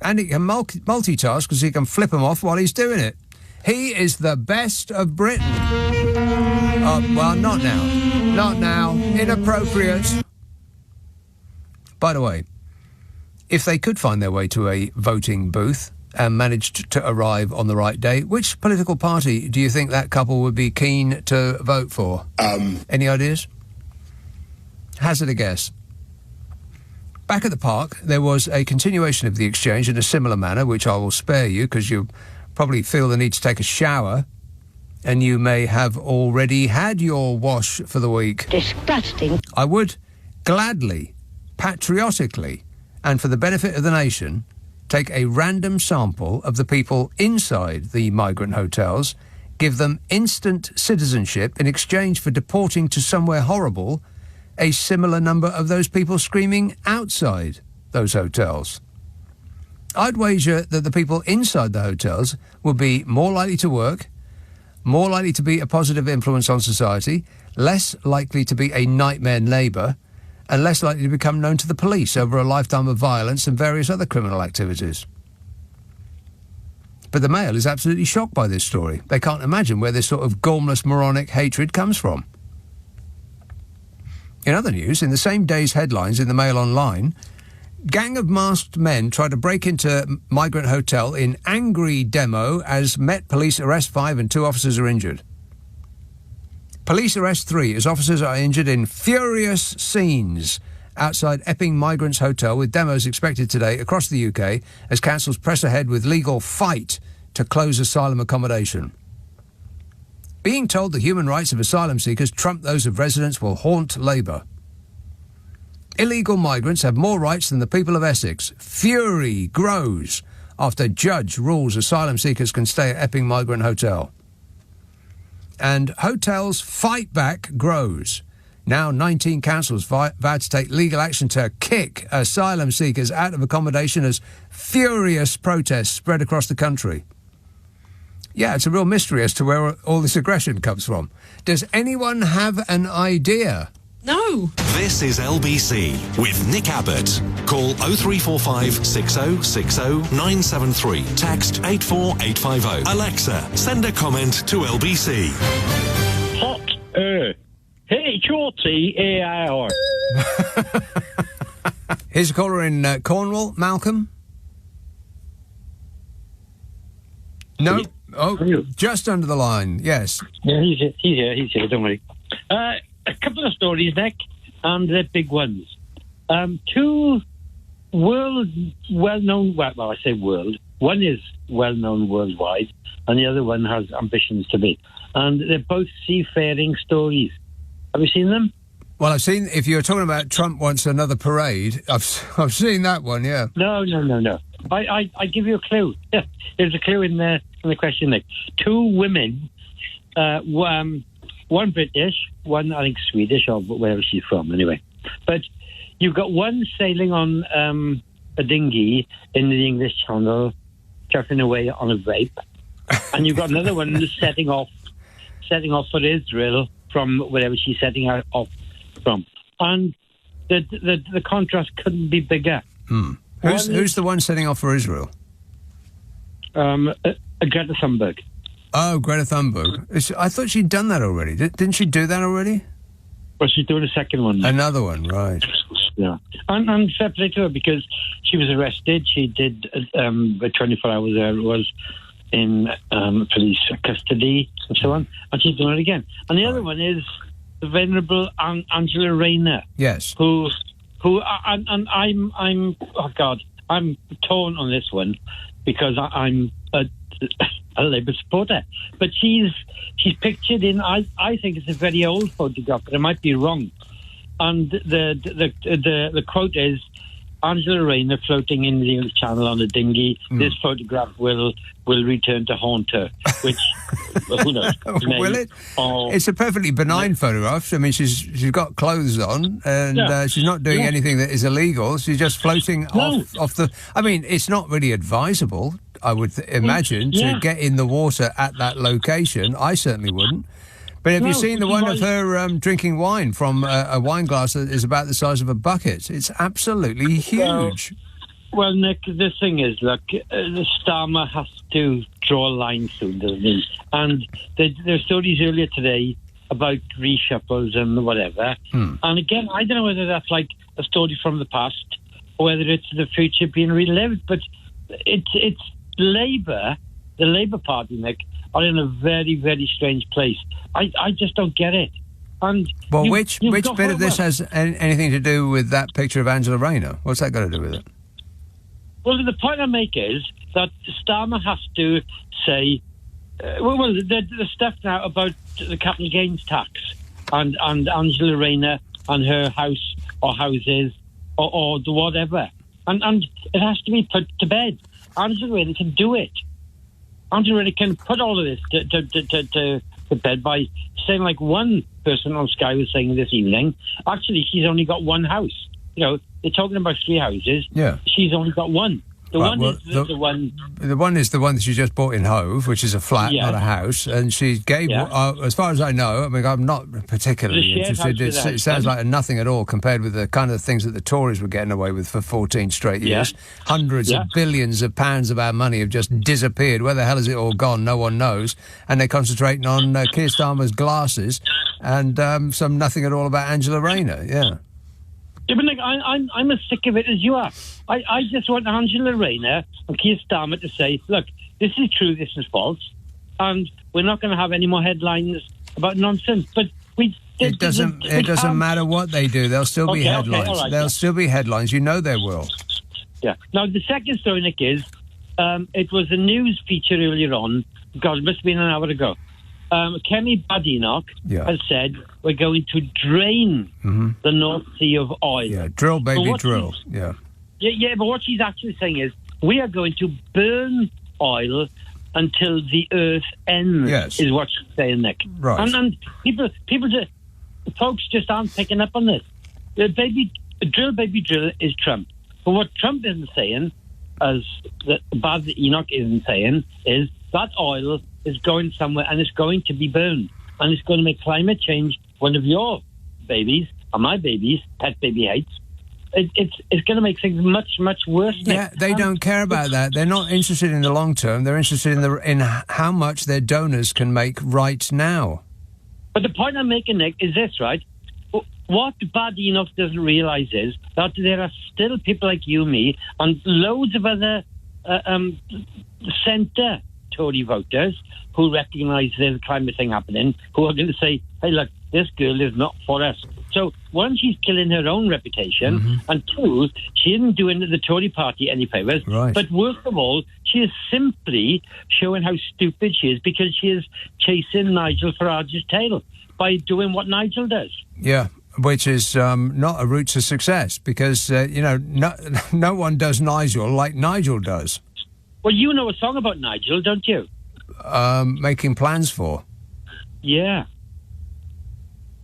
And he can multitask because he can flip them off while he's doing it. He is the best of Britain. Well, not now. Not now. Inappropriate. By the way, if they could find their way to a voting booth and managed to arrive on the right day, which political party do you think that couple would be keen to vote for? Any ideas? Hazard a guess. Back at the park, there was a continuation of the exchange in a similar manner, which I will spare you because you probably feel the need to take a shower and you may have already had your wash for the week. Disgusting. I would gladly, patriotically, and for the benefit of the nation, take a random sample of the people inside the migrant hotels, give them instant citizenship in exchange for deporting to somewhere horrible a similar number of those people screaming outside those hotels. I'd wager that the people inside the hotels would be more likely to work, more likely to be a positive influence on society, less likely to be a nightmare neighbour, and less likely to become known to the police over a lifetime of violence and various other criminal activities. But the Mail is absolutely shocked by this story. They can't imagine where this sort of gormless, moronic hatred comes from. In other news, in the same day's headlines in the Mail Online, gang of masked men tried to break into migrant hotel in angry demo as Met Police arrest 5 and 2 officers are injured. Police arrest 3 as officers are injured in furious scenes outside Epping Migrants Hotel, with demos expected today across the UK as councils press ahead with legal fight to close asylum accommodation. Being told the human rights of asylum seekers trump those of residents will haunt Labour. Illegal migrants have more rights than the people of Essex. Fury grows after judge rules asylum seekers can stay at Epping Migrant Hotel. And hotels fight back grows. Now 19 councils vowed to take legal action to kick asylum seekers out of accommodation as furious protests spread across the country. Yeah, it's a real mystery as to where all this aggression comes from. Does anyone have an idea? No. This is LBC with Nick Abbott. Call 0345 6060 973. Text 84850. Alexa, send a comment to LBC. Hot air. H-O-T-A-I-R. Here's a caller in Cornwall. Malcolm? No? Oh, just under the line. Yes. Yeah, he's here, don't worry. A couple of stories, Nick, and they're big ones. 2 well-known, well, I say world. One is well-known worldwide, and the other one has ambitions to be. And they're both seafaring stories. Have you seen them? Well, I've seen, if you're talking about Trump wants another parade, I've seen that one, yeah. No. I give you a clue. There's a clue in the question, Nick. 2 women, one British, one, I think, Swedish, or wherever she's from, anyway. But you've got one sailing on a dinghy in the English Channel, chucking away on a vape. And you've got another one setting off for Israel from wherever she's setting out off from. And the contrast couldn't be bigger. Who's the one setting off for Israel? Greta Thunberg. Oh, Greta Thunberg. I thought she'd done that already. Didn't she do that already? Well, she's doing a second one. Another one, right. Yeah. And fair play to her, because she was arrested. She did 24 hours there was in police custody and so on, and she's doing it again. And the other one is the venerable Angela Rayner. Yes. Who and I'm oh God, I'm torn on this one because I'm a Labour supporter. But she's pictured in, I think it's a very old photograph, but I might be wrong. And the quote is, Angela Rayner floating in the English Channel on a dinghy. This photograph will return to haunt her. Which, who knows? Will it? It's a perfectly benign photograph. I mean, she's got clothes on, and she's not doing anything that is illegal. She's just floating off the... I mean, it's not really advisable, I would imagine, to get in the water at that location. I certainly wouldn't. But have you seen the one of her drinking wine from a wine glass that is about the size of a bucket? It's absolutely huge. Well, Nick, the thing is, look, the Starmer has to draw a line soon, doesn't he? And there were stories earlier today about reshuffles and whatever. And again, I don't know whether that's like a story from the past or whether it's the future being relived, but it's Labour, the Labour Party, Nick, are in a very, very strange place. I just don't get it. And well, which bit of this has anything to do with that picture of Angela Rayner? What's that got to do with it? Well, the point I make is that Starmer has to say, the stuff now about the capital gains tax and Angela Rayner and her house or houses or the whatever. And it has to be put to bed. Angela Rayner can do it. Angela Rayner can put all of this to bed by saying, like one person on Sky was saying this evening, actually, she's only got one house. You know, they're talking about 3 houses. Yeah. She's only got one. The Right, one well, is the one. The one is the one that she just bought in Hove, which is a flat, Yeah. not a house. And she gave, as far as I know, I mean, I'm not particularly The shared interested. house with It sounds her like nothing at all compared with the kind of things that the Tories were getting away with for 14 straight years. Hundreds of billions of pounds of our money have just disappeared. Where the hell has it all gone? No one knows. And they're concentrating on Keir Starmer's glasses and some nothing at all about Angela Rayner. Yeah. Yeah, but Nick, I'm as sick of it as you are. I just want Angela Rayner and Keir Starmer to say, look, this is true, this is false, and we're not going to have any more headlines about nonsense. But it doesn't matter what they do. There'll still be headlines. All right, There'll still be headlines. You know there will. Yeah. Now, the second story, Nick, is it was a news feature earlier on. God, it must have been an hour ago. Kemi Badenoch has said we're going to drain the North Sea of oil. Yeah, drill, baby, drill. Yeah. Yeah, but what she's actually saying is we are going to burn oil until the earth ends, is what she's saying, Nick. Right. And folks just aren't picking up on this. Baby drill is Trump. But what Trump isn't saying, as the Bad Enoch isn't saying, is that oil is going somewhere and it's going to be burned. And it's going to make climate change one of your babies, or my babies, pet baby hates. It's going to make things much, much worse. Yeah, they don't care about that. They're not interested in the long term. They're interested in how much their donors can make right now. But the point I'm making, Nick, is this, right? What Bad Enough doesn't realise is that there are still people like you, me, and loads of other centre Tory voters who recognise there's a climate thing happening, who are going to say, hey, look, this girl is not for us. So, one, she's killing her own reputation, and two, she isn't doing the Tory party any favours. Right. But worst of all, she is simply showing how stupid she is because she is chasing Nigel Farage's tail by doing what Nigel does. Yeah, which is not a route to success because, no one does Nigel like Nigel does. Well, you know a song about Nigel, don't you? Making plans for. Yeah.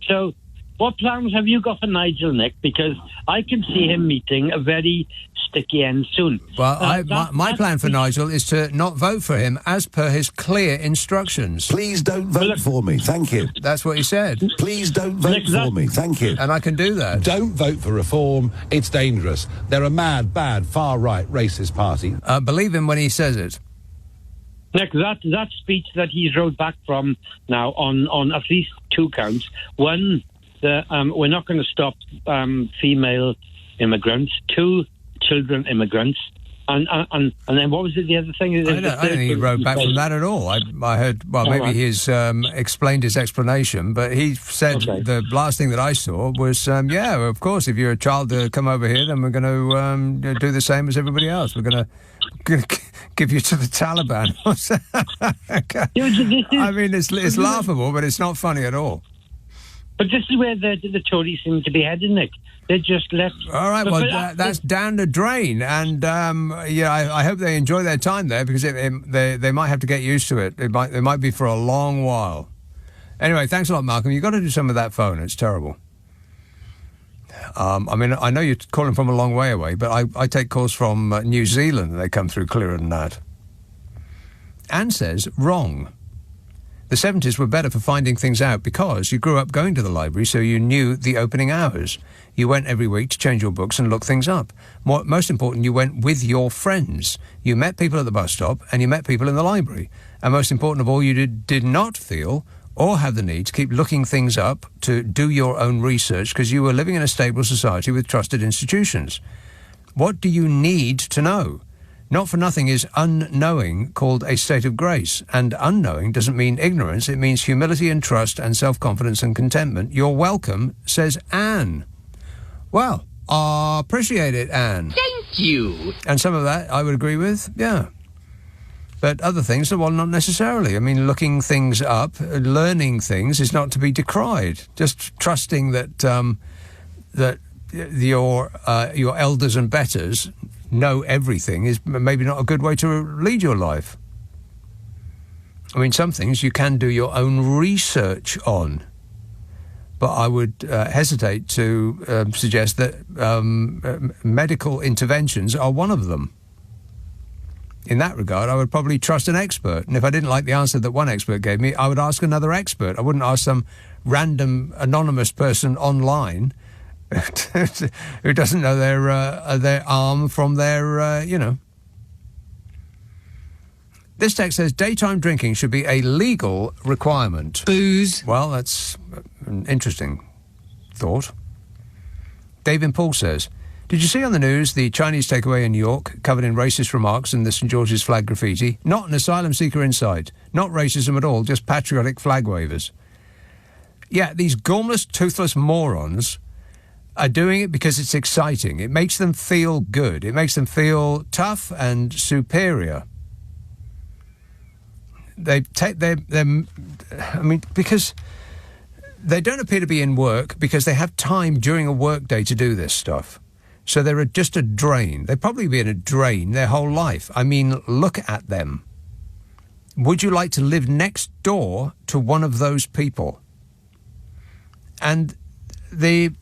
So, what plans have you got for Nigel, Nick? Because I can see him meeting a very sticky end soon. Well, my plan for Nigel is to not vote for him as per his clear instructions. Please don't vote for me, thank you. That's what he said. Please don't vote for me, thank you. And I can do that. Don't vote for Reform, it's dangerous. They're a mad, bad, far-right, racist party. Believe him when he says it. Nick, that speech that he's wrote back from now on at least two counts. One, we're not going to stop female immigrants. Two, children immigrants. And then what was it, the other thing? I don't think he wrote back from that at all. I heard, maybe he's explained his explanation, but he said the last thing that I saw was, of course, if you're a child to come over here, then we're going to do the same as everybody else. We're going to give you to the Taliban. I mean, it's laughable, but it's not funny at all. But this is where the Tories seem to be heading, Nick. They just left. All right, that's down the drain, and I hope they enjoy their time there because they might have to get used to it. It might be for a long while. Anyway, thanks a lot, Malcolm. You've got to do some of that phone. It's terrible. I mean, I know you're calling from a long way away, but I take calls from New Zealand, and they come through clearer than that. Anne says, wrong. The 70s were better for finding things out because you grew up going to the library, so you knew the opening hours. You went every week to change your books and look things up. Most important, you went with your friends. You met people at the bus stop and you met people in the library. And most important of all, you did not feel or have the need to keep looking things up, to do your own research, because you were living in a stable society with trusted institutions. What do you need to know? Not for nothing is unknowing called a state of grace, and unknowing doesn't mean ignorance. It means humility and trust and self-confidence and contentment. You're welcome, says Anne. Well, I appreciate it, Anne. Thank you. And some of that I would agree with, yeah. But other things, well, not necessarily. I mean, looking things up, learning things is not to be decried. Just trusting that your elders and betters know everything is maybe not a good way to lead your life. I mean, some things you can do your own research on, but I would hesitate to suggest that medical interventions are one of them. In that regard, I would probably trust an expert. And if I didn't like the answer that one expert gave me, I would ask another expert. I wouldn't ask some random anonymous person online who doesn't know their arm from their, This text says daytime drinking should be a legal requirement. Booze. Well, that's an interesting thought. David Paul says, did you see on the news the Chinese takeaway in New York covered in racist remarks and the St. George's flag graffiti? Not an asylum seeker in sight. Not racism at all, just patriotic flag wavers. Yeah, these gormless, toothless morons are doing it because it's exciting. It makes them feel good. It makes them feel tough and superior. Because they don't appear to be in work because they have time during a work day to do this stuff. So they're just a drain. They've probably been a drain their whole life. I mean, look at them. Would you like to live next door to one of those people? And the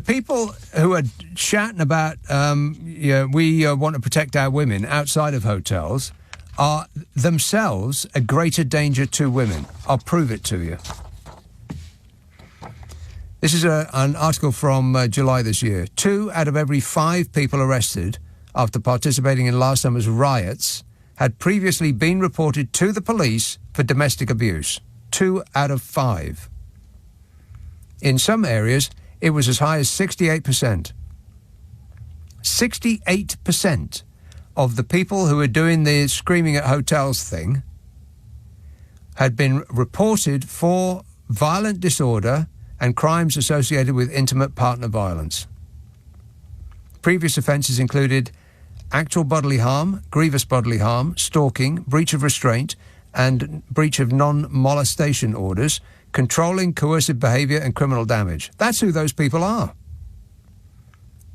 people who are shouting about, we want to protect our women outside of hotels are themselves a greater danger to women. I'll prove it to you. This is an article from July this year. 2 out of every 5 people arrested after participating in last summer's riots had previously been reported to the police for domestic abuse. 2 out of 5. In some areas, it was as high as 68%. 68% of the people who were doing the screaming at hotels thing had been reported for violent disorder and crimes associated with intimate partner violence. Previous offences included actual bodily harm, grievous bodily harm, stalking, breach of restraint, and breach of non-molestation orders, controlling coercive behaviour and criminal damage. That's who those people are.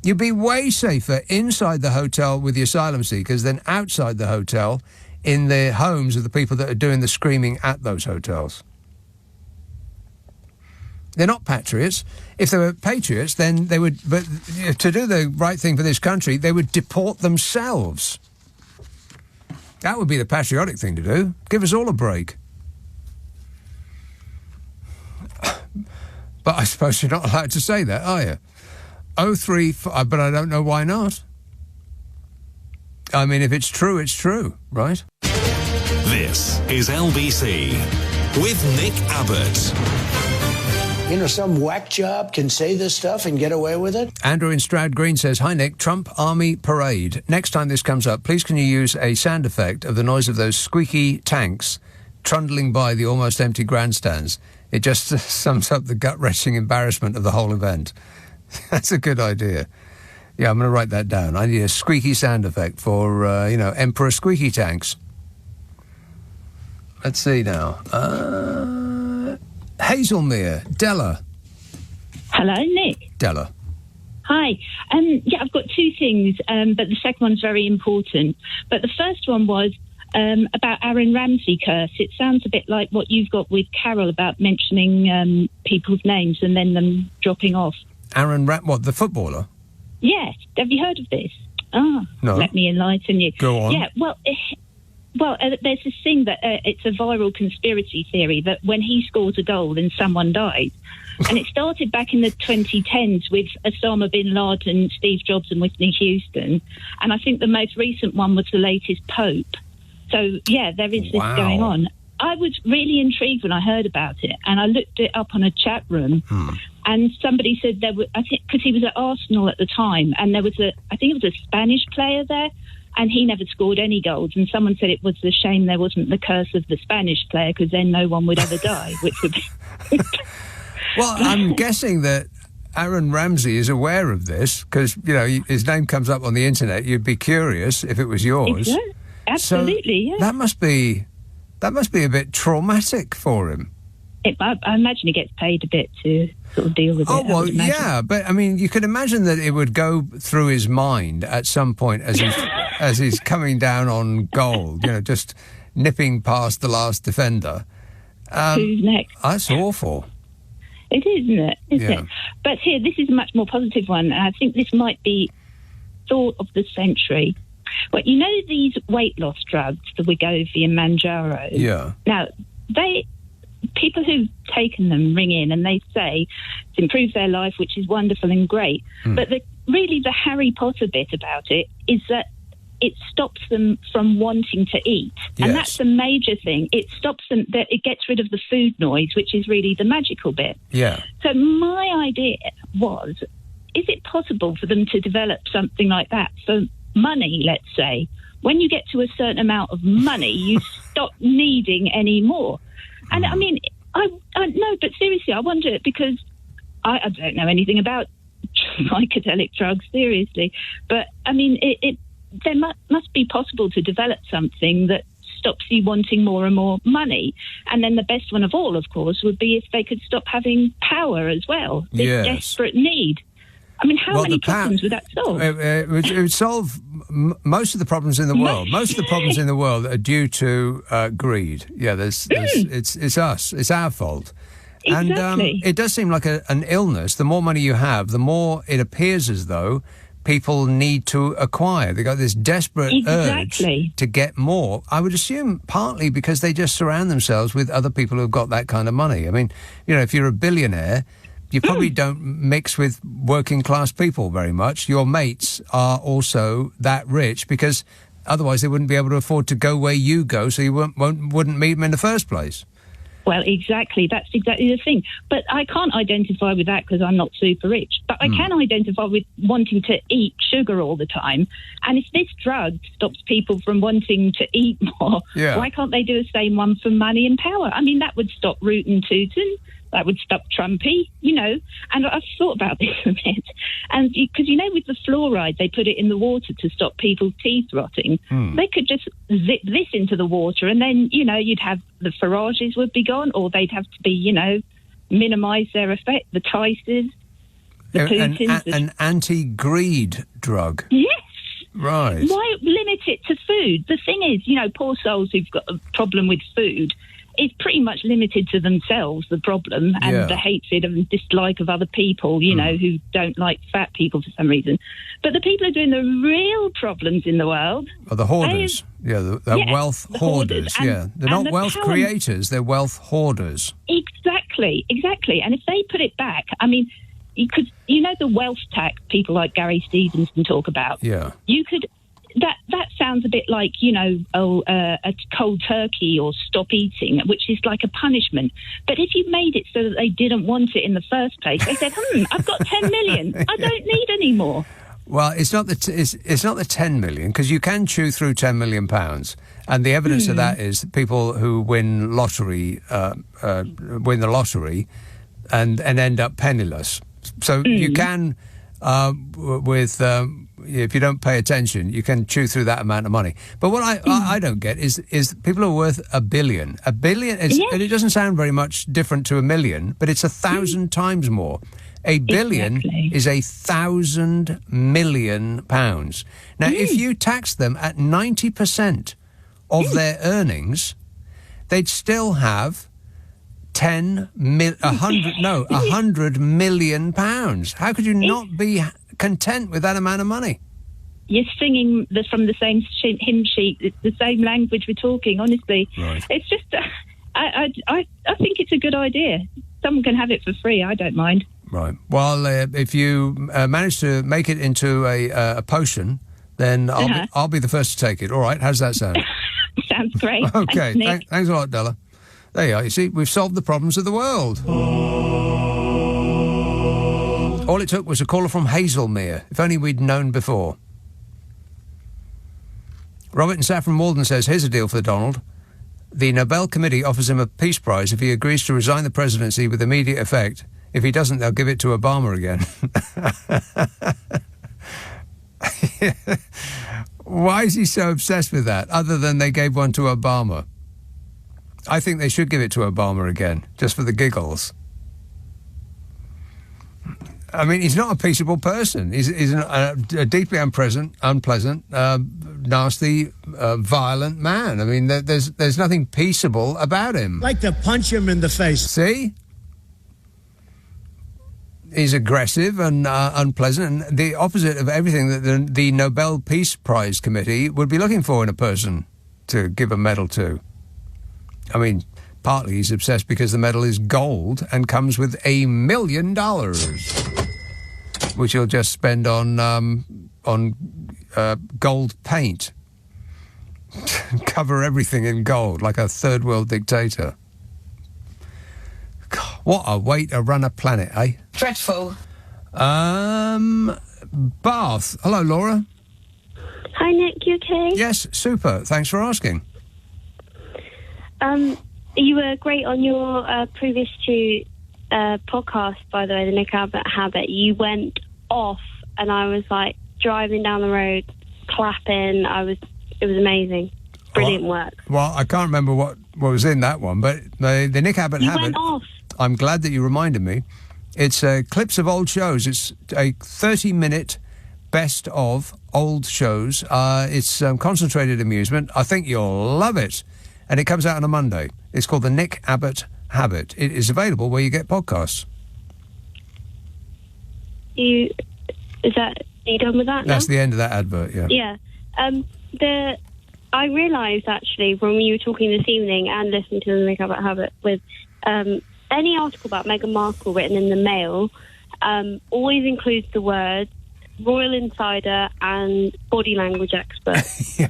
You'd be way safer inside the hotel with the asylum seekers than outside the hotel in the homes of the people that are doing the screaming at those hotels. They're not patriots. If they were patriots, then they would, but to do the right thing for this country, they would deport themselves. That would be the patriotic thing to do. Give us all a break. But I suppose you're not allowed to say that, are you? 035, but I don't know why not. I mean, if it's true, right? This is LBC with Nick Abbott. You know, some whack job can say this stuff and get away with it? Andrew in Stroud Green says, hi, Nick, Trump Army Parade. Next time this comes up, please can you use a sound effect of the noise of those squeaky tanks trundling by the almost empty grandstands? It just sums up the gut-wrenching embarrassment of the whole event. That's a good idea. Yeah, I'm going to write that down. I need a squeaky sound effect for, Emperor Squeaky Tanks. Let's see now. Hazelmere, Della. Hello, Nick. Della. Hi. I've got 2 things, but the second one's very important. But the first one was about Aaron Ramsey curse. It sounds a bit like what you've got with Carol about mentioning people's names and then them dropping off. What, the footballer? Yes. Have you heard of this? No. Let me enlighten you. Go on. Yeah, well, there's this thing that it's a viral conspiracy theory that when he scores a goal, then someone dies. And it started back in the 2010s with Osama bin Laden, Steve Jobs and Whitney Houston. And I think the most recent one was the latest Pope. So, yeah, there is this going on. I was really intrigued when I heard about it, and I looked it up on a chat room, and somebody said there were, I think, because he was at Arsenal at the time, and there was I think it was a Spanish player there, and he never scored any goals, and someone said it was a shame there wasn't the curse of the Spanish player, because then no one would ever die, which would be... Well, I'm guessing that Aaron Ramsey is aware of this, because, his name comes up on the internet. You'd be curious if it was yours. Exactly. Absolutely, so that must be a bit traumatic for him. I imagine he gets paid a bit to sort of deal with it. Oh, well, yeah, but, I mean, you could imagine that it would go through his mind at some point as he's coming down on goal, just nipping past the last defender. Who's next? That's awful. It is, isn't it? Isn't it? But here, this is a much more positive one, and I think this might be thought of the century. Well, you know these weight loss drugs, the Wegovy and Manjaro? Yeah. Now, people who've taken them ring in and they say it's improved their life, which is wonderful and great. But really the Harry Potter bit about it is that it stops them from wanting to eat. And that's the major thing. It stops them, it gets rid of the food noise, which is really the magical bit. Yeah. So my idea was, is it possible for them to develop something like that for money, let's say? When you get to a certain amount of money, you stop needing any more. And I mean, I no, but seriously, I wonder, because I don't know anything about psychedelic drugs, seriously. But I mean, there must be possible to develop something that stops you wanting more and more money. And then the best one of all, of course, would be if they could stop having power as well. This desperate need. I mean, how many problems would that solve? It would solve most of the problems in the world. Most of the problems in the world are due to greed. Yeah, it's us. It's our fault. Exactly. And it does seem like an illness. The more money you have, the more it appears as though people need to acquire. They've got this desperate urge to get more. I would assume partly because they just surround themselves with other people who've got that kind of money. I mean, you know, if you're a billionaire, you probably don't mix with working class people very much. Your mates are also that rich because otherwise they wouldn't be able to afford to go where you go, so you wouldn't meet them in the first place. Well, exactly. That's exactly the thing. But I can't identify with that because I'm not super rich. But I can identify with wanting to eat sugar all the time. And if this drug stops people from wanting to eat more, why can't they do the same one for money and power? I mean, that would stop Rootin' Tootin'. That would stop Trumpy, you know. And I've thought about this a bit. And because, you know, with the fluoride, they put it in the water to stop people's teeth rotting. They could just zip this into the water and then, you know, you'd have the Farages would be gone, or they'd have to be, you know, minimise their effect, the Tices, the Putins. An anti-greed drug. Yes. Right. Why limit it to food? The thing is, you know, poor souls who've got a problem with food, it's pretty much limited to themselves, the problem, and the hatred and dislike of other people, you know, who don't like fat people for some reason. But the people who are doing the real problems in the world... Are the hoarders. They're wealth hoarders. They're not wealth creators, they're wealth hoarders. Exactly. And if they put it back, I mean, because, you know, the wealth tax people like Gary Stevenson talk about? Yeah. You could... That sounds a bit like, you know, a cold turkey or stop eating, which is like a punishment. But if you made it so that they didn't want it in the first place, they said, I've got 10 million. I don't need any more. Well, it's not the 10 million, because you can chew through 10 million pounds. And the evidence of that is people who win the lottery and end up penniless. So you can, if you don't pay attention, you can chew through that amount of money. But what I don't get is people are worth $1 billion. $1 billion, and it doesn't sound very much different to $1 million, but it's 1,000 times more. $1 billion is 1,000 million pounds. Now, if you tax them at 90% of their earnings, they'd still have 100 million pounds. How could you not be content with that amount of money? You're singing from the same hymn sheet. It's the same language we're talking, honestly. Right. It's just, I think it's a good idea. Someone can have it for free. I don't mind. Right. Well, if you manage to make it into a potion, then I'll be the first to take it. All right. How's that sound? Sounds great. Okay. Thanks a lot, Della. There you are. You see, we've solved the problems of the world. All it took was a caller from Hazelmere. If only we'd known before. Robert in Saffron Walden says, here's a deal for Donald. The Nobel Committee offers him a peace prize if he agrees to resign the presidency with immediate effect. If he doesn't, they'll give it to Obama again. Why is he so obsessed with that, other than they gave one to Obama? I think they should give it to Obama again, just for the giggles. I mean, he's not a peaceable person. He's a deeply unpleasant, nasty, violent man. I mean, there's nothing peaceable about him. Like to punch him in the face. See? He's aggressive and unpleasant, and the opposite of everything that the Nobel Peace Prize Committee would be looking for in a person to give a medal to. I mean, partly he's obsessed because the medal is gold and comes with $1 million, which he'll just spend on gold paint. Cover everything in gold, like a third world dictator. God, what a way to run a planet, eh? Dreadful. Bath. Hello, Laura. Hi, Nick. You okay? Yes, super. Thanks for asking. You were great on your previous two podcasts, by the way, the Nick Abbot Habit. You went off, and I was like driving down the road, clapping. It was amazing. Brilliant work. Well, I can't remember what was in that one, but the Nick Abbot Habit. You went off. I'm glad that you reminded me. It's clips of old shows. It's a 30-minute best of old shows. It's concentrated amusement. I think you'll love it. And it comes out on a Monday. It's called the Nick Abbot Habit. It is available where you get podcasts. Are you done with that now? That's the end of that advert, yeah. Yeah. I realised, actually, when we were talking this evening and listening to the Nick Abbot Habit, with any article about Meghan Markle written in the Mail always includes the words Royal Insider and body language expert. Yeah,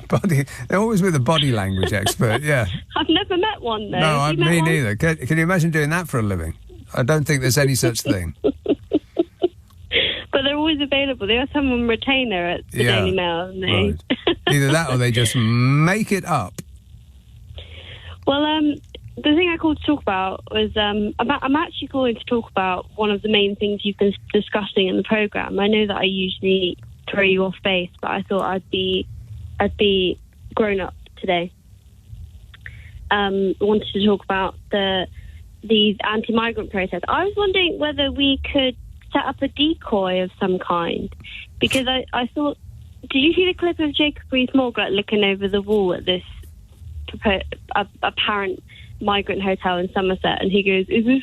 they're always with a body language expert, yeah. I've never met one, though. No, me neither. Can you imagine doing that for a living? I don't think there's any such thing. But they're always available. They have someone retainer at the Daily Mail, and they... Right. Either that or they just make it up. Well, the thing I called to talk about was I'm actually calling to talk about one of the main things you've been discussing in the programme. I know that I usually throw you off base, but I thought I'd be grown up today. Wanted to talk about these anti-migrant protests. I was wondering whether we could set up a decoy of some kind, because I thought, did you see the clip of Jacob Rees-Mogg looking over the wall at this apparent migrant hotel in Somerset, and he goes, is this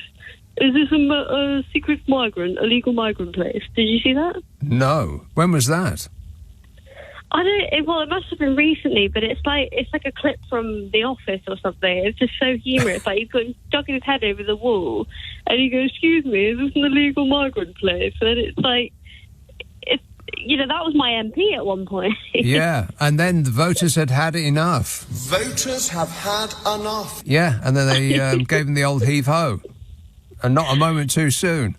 a secret migrant, illegal migrant place? Did you see that? No. When was that? It must have been recently, but it's like a clip from The Office or something. It's just so humorous. Like, he's stuck his head over the wall, and he goes, "Excuse me, is this an illegal migrant place?" And it's like, that was my MP at one point. Yeah, and then the voters had enough. Voters have had enough. Yeah, and then they gave him the old heave-ho, and not a moment too soon.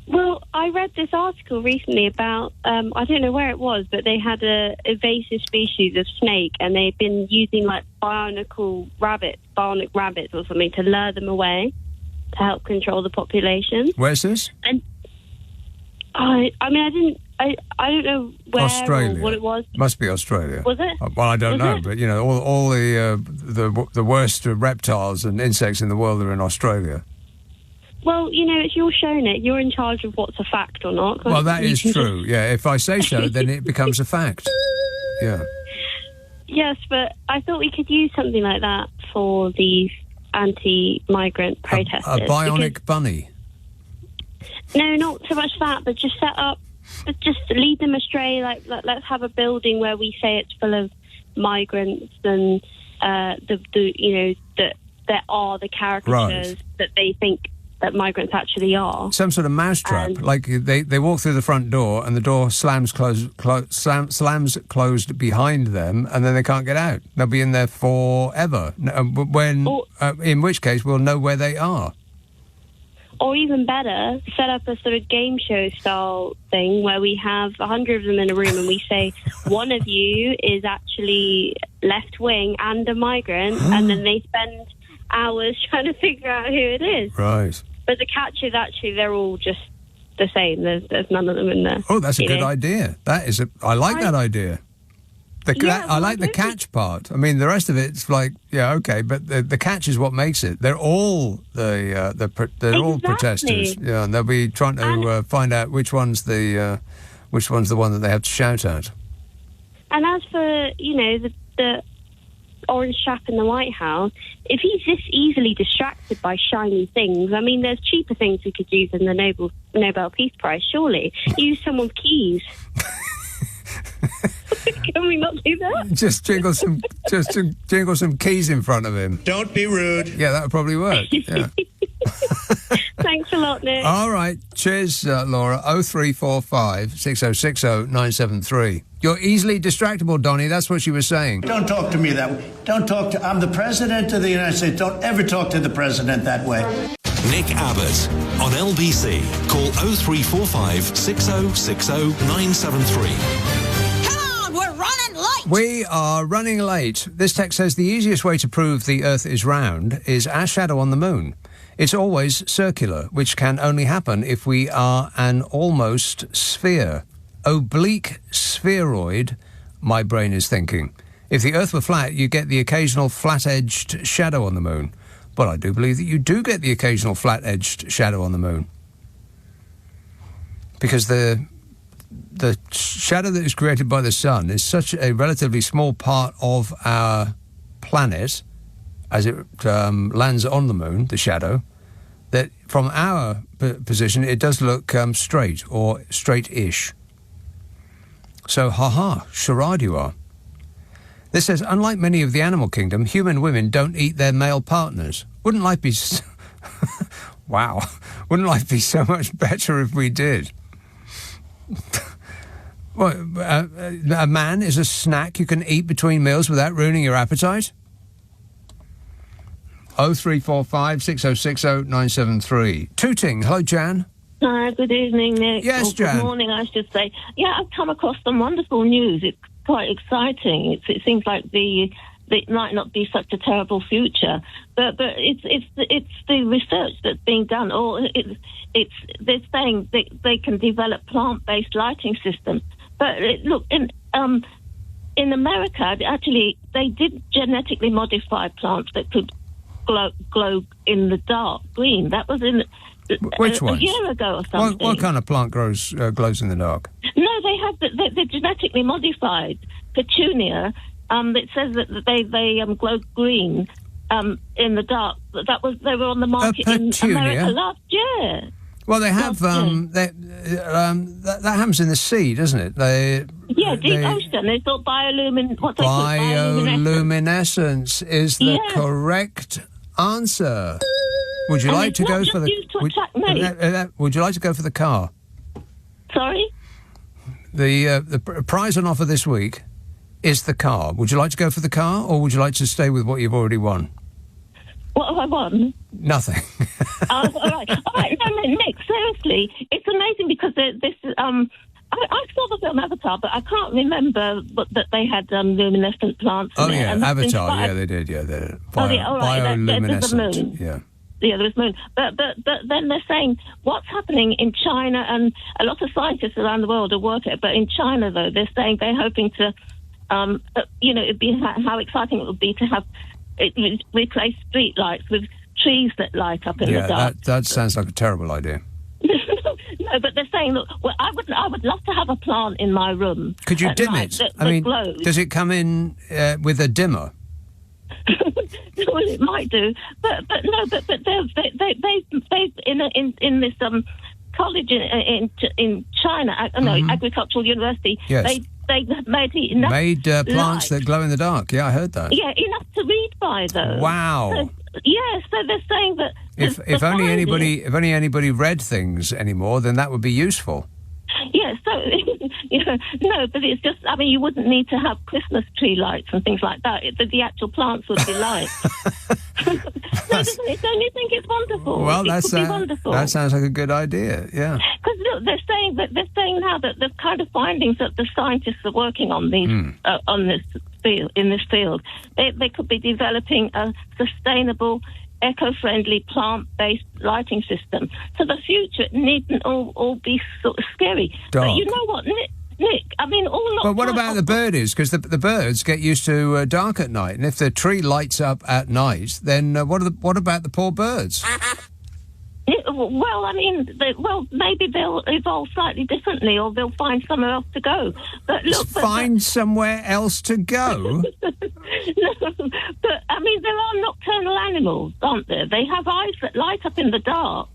Well, I read this article recently about, I don't know where it was, but they had a invasive species of snake, and they've been using bionic rabbits or something to lure them away to help control the population. Where's this? And I don't know where Australia. Or what it was. Must be Australia. Was it? Well, I don't know, it? but all the worst reptiles and insects in the world are in Australia. Well, it's your show, Nick. You're in charge of what's a fact or not. Well, that is true. Yeah, if I say so, then it becomes a fact. Yeah. Yes, but I thought we could use something like that for these anti-migrant protesters. A bionic bunny. No, not so much that, but just set up, just lead them astray. Let's have a building where we say it's full of migrants, and that there are the caricatures that they think that migrants actually are. Some sort of mousetrap. Like they walk through the front door and the door slams closed behind them, and then they can't get out. They'll be in there forever. In which case we'll know where they are. Or even better, set up a sort of game show style thing where we have 100 of them in a room and we say, one of you is actually left wing and a migrant, and then they spend hours trying to figure out who it is. Right. But the catch is actually they're all just the same. There's none of them in there. Oh, that's a good idea. I like that idea. I like the catch part. I mean, the rest of it's like, yeah, okay, but the catch is what makes it. They're all all protesters. Yeah, and they'll be trying to find out which one's the one that they have to shout at. And as for orange chap in the White House, if he's this easily distracted by shiny things, I mean, there's cheaper things we could use than the Nobel Peace Prize, surely. Use someone's keys. Can we not do that? Just jingle some keys in front of him. Don't be rude. Yeah, that would probably work. Yeah. Thanks a lot, Nick. All right. Cheers, Laura. 0345 6060 973. You're easily distractible, Donnie. That's what she was saying. Don't talk to me that way. Don't talk to... I'm the President of the United States. Don't ever talk to the President that way. Nick Abbott on LBC. Call 0345 6060 973. We are running late. This text says the easiest way to prove the Earth is round is our shadow on the moon. It's always circular, which can only happen if we are an almost sphere. Oblique spheroid, my brain is thinking. If the Earth were flat, you get the occasional flat-edged shadow on the moon. But I do believe that you do get the occasional flat-edged shadow on the moon. Because the shadow that is created by the sun is such a relatively small part of our planet as it lands on the moon, the shadow, that from our position it does look straight or straight-ish. So, charade you are. This says, unlike many of the animal kingdom, human women don't eat their male partners. Wouldn't life be... Wow. Wouldn't life be so much better if we did? Well, a man is a snack you can eat between meals without ruining your appetite? 0345 6060 973. Tooting. Hello, Jan. Hi, good evening, Nick. Yes, Jan. Good morning, I should say. Yeah, I've come across some wonderful news. It's quite exciting. It seems like it might not be such a terrible future, but it's the research that's being done, or they're saying they can develop plant-based lighting systems. But look, in America, actually, they did genetically modify plants that could glow in the dark green. That was in Which ones? A year ago or something. What kind of plant glows in the dark? No, they have the genetically modified petunia. It says that they glow green in the dark. They were on the market in America last year. Well, they have. That happens in the sea, doesn't it? Deep ocean. They thought bioluminescence is the correct answer. Would you like to go for the? Would you like to go for the car? Sorry. The prize on offer this week is the car. Would you like to go for the car, or would you like to stay with what you've already won? What have I won? Nothing. All right. No, Nick, seriously, it's amazing because this I saw the film Avatar, but I can't remember that they had luminescent plants in it. And Avatar, yeah, they did, yeah. Bioluminescent, yeah. Yeah, there was moon. But then they're saying what's happening in China, and a lot of scientists around the world are working it, but in China, though, they're saying they're hoping to, it'd be how exciting it would be to have replace street lights with trees that light up in the dark. That sounds like a terrible idea. No, but they're saying, look, well, I would love to have a plant in my room. Could you dim it? That glows. Does it come in with a dimmer? Well, it might do, but they in this college in China, agricultural university. Yes. They made enough plants that glow in the dark. Yeah, I heard that. Yeah, enough to read by, though. Wow. So they're saying that if only anybody read things anymore, then that would be useful. Yeah, so, no, but it's just, I mean, you wouldn't need to have Christmas tree lights and things like that. The actual plants would be light. Don't you think it's wonderful? Well, wonderful. That sounds like a good idea, yeah. Because look, they're saying now that the kind of findings that the scientists are working on in this field, they could be developing a sustainable, eco-friendly, plant-based lighting system. So the future needn't all be sort of scary. Dark. But you know what, Nick? I mean, But what about the birdies? Because the birds get used to dark at night, and if the tree lights up at night, then what about the poor birds? Well, I mean, maybe they'll evolve slightly differently, or they'll find somewhere else to go. But look, find somewhere else to go? No, but I mean, there are nocturnal animals, aren't there? They have eyes that light up in the dark.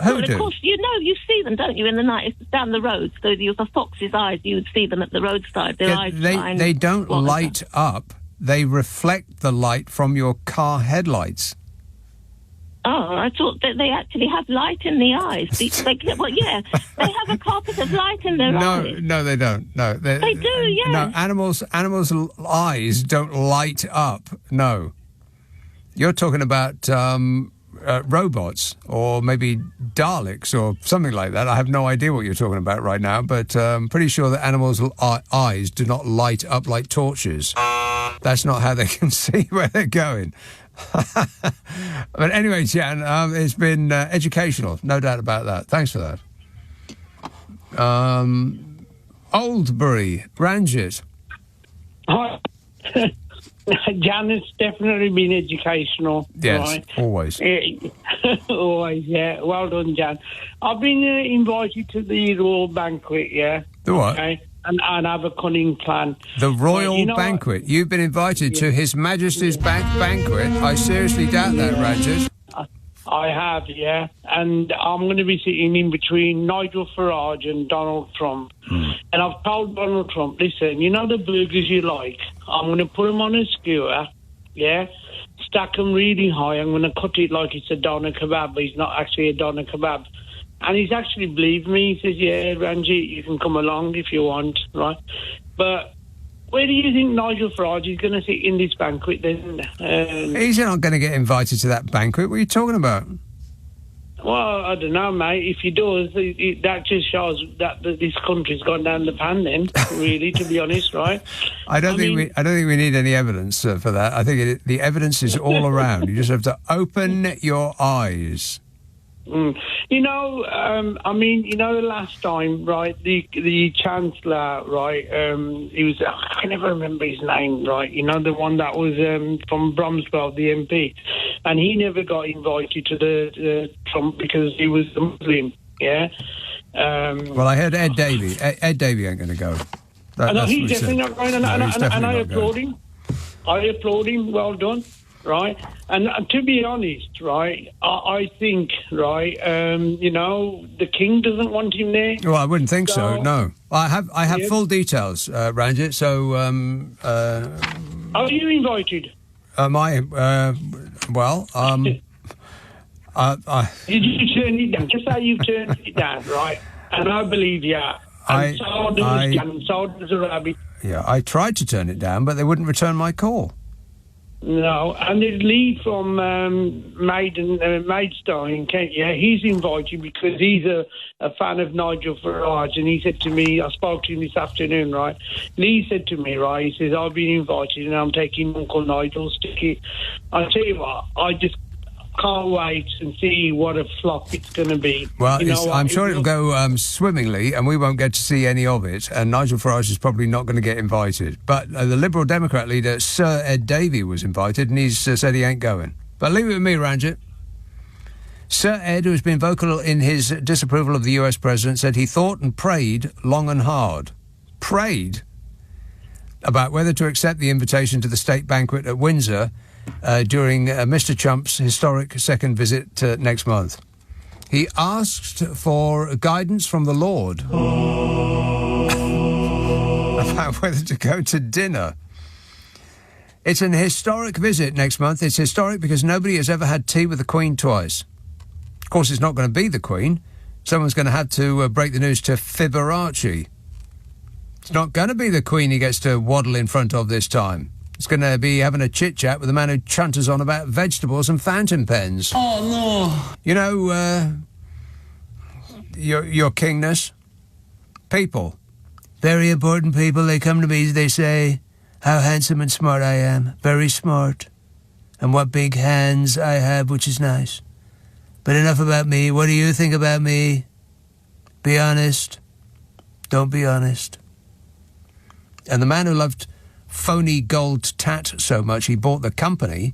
Who Of do? course, you see them, don't you, in the night down the road. So with a fox's eyes, you would see them at the roadside. Their eyes shine. They don't light up. They reflect the light from your car headlights. Oh, I thought that they actually have light in the eyes. They have a carpet of light in their eyes. No, they don't. No, they do. Yeah. No, animals' eyes don't light up. No, you're talking about robots or maybe Daleks or something like that. I have no idea what you're talking about right now, but I'm pretty sure that animals' eyes do not light up like torches. That's not how they can see where they're going. But anyway, Jan, it's been educational, no doubt about that. Thanks for that. Oldbury, Ranjit. Hi. Jan, it's definitely been educational. Yes, right? Always. Always, yeah. Well done, Jan. I've been invited to the Royal Banquet, yeah. The what? Okay. And have a cunning plan. The Royal Banquet. You've been invited to His Majesty's banquet. I seriously doubt that, Ranjit. I have, yeah. And I'm going to be sitting in between Nigel Farage and Donald Trump. And I've told Donald Trump, listen, you know the burgers you like? I'm going to put them on a skewer, yeah? Stack them really high. I'm going to cut it like it's a doner kebab, but it's not actually a doner kebab. And he's actually believed me. He says, yeah, Ranjit, you can come along if you want, right? But where do you think Nigel Farage is going to sit in this banquet then? He's not going to get invited to that banquet. What are you talking about? Well, I don't know, mate. If he does, that just shows that this country's gone down the pan then, really, to be honest, right? I don't think we need any evidence for that. I think the evidence is all around. You just have to open your eyes. You know, the last time, right, the Chancellor, right, he was, I can never remember his name, right, you know, the one that was from Bromsgrove, the MP, and he never got invited to the Trump because he was a Muslim, yeah? Well, I heard Ed Davey. Ed Davey ain't going to go. No, he's definitely not going, and I applaud him. I applaud him, well done. Right, and to be honest, right, I think, right, the king doesn't want him there. Well, I wouldn't think so. No, I have full details, Ranjit. So, are you invited? Did you turn it down? Just say you turned it down, right? And I believe you. And so does a rabbit. Yeah, I tried to turn it down, but they wouldn't return my call. No, and the lead from Maidstone in Kent, yeah, he's invited because he's a fan of Nigel Farage, and he said to me, I spoke to him this afternoon, right, Lee said to me, right, he says, I've been invited and I'm taking Uncle Nigel's ticket. I tell you what, I just can't wait and see what a flop it's going to be. Well, I'm sure it'll go swimmingly, and we won't get to see any of it, and Nigel Farage is probably not going to get invited. But the Liberal Democrat leader, Sir Ed Davey, was invited, and he's said he ain't going. But leave it with me, Ranjit. Sir Ed, who has been vocal in his disapproval of the US president, said he thought and prayed long and hard. Prayed about whether to accept the invitation to the state banquet at Windsor during Mr. Trump's historic second visit next month. He asked for guidance from the Lord about whether to go to dinner. It's an historic visit next month. It's historic because nobody has ever had tea with the Queen twice. Of course, it's not going to be the Queen. Someone's going to have to break the news to Fiberace. It's not going to be the Queen he gets to waddle in front of this time. It's going to be having a chit-chat with a man who chunters on about vegetables and fountain pens. Oh, no. You know, your kingness. People. Very important people. They come to me, they say how handsome and smart I am. Very smart. And what big hands I have, which is nice. But enough about me. What do you think about me? Be honest. Don't be honest. And the man who loved phony gold tat so much he bought the company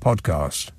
podcast.